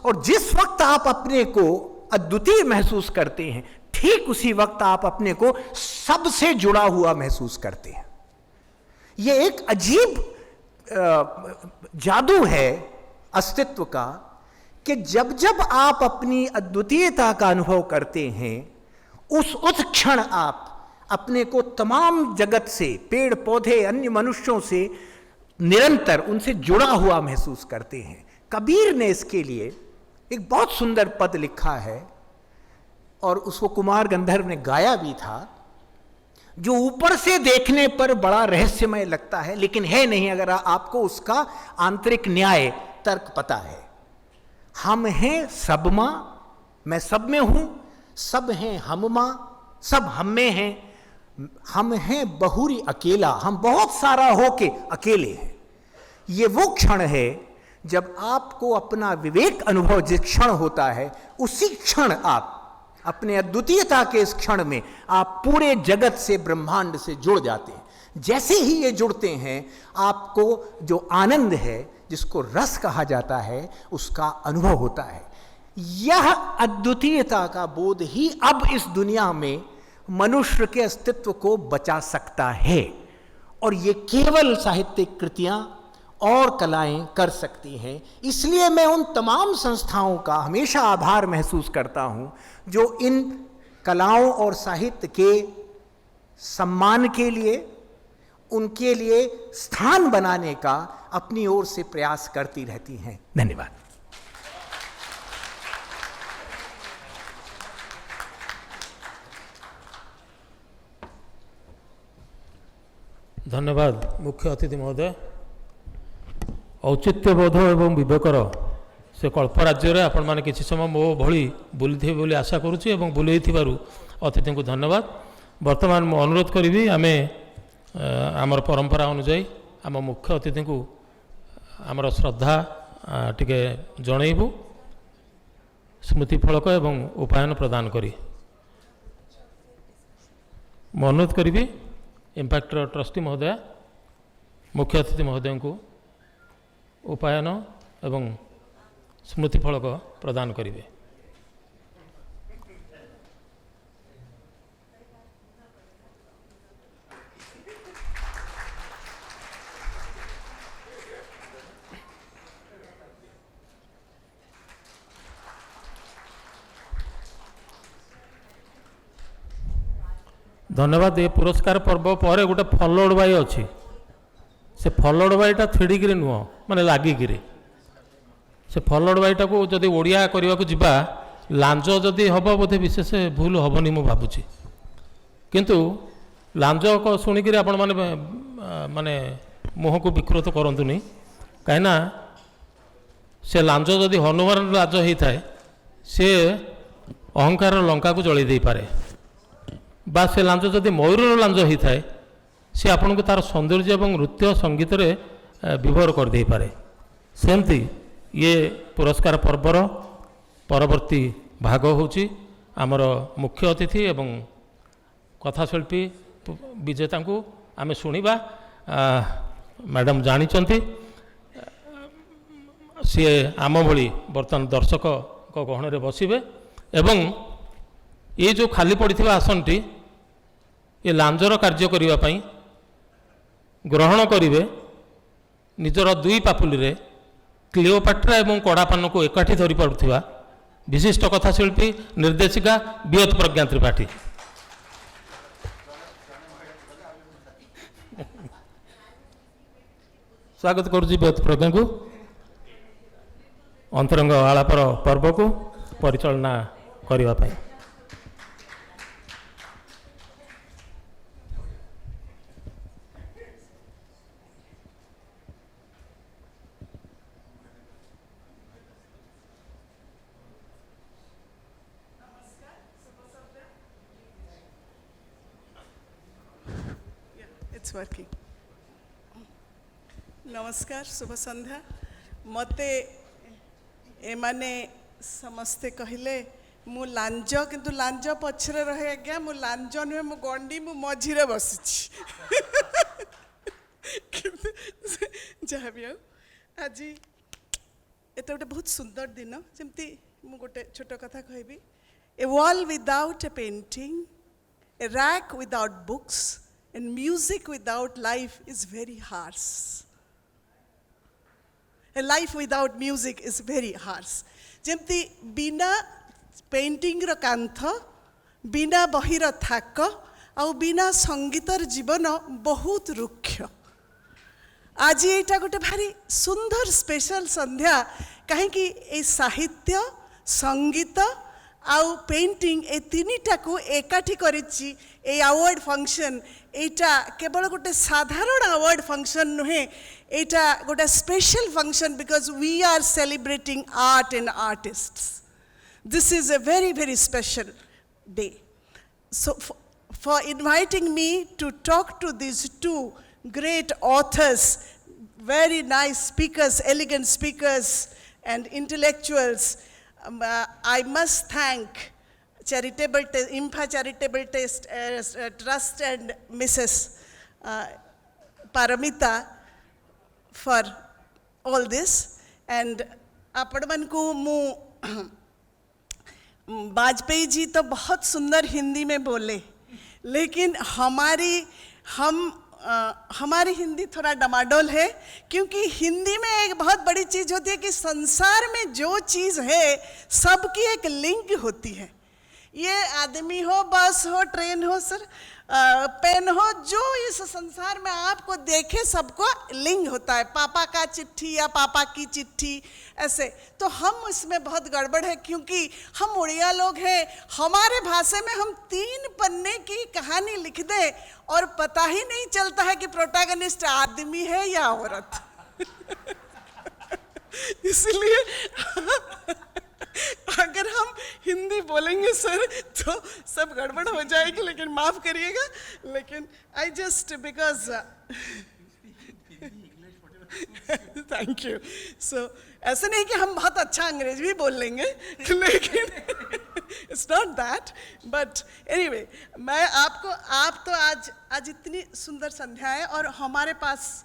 और जिस वक्त आप अपने को अद्वितीय महसूस करते हैं, ठीक उसी वक्त आप अपने को सबसे जुड़ा हुआ महसूस करते हैं। यह एक अजीब जादू है अस्तित्व का कि जब जब आप अपनी अद्वितीयता का अनुभव करते हैं, उस क्षण आप अपने को तमाम जगत से, पेड़ पौधे, अन्य मनुष्यों से निरंतर उनसे जुड़ा हुआ महसूस करते हैं। कबीर ने इसके लिए एक बहुत सुंदर पद लिखा है और उसको कुमार गंधर्व ने गाया भी था, जो ऊपर से देखने पर बड़ा रहस्यमय लगता है लेकिन है नहीं अगर आपको उसका आंतरिक न्याय तर्क पता है। हम हैं सब मां, मैं सब में हूं, सब हैं हम मां, सब हम में हैं, हम हैं बहुरी अकेला, हम बहुत सारा होके अकेले हैं। ये वो क्षण है जब आपको अपना विवेक अनुभव जिस क्षण होता है, उसी क्षण आप अपने अद्वितीयता के इस क्षण में आप पूरे जगत से, ब्रह्मांड से जुड़ जाते हैं। जैसे ही ये जुड़ते हैं, आपको जो आनंद है, जिसको रस कहा जाता है, उसका अनुभव होता है। यह अद्वितीयता का बोध ही अब इस दुनिया में मनुष्य के अस्तित्व को बचा सकता है, और ये केवल साहित्यिक कृतियां और कलाएं कर सकती हैं। इसलिए मैं उन तमाम संस्थाओं का हमेशा आभार महसूस करता हूं जो इन कलाओं और साहित्य के सम्मान के लिए, उनके लिए स्थान बनाने का अपनी ओर से प्रयास करती रहती हैं। धन्यवाद। धन्यवाद मुख्य अतिथि महोदय। औचित्यबोध एवं विवेकर से कल्प राज्य में आपण मैंने किसी समय मो भली बुली बोली आशा करुच्ची एवं बुले अतिथि को धन्यवाद। वर्तमान मु अनुरोध करी आमे आमर परंपरा अनुजाई आम मुख्य अतिथि को आमर श्रद्धा टिके जनइबू, स्मृति फलक एवं उपायन प्रदान करी मु अनुरोध करी इम्पैक्ट ट्रस्टी महोदय मुख्य अतिथि महोदय को उपायन एवं स्मृति फलक प्रदान करेंगे। धन्यवाद। ये पुरस्कार पर्व पर गोटे फलोड बाई अच्छी, से फलोड बाईटा छिड़िकी नुह माने लागिकी, से फलोड बाईटा को जदि ओडिया करने को जीवा लांज जदि हम बोधे विशेष भूल हेनी मु भावुची, किंतु लांज को शुणिक आपण माने माने मुह को विकृत करतुनि, कहीं से लांज जदि हनुमान लाज होता है सी अहंकार लंका को जलि दे पारे, बा से लांज जदि मयूर लांज होता है सी आपन को तार सौंदर्य और नृत्य संगीत रे विभोर कर दे पारे। सेमती ये पुरस्कार पर्वर परवर्ती भाग होची आमर मुख्य अतिथि एवं कथाशिल्पी विजेता को आमे शुणा। मैडम जानी सी आम भली बर्तमान दर्शक गहन में बसवे एवं ये जो खाली पड़ी आसन टी ये लांजर कार्य करने ग्रहण करेंगे निजर दुई पापुली रे क्लिओपाट्रा एवं कड़ापान को एकाठी धरी पारुथिबा विशिष्ट कथाशिल्पी निर्देशिका बियत प्रज्ञा त्रिपाठी। स्वागत करुच्ची बियत प्रज्ञा को अंतरंग आलापर पर्व को परिचालना करने पाई। It's working. नमस्कार शुभ संध्या। मते एमाने समस्ते कहले मु लांज किंतु लांज पछरे रहे आज्ञा मु लांज नुहे मु गंडी मु मझिरे बसिछि किंतु जहाँ भी हो आज एत गोटे बहुत सुंदर दिन जमती मु गोटे छोट कथा कहबी। A wall without a painting, a rack without books and music without life is very harsh. A life without music is very harsh. जेमती बिना पेंटिंग रो कांथ, बिना बहिर थाक आउ बिना संगीतर जीवन बहुत रुक्ष। आज एटा गोटे भारी सुंदर स्पेशल संध्या कहीं ए साहित्य संगीत आउ पेंटिंग ए तीनिटा को एकाठी करिछि ए अवार्ड फंक्शन। एटा केवल गोटे साधारण अवार्ड फंक्शन नुहे, एटा गोटे special function because we are celebrating art and artists. This is a very very special day. So for inviting me to talk to this two great authors, very nice speakers, elegant speakers and intellectuals, I must thank IMPHA Charitable Trust and Mrs. Paramita for all this. And आपण को मु वाजपेयी जी तो बहुत सुंदर हिंदी में बोले, लेकिन हमारी हिंदी थोड़ा डमाडोल है, क्योंकि हिंदी में एक बहुत बड़ी चीज़ होती है कि संसार में जो चीज़ है सबकी एक लिंक होती है। ये आदमी हो, बस हो, ट्रेन हो, सर पेन हो, जो इस संसार में आपको देखे सबको लिंक होता है, पापा का चिट्ठी या पापा की चिट्ठी ऐसे। तो हम इसमें बहुत गड़बड़ है, क्योंकि हम उड़िया लोग हैं, हमारे भाषा में हम 3 पन्ने की कहानी लिख दें और पता ही नहीं चलता है कि प्रोटैगनिस्ट आदमी है या औरत। इसलिए अगर हम हिंदी बोलेंगे सर तो सब गड़बड़ हो जाएगी, लेकिन माफ करिएगा। लेकिन I just because thank you. So ऐसे नहीं कि हम बहुत अच्छा अंग्रेजी भी बोल लेंगे, लेकिन it's not that. But anyway, मैं आप तो आज इतनी सुंदर संध्या है और हमारे पास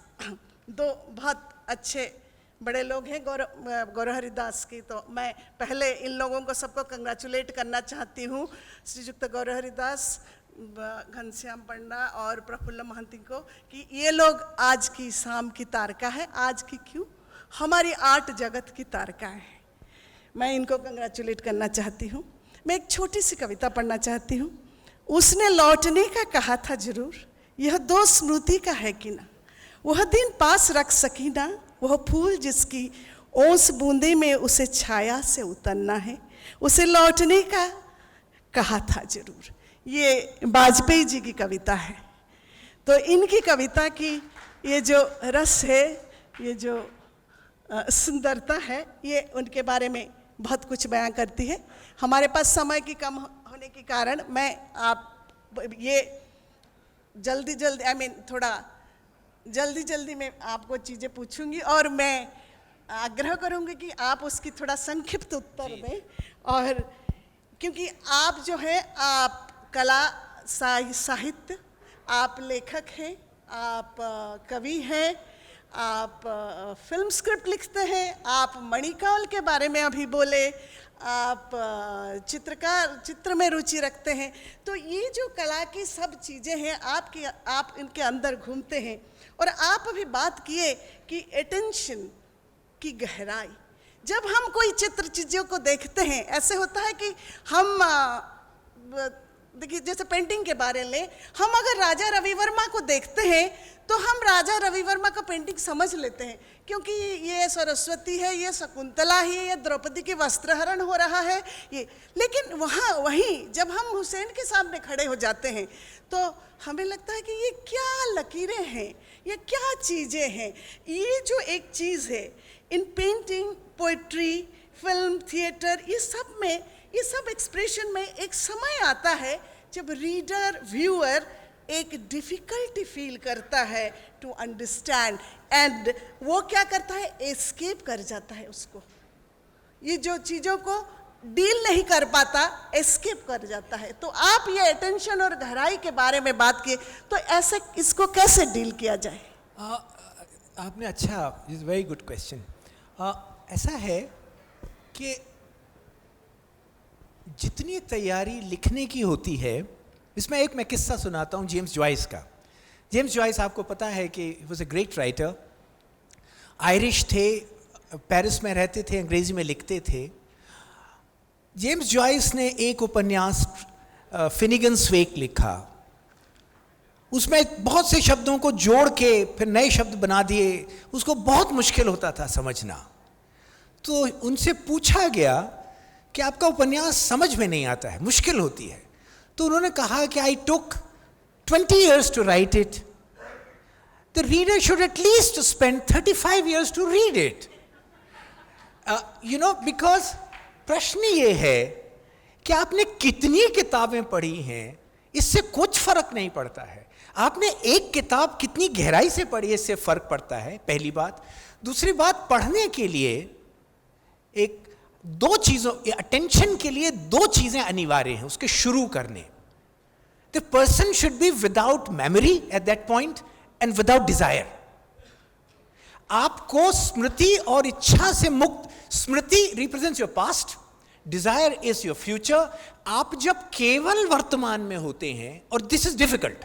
2 बहुत अच्छे बड़े लोग हैं, गौरहरि दास की। तो मैं पहले इन लोगों को सबको कंग्रेचुलेट करना चाहती हूँ, श्रीयुक्त गौरहरि दास, घनश्याम पंडा और प्रफुल्ल महंती को, कि ये लोग आज की शाम की तारका है। आज की क्यों, हमारी आर्ट जगत की तारका है। मैं इनको कंग्रेचुलेट करना चाहती हूँ। मैं एक छोटी सी कविता पढ़ना चाहती हूँ। उसने लौटने का कहा था जरूर, यह 2 स्मृति का है कि ना, वह दिन पास रख सकी ना, वह फूल जिसकी ओस बूंदे में उसे छाया से उतरना है, उसे लौटने का कहा था जरूर। ये वाजपेयी जी की कविता है। तो इनकी कविता की ये जो रस है, ये जो सुंदरता है, ये उनके बारे में बहुत कुछ बयां करती है। हमारे पास समय की कम होने के कारण मैं आप ये जल्दी जल्दी आई मीन थोड़ा जल्दी जल्दी मैं आपको चीज़ें पूछूंगी और मैं आग्रह करूंगी कि आप उसकी थोड़ा संक्षिप्त उत्तर दें। और क्योंकि आप जो है आप कला साहित्य, आप लेखक हैं, आप कवि हैं, आप फिल्म स्क्रिप्ट लिखते हैं, आप मणिकौल के बारे में अभी बोले, आप चित्र में रुचि रखते हैं। तो ये जो कला की सब चीज़ें हैं आप इनके अंदर घूमते हैं। और आप अभी बात किए कि अटेंशन की गहराई, जब हम कोई चीज़ों को देखते हैं ऐसे होता है कि हम देखिए जैसे पेंटिंग के बारे में हम अगर राजा रवि वर्मा को देखते हैं तो हम राजा रवि वर्मा का पेंटिंग समझ लेते हैं, क्योंकि ये सरस्वती है, ये शकुंतला है, ये द्रौपदी के वस्त्रहरण हो रहा है ये। लेकिन वहीं जब हम हुसैन के सामने खड़े हो जाते हैं तो हमें लगता है कि ये क्या लकीरें हैं, ये क्या चीज़ें हैं। ये जो एक चीज़ है इन पेंटिंग, पोइट्री, फिल्म, थिएटर, ये सब एक्सप्रेशन में एक समय आता है जब रीडर, व्यूअर एक डिफ़िकल्टी फील करता है टू अंडरस्टैंड, एंड वो क्या करता है, एस्केप कर जाता है उसको। ये जो चीज़ों को डील नहीं कर पाता, एस्केप कर जाता है। तो आप ये अटेंशन और गहराई के बारे में बात किए, तो ऐसे इसको कैसे डील किया जाए? आपने अच्छा, इज़ वेरी गुड क्वेश्चन। ऐसा है कि जितनी तैयारी लिखने की होती है, इसमें मैं किस्सा सुनाता हूँ जेम्स जॉयस का। जेम्स जॉयस आपको पता है कि he was a great writer, Irish थे, पेरिस में रहते थे, अंग्रेज़ी में लिखते थे। जेम्स जॉयस ने एक उपन्यास फिनिगन्स वेक लिखा, उसमें बहुत से शब्दों को जोड़ के फिर नए शब्द बना दिए, उसको बहुत मुश्किल होता था समझना। तो उनसे पूछा गया कि आपका उपन्यास समझ में नहीं आता है, मुश्किल होती है। तो उन्होंने कहा कि आई टुक 20 years to write it. The reader should at least spend 35 years to read it. Because प्रश्न ये है कि आपने कितनी किताबें पढ़ी हैं, इससे कुछ फर्क नहीं पड़ता है। आपने एक किताब कितनी गहराई से पढ़ी है, इससे फर्क पड़ता है, पहली बात। दूसरी बात, पढ़ने के लिए दो चीज़ों, अटेंशन के लिए दो चीज़ें अनिवार्य हैं उसके शुरू करने। The person should be without memory at that point and without desire. आपको स्मृति और इच्छा से मुक्त, स्मृति represents your past, desire is your future. आप जब केवल वर्तमान में होते हैं, और दिस इज डिफिकल्ट,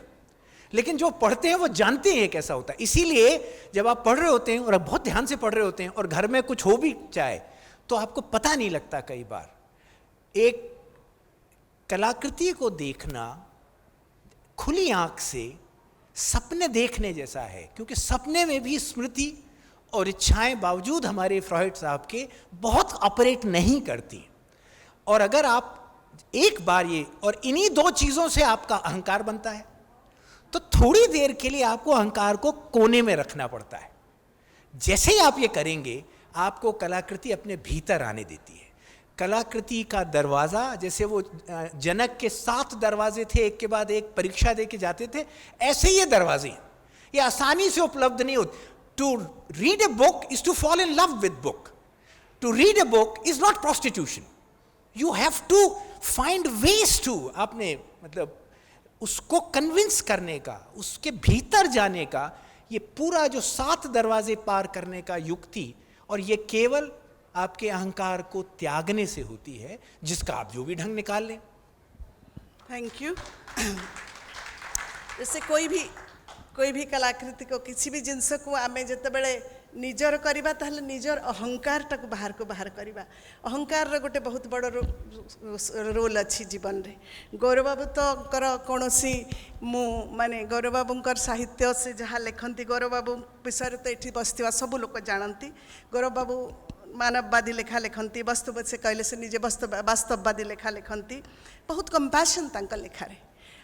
लेकिन जो पढ़ते हैं वो जानते हैं कैसा होता है। इसीलिए जब आप पढ़ रहे होते हैं और आप बहुत ध्यान से पढ़ रहे होते हैं और घर में कुछ हो भी जाए तो आपको पता नहीं लगता। कई बार एक कलाकृति को देखना खुली आंख से सपने देखने जैसा है, क्योंकि सपने में भी स्मृति और इच्छाएं बावजूद हमारे फ्रॉइड साहब के बहुत ऑपरेट नहीं करती। और अगर आप एक बार ये, और इन्हीं दो चीज़ों से आपका अहंकार बनता है, तो थोड़ी देर के लिए आपको अहंकार को कोने में रखना पड़ता है। जैसे ही आप ये करेंगे, आपको कलाकृति अपने भीतर आने देती है। कलाकृति का दरवाज़ा, जैसे वो जनक के 7 दरवाजे थे, एक के बाद एक परीक्षा दे के जाते थे, ऐसे ये दरवाजे हैं, ये आसानी से उपलब्ध नहीं होते। To read a book is to fall in love with book. To read a book is not prostitution. You have to find ways to, आपने मतलब उसको कन्विंस करने का, उसके भीतर जाने का, ये पूरा जो 7 दरवाजे पार करने का युक्ति, और ये केवल आपके अहंकार को त्यागने से होती है, जिसका आप जो भी ढंग निकाल लें। Thank you. जैसे कोई भी कलाकृति को, किसी भी जिनस को आम जिते निजर करवा, ताहले निजर अहंकार टाक बाहर करवा। अहंकार गोटे बहुत बड़ रोल अच्छी जीवन रे। गौरव बाबू तो कौन माने गौरव बाबूंकर साहित्य से जहाँ लिखती, गौरव बाबू विषय तो ये बसवा सब लोग जानती। गौरव बाबू मानववादी लेखा लिखती, वास्तव से कहले से निजे वास्तववादी लेखा लिखती। बहुत कंपैशन तांका लेखारे,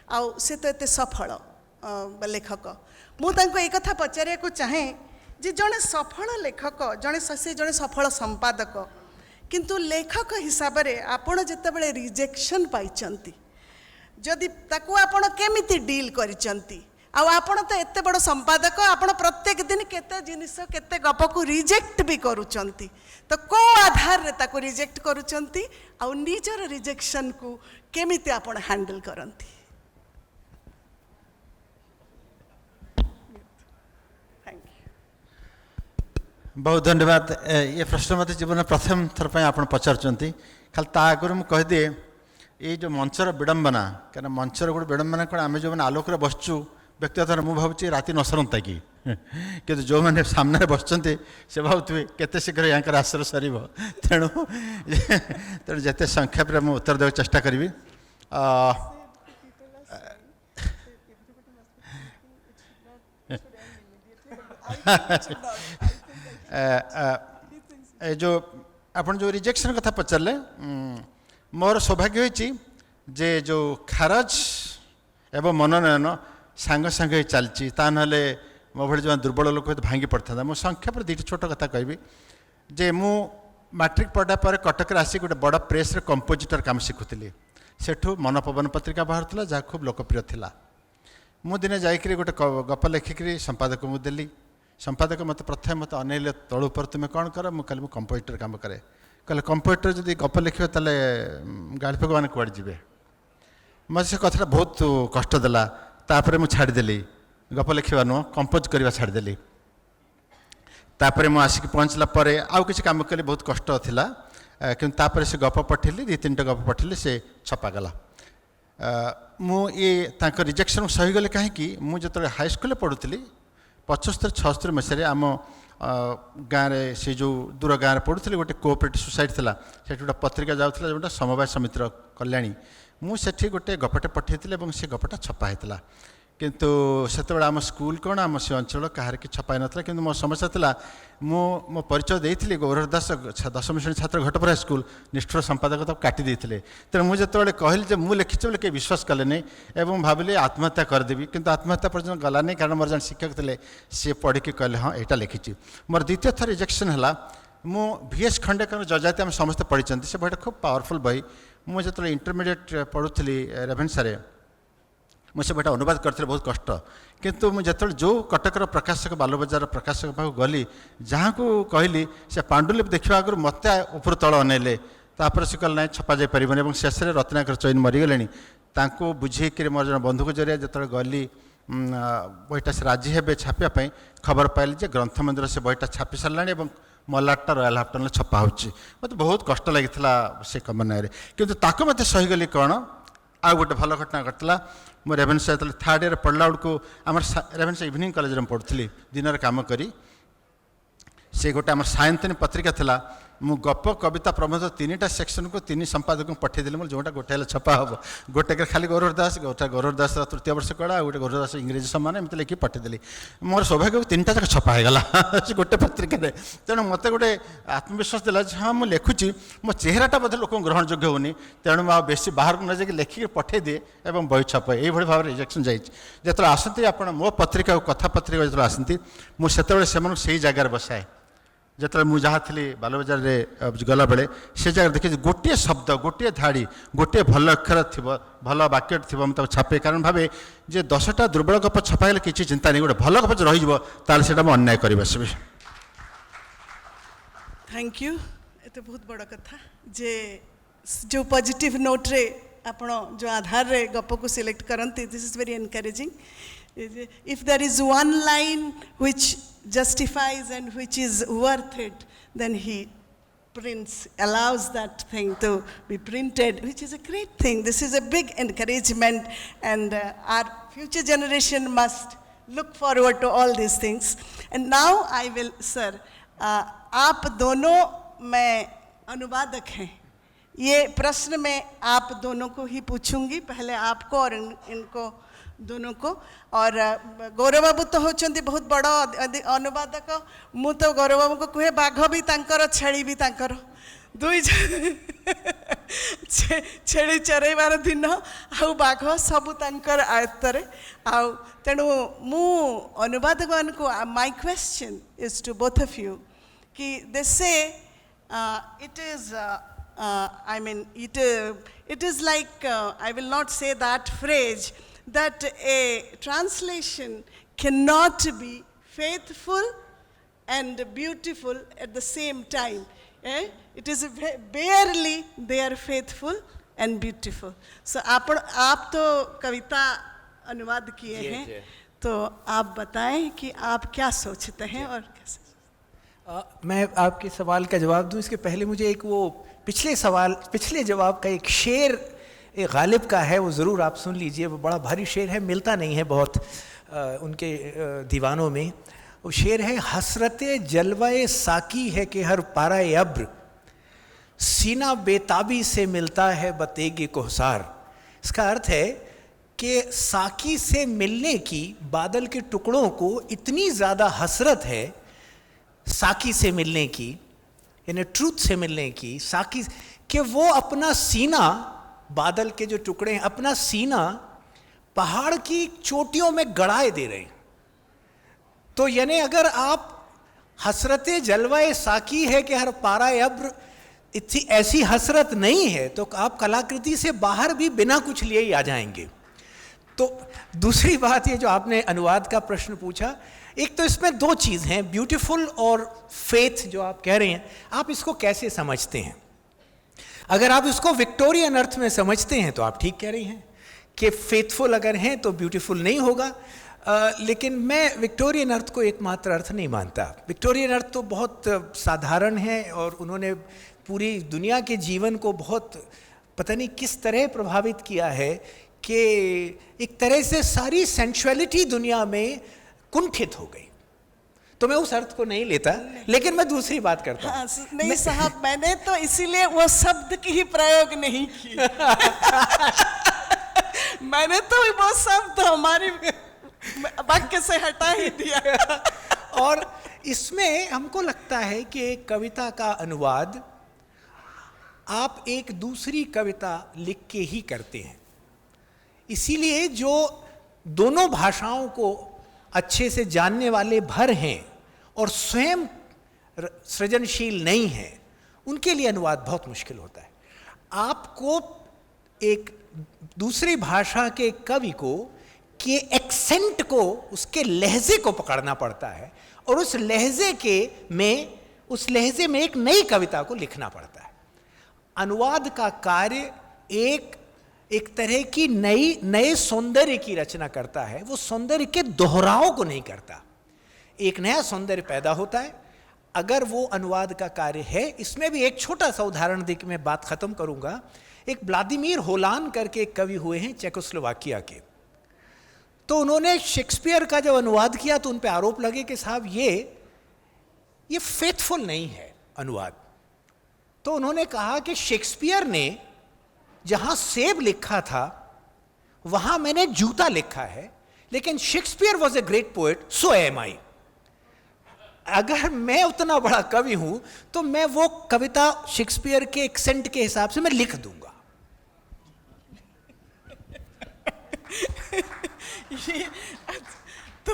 आउ से तो एते सफल लेखक। मुझे एक कथा पचारे को चाहे जे जड़े सफल लेखक, जड़े सफल संपादक, किंतु लेखक हिसाब से आपण जितेबाला रिजेक्शन पाई, जदि ताकू आपण केमिति डील करिसंती, आपण तो एते बड़ संपादक आपण प्रत्येक दिन केते जिनिस केते गप को रिजेक्ट भी करूचंती तो को आधार रे ताको रिजेक्ट करूचंती आ निजर रिजेक्शन को केमिति आपण हैंडल करंती बहुत धन्यवाद ये प्रश्न मत जीवन प्रथम थर पर आप पचारुंट खाली ता आगुरी मुझे कहीदे ये जो मंचर विडंबना क्या मंचर गोटे विडंबना कौन आम जो मैंने आलोक बसचु व्यक्तिगत मुझे भावी राति न सरंता कि किंतु जो मैंने सामने बसते से भावे केते शीघ्र यहाँ आश्रय सर तेणु तेणु जिते संक्षेप में उत्तर देवाक चेष्टा करी जो आप जो रिजेक्शन कथा पचारे मोर सौभाग्य होती जे जो खारज एवं मनोनयन सांग सांग चलती ता ना मो भाई जो दुर्बल लोक भांगी पड़ता मुझे संक्षेप दुईट छोट कथा कहि जे मु मैट्रिक पढ़ा पर कटक आसी गोटे बड़ प्रेस कंपोजिटर काम शिखुली सेठू मन पवन पत्रिका बाहर जहाँ खूब लोकप्रिय थिला मु दिने जाइकरी गोटे गप लिखिकी संपादक मुझे देली संपादक मत प्रथम मत अनैले तलु पर तुम्हें कौन कर मुझे कहली कंपोजिटर काम करे कहले कंपोजिटर जब गप लिखे ताले गाड़ी भगवान कुआड़े जी मत से कथा बहुत कष्ट देला तापर मुझे छाड़देली गप लिखा नुह कंपोज करवा छाड़देली तापर मुझे आसिक पहुँचला आउ किसी काम कली बहुत कष्ट थिला कि से गप पठेली दी तीन गप पठेली से छपागला मु ये रिजेक्शन सहीगली कहीं मुझे हाईस्कल पढ़ुली 75-76 मसीह आम गाँव से जो दूर गाँव पढ़ुली गोटे कोऑपरेटिव सोसाइटी थी से गोटे पत्रिका जाऊला जो समवाय समितिर कल्याणी मुझे गोटे गपटे पठेती और से गपटा छपा होता किंतु से आम स्कूल कौन आम से अंचल कहार कि छपाई नाला कि मो समस्या था मो परिचय देती गौरव दास 10वीं श्रेणी छात्र घटपरा स्कूल निष्ठुर संपादक तो काटी देते तेणु मुझे कहली मुझे लिखी बोले कहीं विश्वास कले नहीं और भाविली आत्महत्या करदेवी किंतु आत्महत्या पर्यटन गलानी कारण मोर जन शिक्षक थे सी पढ़ी कहले हाँ यहाँ लिखी मोर द्वितीय थर रिजेक्शन है मु VS खंडेकर जजाति आम समस्त पढ़ी से बही खूब पावरफुल बही मुझे जो इंटरमीडिएट पढ़ुली रेभेन्सा मुझे बटा अनुवाद करते बहुत कष्ट किंतु मुझे जो कटकर प्रकाशक बालबजार प्रकाशक पाक गली जहाँ को कहली से पांडुलिपि देखा आगु मत ऊपर तल अनेले तापर से कहले ना छपा जापर शेष में रत्नाकर चैन मरीगले बुझेक मोर जन बंधु को जरिया जो गली बहीटा से राजी हे छापापी खबर पाइली जे ग्रंथ मंदिर से बहीटा छापी सारे मलाटा रॉयल हाफ्टन छपा हो मत बहुत कष्ट लगी से कमन किंतु ताको मत सहीगली कौन आ गोटे भल घटना घटला मो रेभेन्सा जो थर्ड ईयर पढ़ला बेलू आम रेभेन्सा इवनिंग कॉलेज में पढ़ुली दिन काम करी से गोटे आम सायंतिनी पत्रिका थिला मु गप कविता प्रबंध 3टा सेक्शन को 3 संपादक को पठेदेली मोर जोटा गोटे छपा हम गोटे खाली गौरव दास गोटे गौरव दास तृतीय वर्ष कला गोटे गौरव दास इंग्रेजी सम्मान एमती लिखी पठेदेली मोर सौभाग्य 3टा जाक छपा होगला गोटे पत्रिका तेणु मत गोटे आत्मविश्वास दिला हाँ मुझे लिखुची मो चेहराटा बोधे लोक ग्रहण योग्य होनी तेणु मुझे बेसी बाहर को न जाकि लिखिक पठे दिए और बही छपाए यही भाव में रिजेक्शन जाइए जो आसती आप मो पत्रिका कथा पत्रिका जो आसती मुझे से जगार बसाए जो मुझे जहाँ थी बालबजार गला बेले से जगह देखिए गोटे शब्द गोटे धाड़ी गोटे भल अक्षर थी भल वाक्य थी मुझे छापे कारण भावे जे 10टा दुर्बल गप छपाइले किसी चिंता नहीं गोटे भल गप रही ताल अन्याय कर बसबी। थैंक यू ये बहुत बड़ कथा जे जो पॉजिटिव नोट रे आपण जो आधार रे गप को सिलेक्ट करंती this is very encouraging if there is one line which justifies and which is worth it then he allows that thing to be printed, which is a great thing. This is a big encouragement and our future generation must look forward to all these things. And now I will, sir, आप दोनों में अनुवादक हैं, ये प्रश्न मैं आप दोनों को ही पूछूंगी, पहले आपको और इनको दोनों को। और गौरव बाबू तो होचंती बहुत बड़ा अनुवादक, मु तो गौरव बाबू को कहे बाघ भी तांकर छेली भी तांकर दुई छेली चरैबार दिन आउ बाघ सबू तांकर आयत्तरे आउ तेणु मु अनुवादक मान को my question is to both of you कि दे से it is I mean it is like I will not say that phrase that a translation cannot be faithful and beautiful at the same time. It is barely they are faithful and beautiful. So आप तो कविता अनुवाद किए हैं, तो आप बताएं कि आप क्या सोचते हैं और कैसे। मैं आपके सवाल का जवाब दूं इसके पहले मुझे एक वो पिछले जवाब का एक शेर एक गालिब का है, वो ज़रूर आप सुन लीजिए। वो बड़ा भारी शेर है, मिलता नहीं है बहुत उनके दीवानों में। वो शेर है, हसरते जलवाए साकी है कि हर पाराए अब्र, सीना बेताबी से मिलता है बतेगे कोहसार। इसका अर्थ है कि साकी से मिलने की बादल के टुकड़ों को इतनी ज़्यादा हसरत है, साकी से मिलने की, यानी ट्रूथ से मिलने की, साकी, कि वो अपना सीना, बादल के जो टुकड़े हैं, अपना सीना पहाड़ की चोटियों में गड़ाए दे रहे हैं। तो यानी अगर आप हसरते जलवाए साकी है कि हर पाराए अब्र, इतनी ऐसी हसरत नहीं है तो आप कलाकृति से बाहर भी बिना कुछ लिए ही आ जाएंगे। तो दूसरी बात ये जो आपने अनुवाद का प्रश्न पूछा, एक तो इसमें दो चीज़ हैं, ब्यूटीफुल और फेथ जो आप कह रहे हैं, आप इसको कैसे समझते हैं? अगर आप इसको विक्टोरियन अर्थ में समझते हैं तो आप ठीक कह रही हैं कि फेथफुल अगर हैं तो ब्यूटीफुल नहीं होगा। लेकिन मैं विक्टोरियन अर्थ को एकमात्र अर्थ नहीं मानता। विक्टोरियन अर्थ तो बहुत साधारण है और उन्होंने पूरी दुनिया के जीवन को बहुत पता नहीं किस तरह प्रभावित किया है कि एक तरह से सारी सेंशुअलिटी दुनिया में कुंठित हो गई। तो मैं उस अर्थ को नहीं लेता, लेकिन मैं दूसरी बात करता हूँ। नहीं साहब, मैंने तो इसीलिए वो शब्द की ही प्रयोग नहीं की। मैंने तो वो शब्द हमारे वाक्य से हटा ही दिया। और इसमें हमको लगता है कि कविता का अनुवाद आप एक दूसरी कविता लिख के ही करते हैं। इसीलिए जो दोनों भाषाओं को अच्छे से जानने वाले भर हैं और स्वयं सृजनशील नहीं हैं, उनके लिए अनुवाद बहुत मुश्किल होता है। आपको एक दूसरी भाषा के कवि को के एक्सेंट को, उसके लहजे को पकड़ना पड़ता है और उस लहजे में एक नई कविता को लिखना पड़ता है। अनुवाद का कार्य एक तरह की नए सौंदर्य की रचना करता है। वो सौंदर्य के दोहराव को नहीं करता, एक नया सौंदर्य पैदा होता है। अगर वो अनुवाद का कार्य है, इसमें भी एक छोटा सा उदाहरण देकर मैं बात खत्म करूंगा। एक व्लादिमीर होलान करके एक कवि हुए हैं चेकोस्लोवाकिया के, तो उन्होंने शेक्सपियर का जब अनुवाद किया तो उन पे आरोप लगे कि साहब ये फेथफुल नहीं है अनुवाद। तो उन्होंने कहा कि शेक्सपियर ने जहां सेब लिखा था वहां मैंने जूता लिखा है, लेकिन Shakespeare was a great poet, so am I. अगर मैं उतना बड़ा कवि हूं तो मैं वो कविता शेक्सपियर के एक्सेंट के हिसाब से मैं लिख दूंगा। तो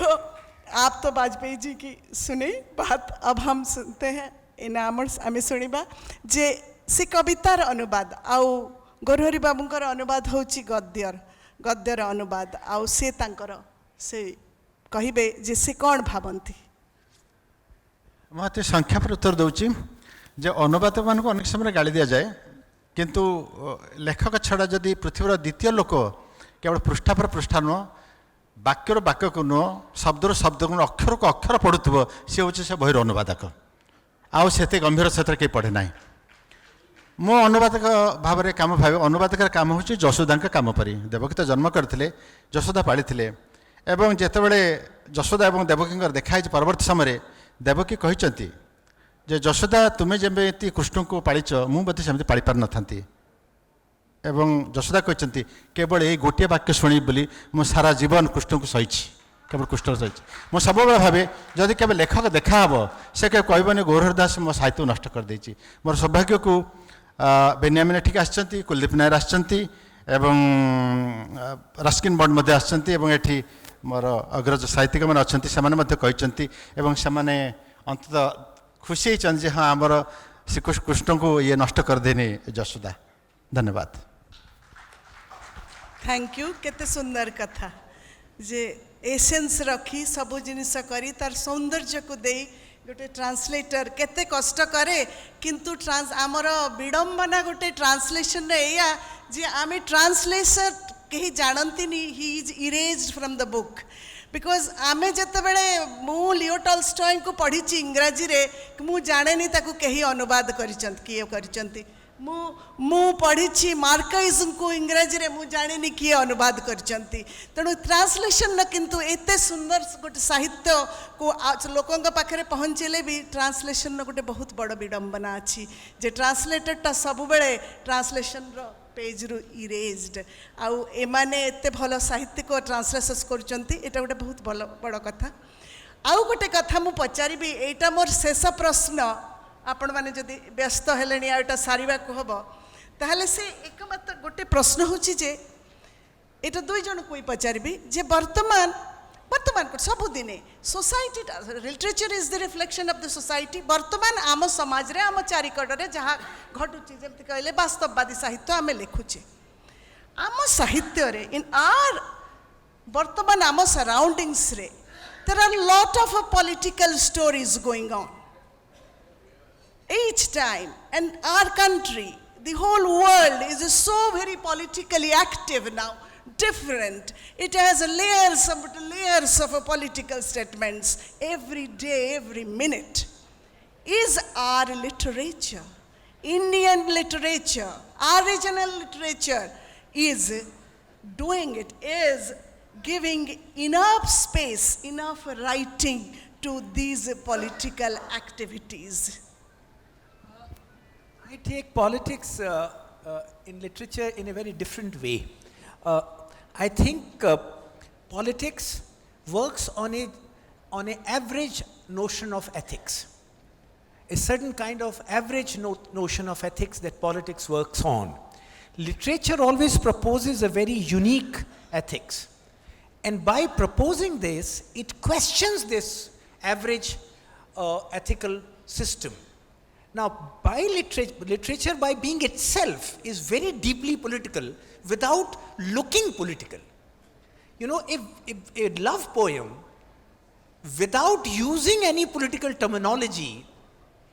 आप तो वाजपेयी जी की सुनी बात, अब हम सुनते हैं इनामर्स आम शुणा जे से कवितार अनुवाद आउ गोरहरी बाबूंकर अनुवाद होची गद्यर अनुवाद आउ से तांकर से कहिबे जे से कौन भावंती। मत संख्या पर उत्तर दूची जे अनुवाद मान को अनेक समय गाली दि जाए, किंतु लेखक छड़ा जदि पृथ्वीर द्वितीय लोक केवल पृष्ठा पर पृष्ठा नुह, वाक्यर वाक्य को नुह, शब्दर शब्द को अक्षर को अक्षर पढ़ुव, सी हूँ से बहिर अनुवादक। आउ से गंभीर क्षेत्र कहीं पढ़े ना। मो अनुवादक भाव में काम भाव अनुवादक काम हूँ जशोदा काम परी। देवकी तो जन्म करते, जशोदा पाली, एवं जितेबाला जशोदा और देवकी देखाई परवर्त समय देवकी कहते जे जशोदा तुम्हें जमी कृष्ण को पाच मुझे सेमती पाली पार न था। एवं जशोदा कहते केवल ये गोटे वाक्य शुणी बोली मो सारा जीवन कृष्ण को सही, केवल कृष्ण सही। मो सब भावे जदि केवल लेखक देखा हे से के कहबनी गौरहर दास मो साहित्य नष्ट कर देछि। मोर सौभाग्य को बेनियामिन ठीक आछंती, कुलदीप नायर आछंती एवं रस्किन बंड मध्य आछंती एवं एठी मोर अग्रज साहित्यिक मैंने अच्छा से कहते एवं से अंततः खुशी होती जे हाँ आमर श्री कृष्ण को ये नष्ट करदेनी जशोदा। धन्यवाद। थैंक यू केते सुंदर कथा जे एसेंस रखी सबु जिनिस करी तार सौंदर्य को दे गोटे ट्रांसलेटर केते कष्ट करे किंतु आमर विडंबना गोटे ट्रांसलेशन रे या जे आमे ट्रांसलेटर कहीं जानती नहीं he is erased from the book because आमे जते बेले मु लियो टॉल्स्टॉय को पढ़ी इंग्राजी रे मु जाने नहीं ताकू कहीं अनुवाद करिसंत किए करिसंती मु पढ़ी मार्काइज को इंग्राजी रे मु जाने किए अनुवाद करचंती तेणु ट्रांसलेशन न किंतु एते सुंदर गोटे साहित्य को लोकों पाखे पहुँचले भी ट्रांसलेशन न गोटे बहुत बड़ विडंबना अच्छी जे ट्रांसलेटेड टा सब बेले ट्रांसलेशन रो पेज रु इरेज्ड आउ एमाने एते भल साहित्य को ट्रांसलेशन करचंती एटा गोटे बहुत बड़ कथा आउ गोटे कथा मु पचारिबी एटा मोर शेष प्रश्न आपण माने जदि व्यस्त हेलेनी आटा सारिबा को हबो ताहले से एकमात्र गोटे प्रश्न होची जे एटा दुई जन कोई पचारिबी जे वर्तमान को सब दिने society literature is the reflection of the society वर्तमान आम समाज रे आम चारिकड रे जहा घटुची जेमति कहले वास्तववादी साहित्य आमे लिखुचे आम साहित्य रे इन आर वर्तमान आम सराउंडिंग्स रे there are lot of political stories going on each time, and our country, the whole world is so very politically active now, different. It has layers of political statements every day, every minute. Is our literature, Indian literature, our regional literature, is doing it, is giving enough space, enough writing to these political activities? I take politics in literature in a very different way. I think politics works on an average notion of ethics. A certain kind of average notion of ethics that politics works on. Literature always proposes a very unique ethics. And by proposing this, it questions this average ethical system. Now, by literature by being itself is very deeply political without looking political. You know, if a love poem, without using any political terminology,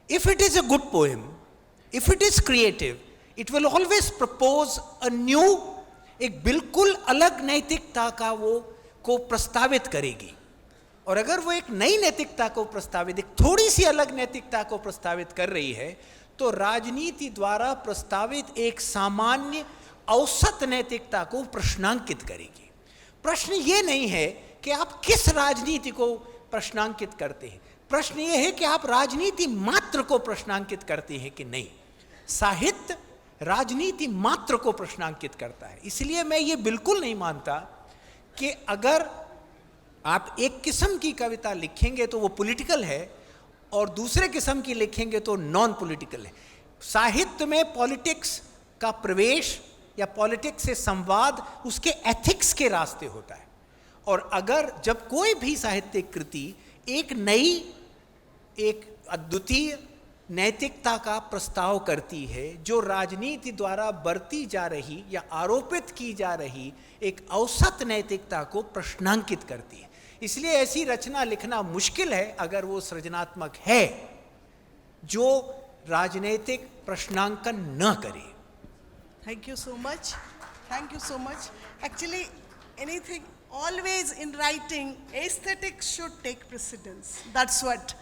if it is a good poem, if it is creative, it will always propose a new, एक बिल्कुल अलग नैतिकता का वो को प्रस्तावित करेगी. और अगर वो एक नई नैतिकता को प्रस्तावित, एक थोड़ी सी अलग नैतिकता को प्रस्तावित कर रही है, तो राजनीति द्वारा प्रस्तावित एक सामान्य औसत नैतिकता को प्रश्नांकित करेगी. प्रश्न ये नहीं है कि आप किस राजनीति को प्रश्नांकित करते हैं, प्रश्न ये है कि आप राजनीति मात्र को प्रश्नांकित करते हैं कि नहीं. साहित्य राजनीति मात्र को प्रश्नांकित करता है. इसलिए मैं ये बिल्कुल नहीं मानता कि अगर आप एक किस्म की कविता लिखेंगे तो वो पॉलिटिकल है और दूसरे किस्म की लिखेंगे तो नॉन पॉलिटिकल है. साहित्य में पॉलिटिक्स का प्रवेश या पॉलिटिक्स से संवाद उसके एथिक्स के रास्ते होता है. और अगर जब कोई भी साहित्यिक कृति एक नई, एक अद्वितीय नैतिकता का प्रस्ताव करती है जो राजनीति द्वारा बरती जा रही या आरोपित की जा रही एक औसत नैतिकता को प्रश्नांकित करती है, इसलिए ऐसी रचना लिखना मुश्किल है अगर वो सृजनात्मक है जो राजनीतिक प्रश्नांकन न करे. Thank you so much. Thank you so much. Actually, anything, always in writing, aesthetics should take precedence. That's what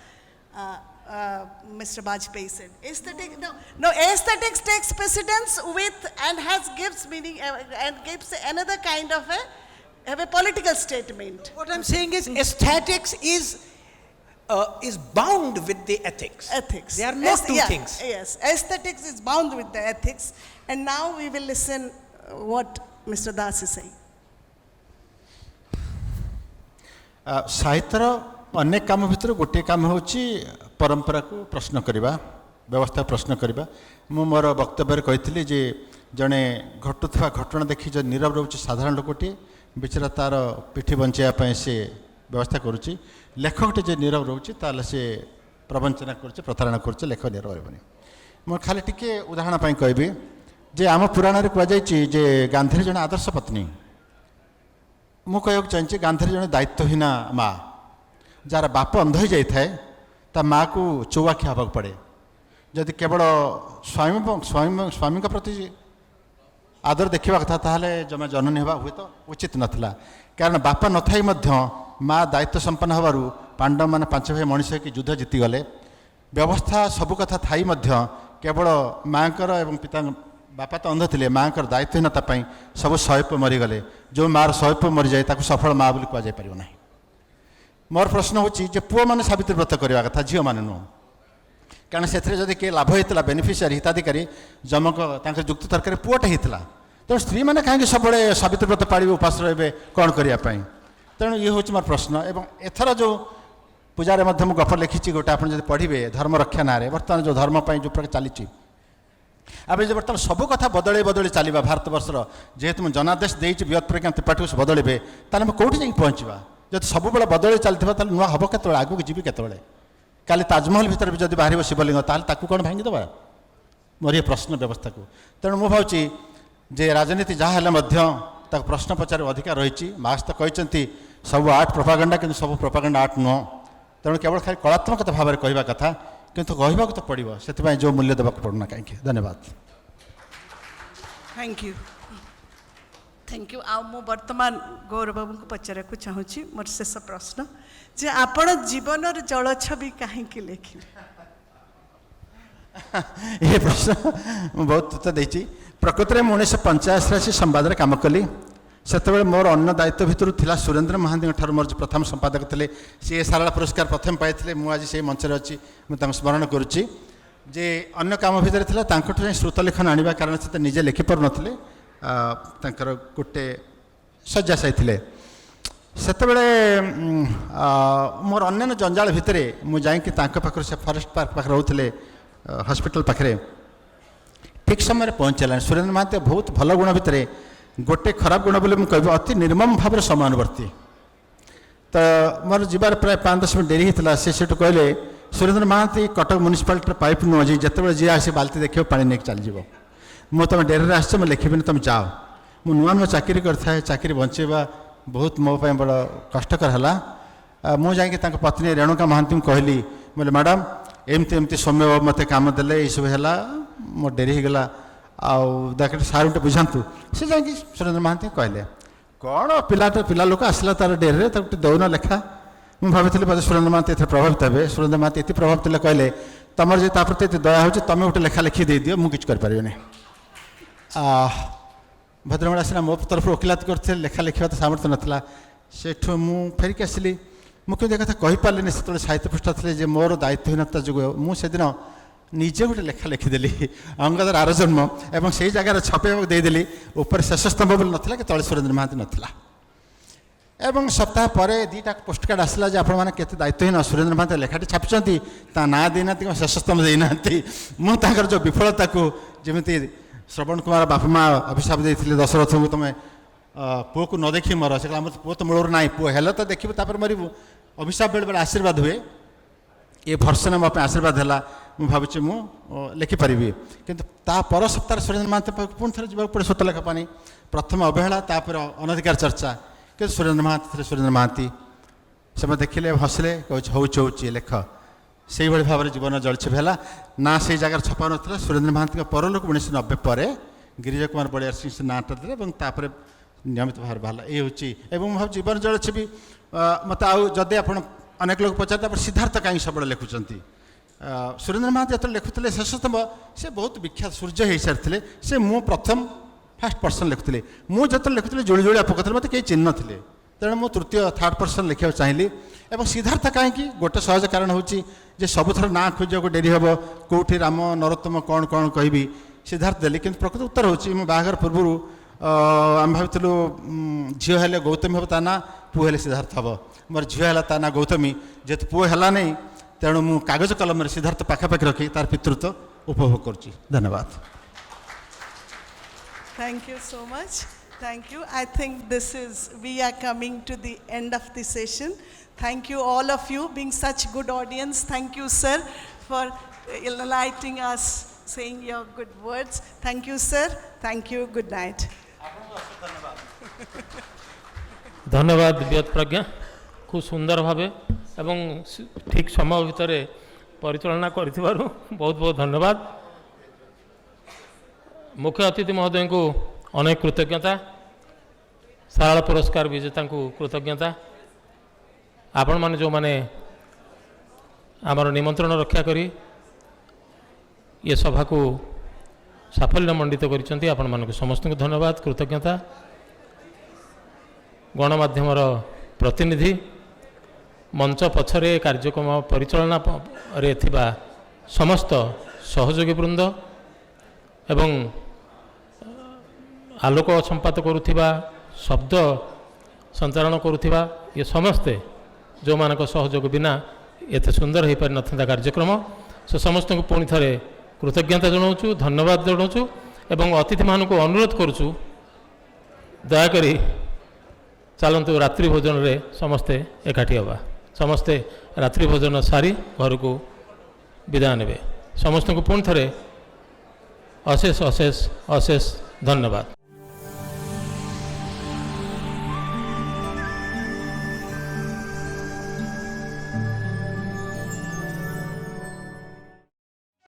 Mr. Bajpayee said. Aesthetics takes precedence with and gives meaning and gives another kind of a political statement. What I'm saying is aesthetics is bound with the ethics. Ethics. They are not two things. Yes, aesthetics is bound with the ethics. And now we will listen what Mr. Das is saying. साहित्यर अनेक काम भितर गोटे काम होची परंपरा को प्रश्न करवा, व्यवस्था प्रश्न करवा. मु मोर वक्तव्य कही जे जड़े घटुवा घटना देखी जो नीरव रोचे साधारण लोकटे बेचारा तार पिठी बचाई से व्यवस्था करुच्ची. लेखकटे जो नीरव रोचे ताल से प्रवंचना कर प्रतारणा कर लेखक नीरव रही. मुझे खाली टी उदाहरण कहबी जे आम पुराण कहुई जे गांधी जन आदर्श पत्नी मुझे चाहिए गांधी जन दायित्वहीन माँ जार बाप अंध हो जाए ता माँ को चौआखी हाँ पड़े जदि केवल स्वामी प्रति आदर देखा कथा ताहले जमा जननी हवा हुए तो उचित नथिला कारण बापा नथाई माँ दायित्व संपन्न हबारू पांडव मान 5 भाई मनीष की युद्ध जीतीगले व्यवस्था सबू कथा थाई केवल माँकर एवं पिता बापा तो अंध थे माँ दायित्वहीनता सब सैप मरीगले जो मार सैप मरी जाए ताकू सफल माँ बोली कहुपर ना मोर प्रश्न होची पुआ मैंने सावित्री व्रत करवा कथा झील मैंने नुह कारण से किए लाभ होता बेनिफिशियरी हिताधिकारी जमक जुक्त तरकारी पुआटे होता तेणु स्त्री मैंने कहीं सब सावित्री व्रत पाड़े उपास रे कौन करने तेणु ये हूँ मोर प्रश्न एवं एथर जो पूजारे मुझे गप लिखी गोटे आप पढ़े धर्म रक्षा ना बर्तमान जो धर्म जो प्रकार चली आम जो बर्तमान सब कथा बदले बदले चलवा भारत वर्षर जेहेतु मुझे जनादेश देती बृहत् प्रज्ञा त्रिपाठी को बदलवे ताल कौटी जाए पहुँचवा जब सब बदले चलता नुआ हम के आगू की जीवी केत काली ताजमहल भितर भी जब बाहर शिवलिंग ताकू कौन भांगीदे मोर ये प्रश्न व्यवस्था को तेणु मुझे भावी जे राजनीति जहाँ प्रश्न पचार अधिकार रही मार्क्स तो कहते सब आर्ट प्रोपागेंडा कि सब प्रोपागेंडा आर्ट नुह तेणु केवल खाली कलात्मक भाव में कहवा कथा किंतु कहवा तो पड़ो से जो मूल्य देवा पड़ना कहीं धन्यवाद थैंक यू आ मु वर्तमान गौरव बाबू को पचारा को चाहूँगी मोर शेष प्रश्न जे आपण जीवन जल छवि कहीं लिखिले ये प्रश्न बहुत उत्तर देती प्रकृत में 1985 संवाद कम कली से मोर अन्न दायित्व भितर थिला सुरेंद्र महांती ठार मोर प्रथम संपादक थे सी सारला पुरस्कार प्रथम पाई मुझे से मंच अच्छी मुझे स्मरण करुच्ची जे अन्य काम भितर था श्रुत लेखन आने कारण से निजे लिखिपार नी गोटे शଯ୍ୟାଶାୟୀ ଥିଲେ ସେତେବେଳେ ମୋର ଅନ୍ୟାନ୍ୟ ଜଞ୍ଜାଳ ଭିତରେ ମୁଁ ଯାଇକି ତାଙ୍କ ପାଖରେ ସେ ଫରେଷ୍ଟ ପାର୍କ ପାଖରେ ରହୁଥିଲେ ହସ୍ପିଟାଲ ପାଖରେ ଠିକ୍ ସମୟରେ ପହଞ୍ଚିଲାଣି ସୁରେନ୍ଦ୍ର ମହାନ୍ତି ବହୁତ ଭଲ ଗୁଣ ଭିତରେ गोटे खराब गुण बोले मुझे अति निर्मम भाव में समानुवर्ती तो मोर जीवार प्राय 5-10 मिनट डेरी होता से कहले सुरेंद्र महांती कटक म्यूनिसिपालिटी पाइप नुह जी जिते जी आसी बाल्टी देखिए पा नहीं चलज मु तुम डेरी आस लिखिबिन तुम जाओ मु नुआ नुआ चाकरी करता चाकरी बंचेबा बहुत मो बड़ कष्टकर है मुझे पत्नी रेणुका महांती कहली बोले मैडम एमती एमती सौम्य बाबू मत कम देले ये सब है मो डेरी होगला आखिर सार गोटे बुझातु से जाकि सुरेंद्र महांती कहले कौन पिला लोक आसला तार डेरी गोटे दौन लेखा मुझे भाई बोले सुरेंद्र महांती ये प्रभावित हे सुरेंद्र महांती ये प्रभावित थे कहले तुम जो प्रति दया हो तुम गोटे लेखा लिखी दे दियो मुझे किसी करें भद्रमण आसना मो तरफ वकिलात करते लेखा लिखा तो सामर्थ्य नाला सेठू मु फेरिक आसली मुझे कथा कहीपारे से साहित्य पृष्ठा थे मोर दायित्वहीनता जो मुझे निजे गोटे लेखा लिखिदेली अंगदर आर जन्म एवं से जगार छपेबा देदेली ऊपर शेष स्तंभ बोली नाला कि तले सुरेंद्र महांती नाला एवं सप्ताह पर 2टा पोस्टकार्ड आसला जे आपण मैंने केते दायित्वहीन सुरेंद्र महांती लेखाटी छापिंट ता ना देना शेष स्तंभ देना मुझे जो विफलता को जमी श्रवण कुमार बापा माँ अभिशाप देते दशरथ को तुम पुओ को न देखी मर से पुओ तो मूलर ना पुओ हेल्ला तो देखिए मरबू अभिशाप बेले बेले आशीर्वाद हुए ये भर्सन मो आशीर्वाद है मुझे भावी मु लिखिपारि किंतु पर सप्ताह सुरेंद्र महांती पुणी थे जावाक पड़े स्वत लेखा पानी प्रथम अवहेला तापर अनधिकार चर्चा कि सुरेंद्र महांती थे सुरेंद्र महांती से देखिले हसिले कहूँ लेख से भाव में जीवन जलछेप है ना से जगार छपा ना सुरेंद्र महांती परलोक 1990 पर गिरिजा कुमार बलियार सिंह से नाटा देते नियमित भाव बाहर ये हूँ भाव जीवन जलछेपी मत आदि आप अनेक लोग पचार सिद्धार्थ कहीं सब लिखुंट सुरेंद्र महांती जो लिखुले शेष स्तंभ से बहुत विख्यात सूर्य हो सारी से मु प्रथम फास्ट पर्सन लिखुली मुझे लिखुली जोड़ी जोड़िया पकड़े मत कहीं चिन्ह थे तेणु मुझे तृतीय थर्ड पर्सन लिखा चाहिए और सिद्धार्थ कहीं गोटे सहज कारण हूँ सबुथर ना खोजा डेरी हम कौटी राम नरोत्तम कौन कौन कहि सिद्धार्थ देली कि प्रकृत उत्तर हूँ बाहर पूर्व आम भावुँ झील हेले गौतमी हम ता ना पुओ हेले सिद्धार्थ हम मोर झील है ता ना गौतमी जेहेतु पुओ है नहीं तेणु मु कागज कलम सिद्धार्थ पाखापाखि रखी तार पितृत्व उपभोग करुच्ची धन्यवाद Thank you so much. Thank you. I think we are coming to the end of the session. Thank you all of you being such good audience. Thank you, sir, for enlightening us saying your good words. Thank you, sir. Thank you. Good night. धन्यवाद दिव्यत प्रज्ञा खूब सुंदर भावे एवं ठीक समय भितर परिचालना करिथिबारु बहुत बहुत धन्यवाद। मुख्य अतिथि महोदय को अनेक कृतज्ञता, सारल पुरस्कार विजेता को कृतज्ञता। आपण माने जो माने आमर निमंत्रण रक्षा करी ये सभा को साफल्य मंडित करिसेंती आपण मानक समस्त को धन्यवाद कृतज्ञता। गणमाध्यमर प्रतिनिधि मंच पछरे कार्यक्रम परिचालना रे थिबा समस्त सहयोगी वृंद एवं आलोक संपात करुथिबा शब्द संचालन करुथिबा ये समस्ते जो मानक सहयोग बिना एते सुंदर हो पारि नथिंदा कार्यक्रम से समस्त को पुणी थरे कृतज्ञता जनाऊँ धन्यवाद जनाऊँ एवं अतिथि मान को अनुरोध करुचु दयाकरी चलतु रात्रि भोजन रे समस्ते एकाठी हवा समस्ते रात्रि भोजन सारी घर को विदाय नेबे समस्त को पुणी थरे अशेष अशेष अशेष धन्यवाद।